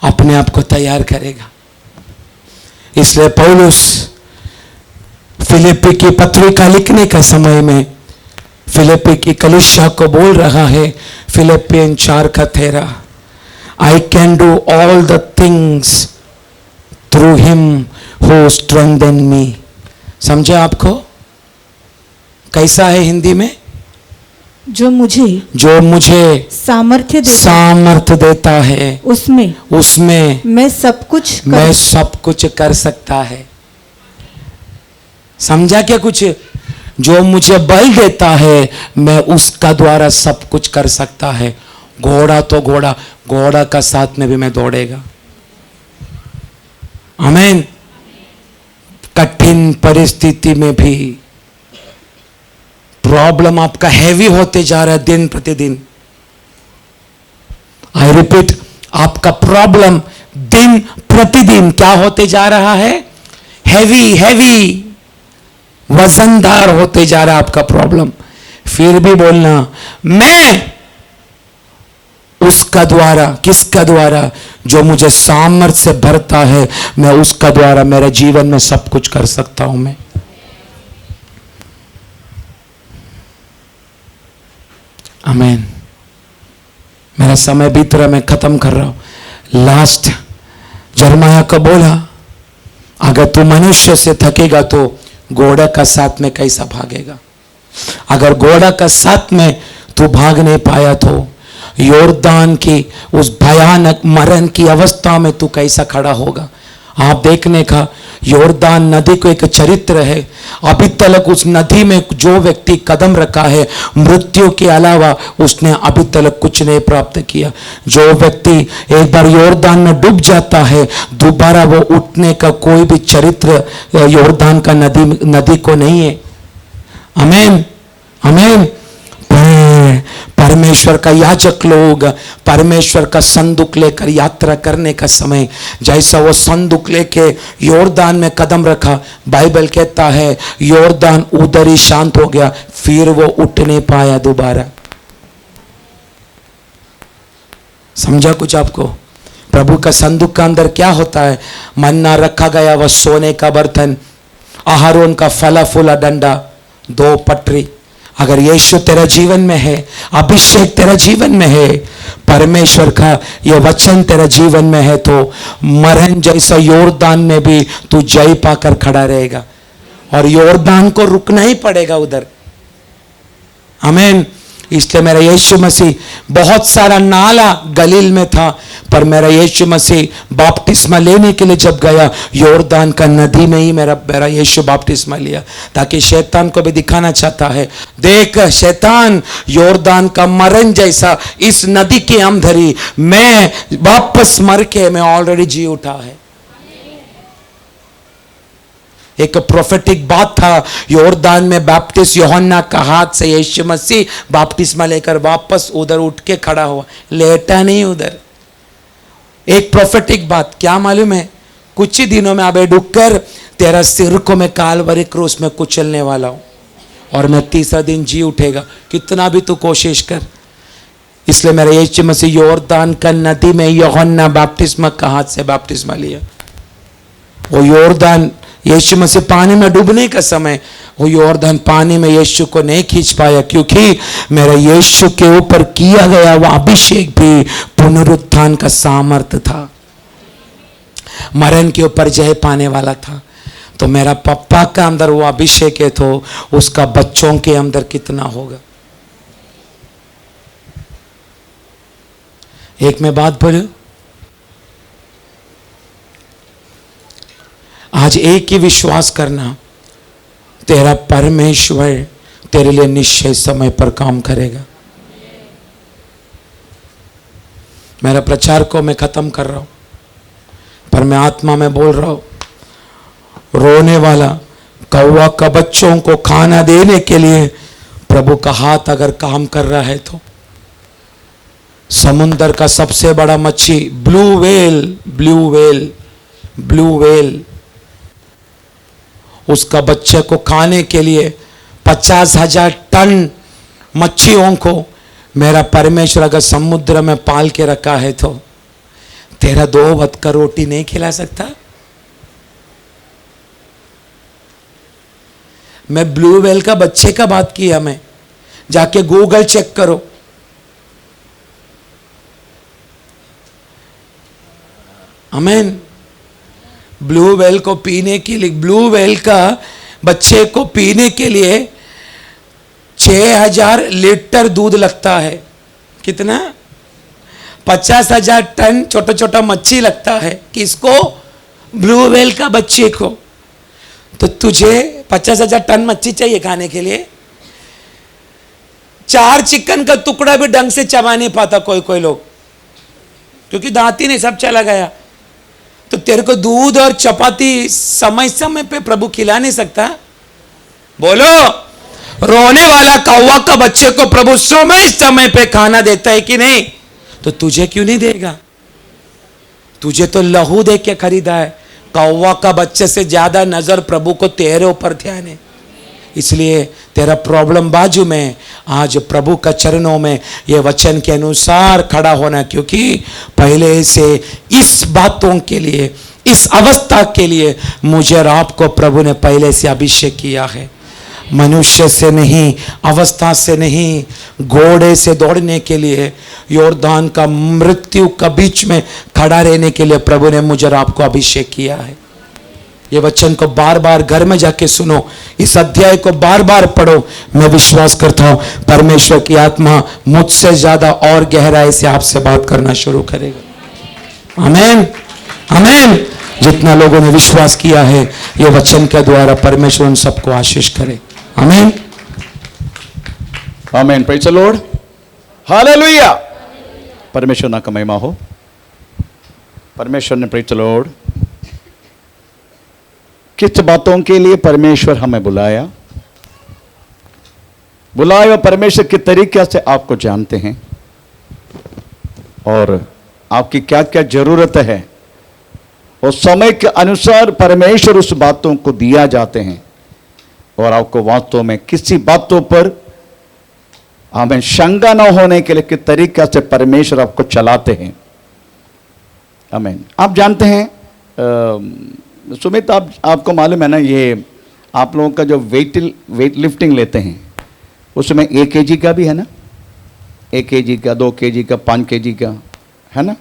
अपने आप को तैयार करेगा। इसलिए पौलुस फिलिप्पी की पत्रिका लिखने का समय में फिलिप्पी की कलीसिया को बोल रहा है, Philippians 4:13, I can do all the things through him who strengthen me. समझे आपको कैसा है हिंदी में? जो मुझे सामर्थ्य देता है, उसमें मैं सब कुछ कर सकता है। समझा क्या कुछ? जो मुझे बल देता है मैं उसका द्वारा सब कुछ कर सकता है। घोड़ा तो घोड़ा का साथ में भी मैं दौड़ेगा। आमीन। कठिन परिस्थिति में भी प्रॉब्लम आपका हैवी होते जा रहा है दिन प्रतिदिन। आई रिपीट, आपका प्रॉब्लम दिन प्रतिदिन क्या होते जा रहा है? हैवी, वजनदार होते जा रहा है आपका प्रॉब्लम। फिर भी बोलना, मैं उसका द्वारा, किसका द्वारा? जो मुझे सामर्थ्य से भरता है, मैं उसका द्वारा मेरे जीवन में सब कुछ कर सकता हूं। मैं आमीन। मेरा समय बीत रहा, मैं खत्म कर रहा हूं। लास्ट यिर्मयाह को बोला, अगर तू मनुष्य से थकेगा तो घोड़ा का साथ में कैसा भागेगा? अगर घोड़ा का साथ में तू भाग नहीं पाया तो योर्दान की उस भयानक मरण की अवस्था में तू कैसा खड़ा होगा? आप देखने का, योर्दान नदी को एक चरित्र है। अभी तक उस नदी में जो व्यक्ति कदम रखा है, मृत्यु के अलावा उसने अभी तक कुछ नहीं प्राप्त किया। जो व्यक्ति एक बार योर्दान में डूब जाता है, दोबारा वो उठने का कोई भी चरित्र योर्दान का नदी को नहीं है। आमीन, आमीन। परमेश्वर का याजक लोग परमेश्वर का संदूक लेकर यात्रा करने का समय, जैसा वो संदूक लेके योर्दान में कदम रखा, बाइबल कहता है योर्दान उधर ही शांत हो गया, फिर वो उठ नहीं पाया दोबारा। समझा कुछ आपको? प्रभु का संदूक का अंदर क्या होता है? मन्ना रखा गया, वह सोने का बर्तन, आहारोन का फला फूला डंडा, 2 पटरी। अगर यीशु तेरा जीवन में है, अभिषेक तेरा जीवन में है, परमेश्वर का यह वचन तेरा जीवन में है, तो मरण जैसा योर्दान में भी तू जय पाकर खड़ा रहेगा और योर्दान को रुकना ही पड़ेगा उधर। आमीन। इसलिए मेरा यीशु मसीह, बहुत सारा नाला गलील में था, पर मेरा यीशु मसीह बपतिस्मा लेने के लिए जब गया, योर्दान का नदी में ही मेरा यीशु बपतिस्मा लिया, ताकि शैतान को भी दिखाना चाहता है, देख शैतान, योर्दान का मरण जैसा इस नदी के अंदर ही मैं वापस मर के मैं ऑलरेडी जी उठा है। एक प्रोफेटिक बात था, योर्दान में बैप्टिस्ट यूहन्ना का हाथ से यीशु मसीह बपतिस्मा लेकर वापस उधर उठ के खड़ा हुआ, लेटा नहीं उधर। एक प्रोफेटिक बात, क्या मालूम है? कुछ ही दिनों में अबे डुक्कर तेरा सिर को मैं कालवरी क्रूस में कुचलने वाला हूं और मैं तीसरा दिन जी उठेगा, कितना भी तू कोशिश कर। इसलिए मेरा यीशु मसीह योर्दान का नदी में यूहन्ना बपतिस्मा का हाथ से बपतिस्मा लिया। वो योर्दान यीशु मसीह पानी में डूबने का समय वो यॉर्दन पानी में यीशु को नहीं खींच पाया, क्योंकि मेरा यीशु के ऊपर किया गया वो अभिषेक भी पुनरुत्थान का सामर्थ्य था, मरण के ऊपर जय पाने वाला था। तो मेरा पप्पा का अंदर वो अभिषेक है, तो उसका बच्चों के अंदर कितना होगा। एक मैं बात बोलूं, आज एक ही विश्वास करना, तेरा परमेश्वर तेरे लिए निश्चय समय पर काम करेगा। मेरा प्रचार को मैं खत्म कर रहा हूं, पर मैं आत्मा में बोल रहा हूं, रोने वाला कौवा का बच्चों को खाना देने के लिए प्रभु का हाथ अगर काम कर रहा है, तो समुद्र का सबसे बड़ा मच्छी ब्लू व्हेल उसका बच्चे को खाने के लिए 50,000 टन मच्छियों को मेरा परमेश्वर अगर समुद्र में पाल के रखा है, तो तेरा 2 वक्त का रोटी नहीं खिला सकता। मैं ब्लू व्हेल का बच्चे का बात किया, मैं जाके गूगल चेक करो, आमीन। ब्लू व्हेल को पीने के लिए, ब्लू व्हेल का बच्चे को पीने के लिए 6,000 लीटर दूध लगता है। कितना? 50,000 टन छोटा छोटा मच्छी लगता है। किसको? ब्लू व्हेल का बच्चे को। तो तुझे 50,000 टन मच्छी चाहिए खाने के लिए? 4 चिकन का टुकड़ा भी ढंग से चबा नहीं पाता कोई लोग, क्योंकि दांत ही नहीं, सब चला गया। तो तेरे को दूध और चपाती समय समय पे प्रभु खिला नहीं सकता? बोलो, रोने वाला कौवा का बच्चे को प्रभु समय समय पे खाना देता है कि नहीं? तो तुझे क्यों नहीं देगा? तुझे तो लहू दे के खरीदा है। कौवा का बच्चे से ज्यादा नजर प्रभु को तेरे ऊपर ध्यान है। इसलिए तेरा प्रॉब्लम बाजू में, आज प्रभु का चरणों में ये वचन के अनुसार खड़ा होना, क्योंकि पहले से इस बातों के लिए, इस अवस्था के लिए मुझे और आपको प्रभु ने पहले से अभिषेक किया है। मनुष्य से नहीं, अवस्था से नहीं, घोड़े से दौड़ने के लिए, यॉर्दान का मृत्यु का बीच में खड़ा रहने के लिए प्रभु ने मुझे और आपको अभिषेक किया है। ये वचन को बार बार घर में जाके सुनो, इस अध्याय को बार बार पढ़ो। मैं विश्वास करता हूं परमेश्वर की आत्मा मुझसे ज्यादा और गहराई से आपसे बात करना शुरू करेगा। आमीन, आमीन। जितना लोगों ने विश्वास किया है, ये वचन के द्वारा परमेश्वर उन सबको आशीष करे। आमीन, आमीन। Praise the Lord, hallelujah. परमेश्वर ना का महिमा हो। परमेश्वर ने, प्रेज़ द लॉर्ड, किस बातों के लिए परमेश्वर हमें बुलाया और परमेश्वर किस तरीके से आपको जानते हैं और आपकी क्या क्या जरूरत है, और समय के अनुसार परमेश्वर उस बातों को दिया जाते हैं, और आपको वास्तव में किसी बातों पर हमें शंका न होने के लिए किस तरीके से परमेश्वर आपको चलाते हैं। आमीन। आप जानते हैं सुमित, आपको मालूम है ना, ये आप लोगों का जो वेट लिफ्टिंग लेते हैं उसमें 1 kg का भी है ना, 1 kg का, 2 kg का, 5 kg का है ना,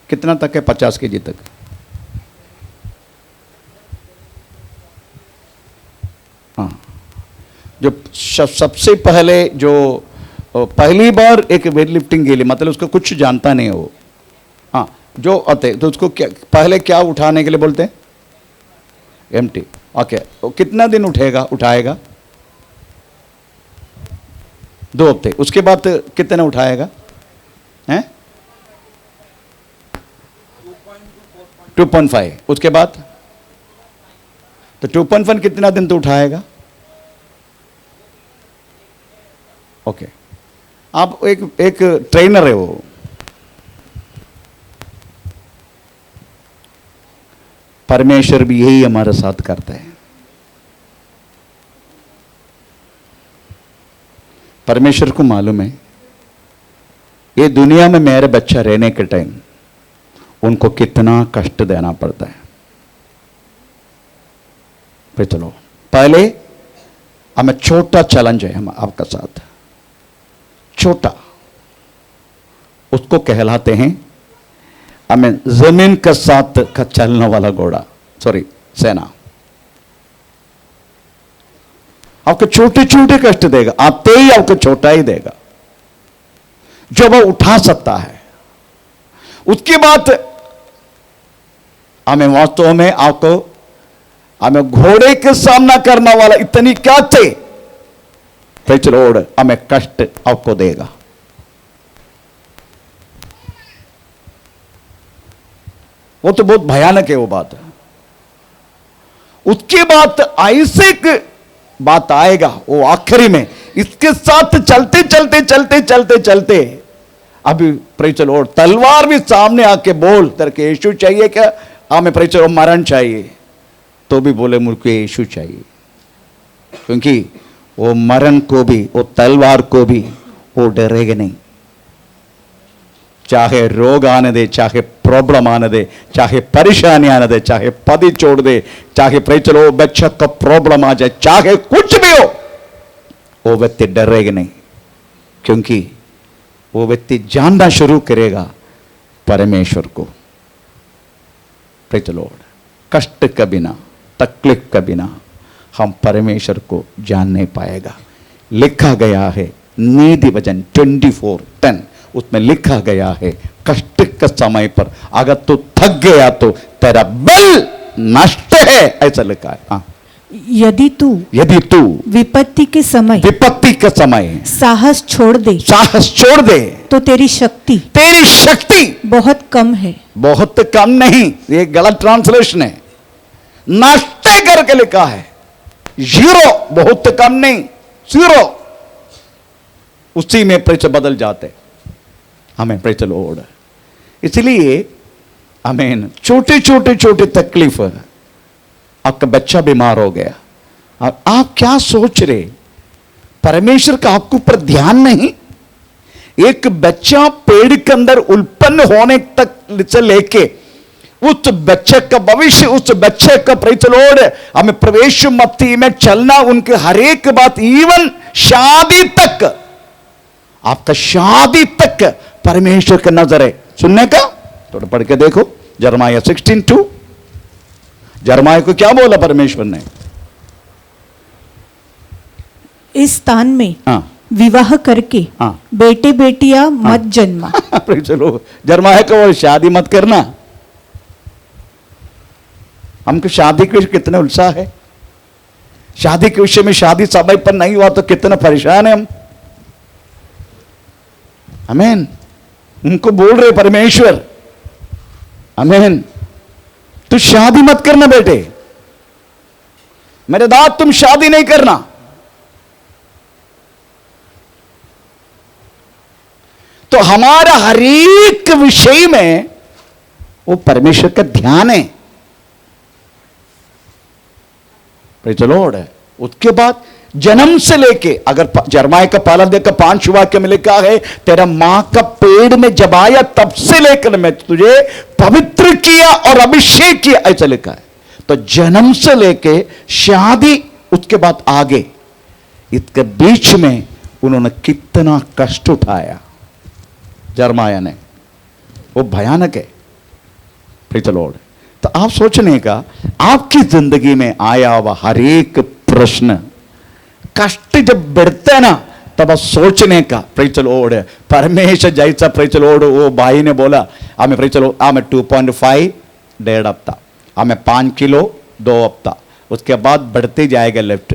कितना तक है? 50 kg तक। हाँ, जो सबसे पहले जो पहली बार एक वेट लिफ्टिंग के लिए, मतलब उसको कुछ जानता नहीं हो, हाँ, जो आते तो उसको पहले क्या उठाने के लिए बोलते हैं? एम्प्टी। ओके, तो कितना दिन उठाएगा? 2 हफ्ते। उसके बाद कितना उठाएगा? हैं? 2.5। उसके बाद तो 2.5 कितना दिन तो उठाएगा? ओके, आप एक ट्रेनर है वो, परमेश्वर भी यही हमारे साथ करता है। परमेश्वर को मालूम है ये दुनिया में मेरे बच्चा रहने के टाइम उनको कितना कष्ट देना पड़ता है। चलो पहले हमें छोटा चैलेंज है हम आपका साथ, छोटा, उसको कहलाते हैं हमें जमीन के साथ का चलने वाला घोड़ा, सॉरी सेना। आपको छोटे छोटे कष्ट देगा, आते ही आपको छोटा ही देगा जो वो उठा सकता है। उसके बाद हमें वास्तव में आपको हमें घोड़े के सामना करने वाला इतनी क्या थे, प्रेज़ द लॉर्ड, हमें कष्ट आपको देगा। वो तो बहुत भयानक है वो बात। उसके बाद ऐसे एक बात आएगा वो आखिरी में, इसके साथ चलते चलते चलते चलते चलते अभी प्रेज़ द लॉर्ड तलवार भी सामने आके बोल करके यीशु चाहिए क्या, हमें प्रेज़ द लॉर्ड मरण चाहिए, तो भी बोले मुझको यीशु चाहिए, क्योंकि वो मरण को भी, वो तलवार को भी वो डरेगा नहीं। चाहे रोग आने दे, चाहे प्रॉब्लम आने दे, चाहे परेशानी आने दे, चाहे पति छोड़ दे, चाहे प्रेज़ द लॉर्ड बच्चा का प्रॉब्लम आ जाए, चाहे कुछ भी हो, वो व्यक्ति डरेगा नहीं, क्योंकि वो व्यक्ति जानना शुरू करेगा परमेश्वर को। प्रेज़ द लॉर्ड, कष्ट के बिना, तकलीफ के बिना हम परमेश्वर को जान नहीं पाएगा। लिखा गया है नीति वचन 24:10, उसमें लिखा गया है कष्ट के समय पर अगर तू थक गया तो तेरा बल नष्ट है, ऐसा लिखा है। हाँ, यदि तू विपत्ति के समय साहस छोड़ दे तो तेरी शक्ति बहुत कम है। बहुत कम नहीं, ये गलत ट्रांसलेशन है, नष्ट करके लिखा है, जीरो, बहुत कम नहीं, जीरो, उसी में प्रेज़ बदल जाते हमें, प्रेज़ द लॉर्ड। इसलिए हमें छोटे छोटे छोटे तकलीफ, आपका बच्चा बीमार हो गया, आप क्या सोच रहे, परमेश्वर का आपके ऊपर ध्यान नहीं। एक बच्चा पेड़ के अंदर उत्पन्न होने तक से लेके उस बच्चे का भविष्य, उस बच्चे का प्रेज़ द लॉर्ड हमें प्रवेश मत्ती में चलना, उनके हर एक बात, इवन शादी तक, आपका शादी तक परमेश्वर का नजर है। सुनने का थोड़ा पढ़ के देखो, यिर्मयाह 16:2, यिर्मयाह को क्या बोला परमेश्वर ने, इस स्थान में विवाह करके बेटे बेटियां मत जन्मा। चलो यिर्मयाह को बोल शादी मत करना। हमको शादी के विषय कितना उत्साह है, शादी के विषय में शादी समय पर नहीं हुआ तो कितना परेशान है हम। आमीन, उनको बोल रहे परमेश्वर, आमीन, तू शादी मत करना बेटे, मेरे दाद तुम शादी नहीं करना। तो हमारा हर एक विषय में वो परमेश्वर का ध्यान है, प्रेज़ द लॉर्ड। उसके बाद जन्म से लेके, अगर यिर्मयाह का पहला देखकर 5 वाक्य में लिखा है, तेरा मां का पेड़ में जब आया तब से लेकर मैं तुझे पवित्र किया और अभिषेक किया, ऐसा लिखा है। तो जन्म से लेके शादी, उसके बाद आगे, इसके बीच में उन्होंने कितना कष्ट उठाया यिर्मयाह ने, वो भयानक है, प्रेज़ द लॉर्ड। तो आप सोचने का, आपकी जिंदगी में आया हुआ हर एक प्रश्न, कष्ट जब बढ़ते हैं ना, तब सोचने का, प्रेज़ द लॉर्ड, परमेश्वर जैसा, प्रेज़ द लॉर्ड, वो भाई ने बोला हमें, प्रेज़ द लॉर्ड, हमें 2.5 1.5 हफ्ता, हमें 5 किलो 2 हफ्ता, उसके बाद बढ़ते जाएगा लेफ्ट,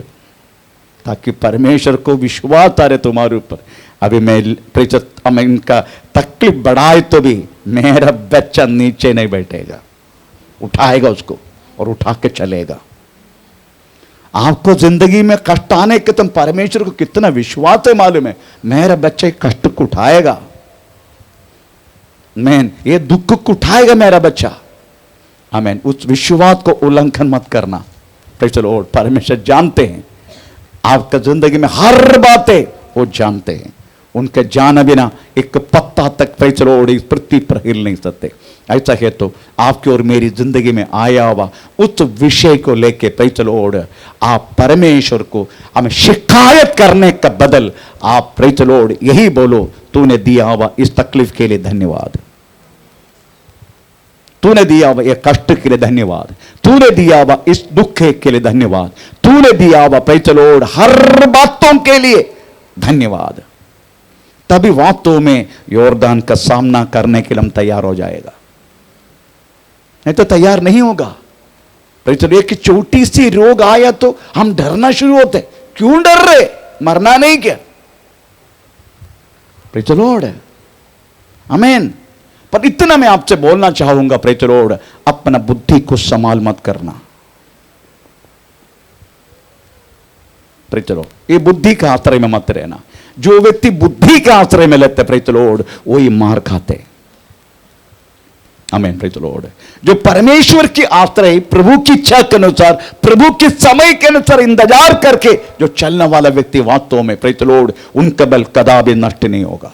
ताकि परमेश्वर को विश्वास आ रहे तुम्हारे ऊपर। अभी मैं प्रेज़, हमें इनका तकलीफ बढ़ाए तो भी मेरा बच्चा नीचे नहीं बैठेगा, उठाएगा उसको और उठा के चलेगा। आपको जिंदगी में कष्ट आने के तुम परमेश्वर को कितना विश्वास है मालूम है, मेरा बच्चा कष्ट को उठाएगा, मैन ये दुख को उठाएगा मेरा बच्चा। आमीन, उस विश्वास को उल्लंघन मत करना, प्रेज़ द लॉर्ड। परमेश्वर जानते हैं आपका जिंदगी में हर बातें, वो जानते हैं, उनके जान बिना एक पत्ता तक प्रेज़ द लॉर्ड इस पृथ्वी पर हिल नहीं सकते। ऐसा है तो आपकी और मेरी जिंदगी में आया हुआ उस विषय को लेके प्रेज़ द लॉर्ड आप परमेश्वर को हमें शिकायत करने का बदल आप प्रेज़ द लॉर्ड यही बोलो, तूने दिया हुआ इस तकलीफ के लिए धन्यवाद, तूने दिया हुआ ये कष्ट के लिए धन्यवाद, तूने दिया हुआ इस दुख के लिए धन्यवाद, तूने दिया हुआ प्रेज़ द लॉर्ड हर बातों के लिए धन्यवाद। तभी वास्तव में योरदान का सामना करने के लिए हम तैयार हो जाएगा, नहीं तो तैयार नहीं होगा। प्रेज़ द लॉर्ड, एक छोटी सी रोग आया तो हम डरना शुरू होते। क्यों डर रहे? मरना नहीं क्या? प्रेज़ द लॉर्ड, आमीन। पर इतना मैं आपसे बोलना चाहूंगा प्रेज़ द लॉर्ड, अपना बुद्धि को संभाल मत करना। प्रेज़ द लॉर्ड, ये बुद्धि का आश्रय में मत रहना। जो व्यक्ति बुद्धि का आश्रय में लेते प्रेज़ द लॉर्ड वही मार खाते। आमीन। प्रेज़ द लॉर्ड, जो परमेश्वर की आश्रय प्रभु की इच्छा के अनुसार प्रभु के समय के अनुसार इंतजार करके जो चलने वाला व्यक्ति वास्तव में प्रेज़ द लॉर्ड उनका बल कदापि नष्ट नहीं होगा।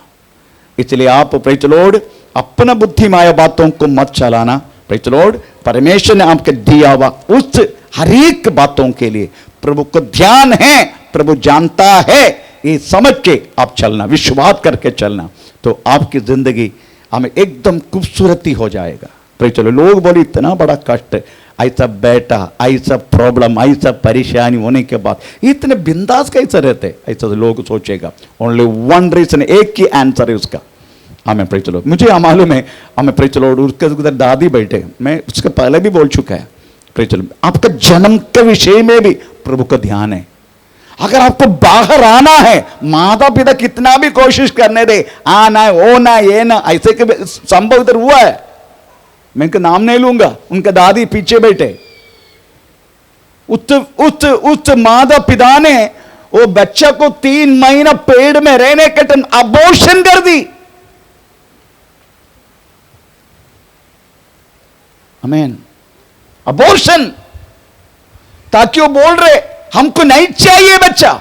इसलिए आप प्रेज़ द लॉर्ड अपना बुद्धिमाया बातों को मत चलाना। प्रेज़ द लॉर्ड, परमेश्वर ने आपके दिया हुआ उस हर एक बातों के लिए प्रभु को ध्यान है, प्रभु जानता है, ये समझ के आप चलना, विश्वास करके चलना, तो आपकी जिंदगी हमें एकदम खूबसूरती हो जाएगा। प्रेज़ द लॉर्ड, लोग बोले इतना बड़ा कष्ट, ऐसा बेटा, ऐसा प्रॉब्लम, ऐसा परेशानी होने के बाद इतने बिंदास कैसे रहते, ऐसा तो लोग सोचेगा। ओनली वन रीजन, एक ही आंसर है उसका। हमें प्रेज़ द लॉर्ड, मुझे मालूम है, हमें प्रेज़ द लॉर्ड उसके उधर दादी बैठे, मैं उसके पहले भी बोल चुका है। प्रेज़ द लॉर्ड, आपका जन्म के विषय में भी प्रभु का ध्यान है। अगर आपको बाहर आना है, माता पिता कितना भी कोशिश करने दे, आना है, वो ना, ये ना, ऐसे के संभव इधर हुआ है। मैं इनका नाम नहीं लूंगा, उनका दादी पीछे बैठे, उस माता पिता ने वो बच्चा को 3 महीना पेट में रहने के टाइम अबॉर्शन कर दी। आमीन। अबॉर्शन, ताकि वो बोल रहे हमको नहीं चाहिए बच्चा,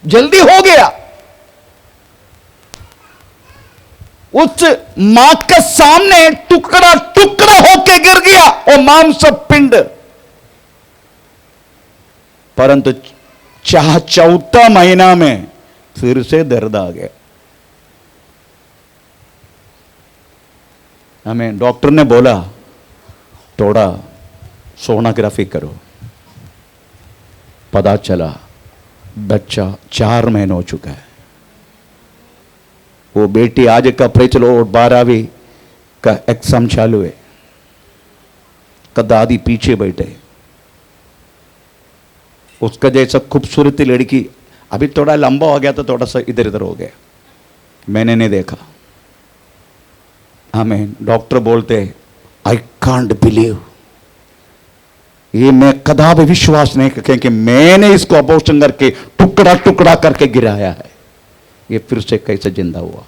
जल्दी हो गया। उस मां के सामने टुकड़ा टुकड़ा होके गिर गया और मांस पिंड। परंतु चौथा महीना में फिर से दर्द आ गया। हमें डॉक्टर ने बोला थोड़ा सोनोग्राफी करो। पता चला बच्चा 4 महीने हो चुका है। वो बेटी आज का प्रेज़ द लॉर्ड 12वीं का एग्जाम चालू है, का दादी पीछे बैठे। उसका जैसा खूबसूरती लड़की अभी थोड़ा लंबा हो गया तो थोड़ा सा इधर इधर हो गया, मैंने नहीं देखा। आमीन। डॉक्टर बोलते आई कांट बिलीव, ये मैं कदापि विश्वास नहीं करके कि मैंने इसको अबॉर्शन करके टुकड़ा टुकड़ा करके गिराया है, ये फिर से कैसे जिंदा हुआ।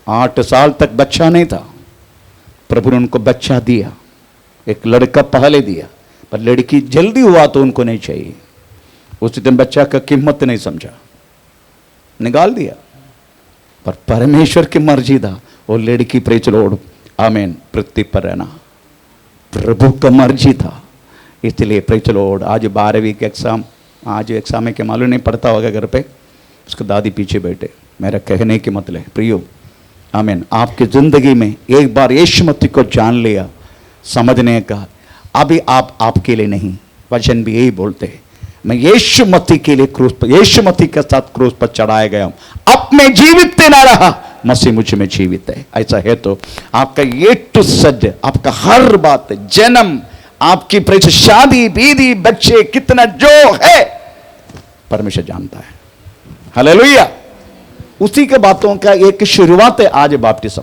8 साल तक बच्चा नहीं था, प्रभु ने उनको बच्चा दिया। एक लड़का पहले दिया, पर लड़की जल्दी हुआ तो उनको नहीं चाहिए। उस दिन बच्चा का कीमत नहीं समझा, निकाल दिया। पर परमेश्वर की मर्जी था वो लड़की प्रेज़ द लॉर्ड, आमीन, पृथ्वी पर रहना प्रभु का मर्जी था। इसलिए प्रेज़ द लॉर्ड, आज 12वीं के एग्जाम, आज एग्जाम के मालूम नहीं पड़ता होगा घर पे, उसके दादी पीछे बैठे। मेरा कहने के मतलब प्रियो, आमीन, आपकी जिंदगी में एक बार यीशु मसीह को जान लिया, समझने का, अभी आप आपके लिए नहीं, वचन भी यही बोलते हैं, मैं यीशु मसीह के लिए क्रूस पर, यीशु मसीह के साथ क्रूस पर चढ़ाया गया हूं, अब मैं जीवित ना रहा, मसीह मुझ में जीवित है। ऐसा है तो आपका ये टू सद, आपका हर बात, जन्म, आपकी प्रेस, शादी, बीदी, बच्चे, कितना जो है परमेश्वर जानता है। हालेलुया। उसी के बातों का एक शुरुआत है आज बपतिस्म।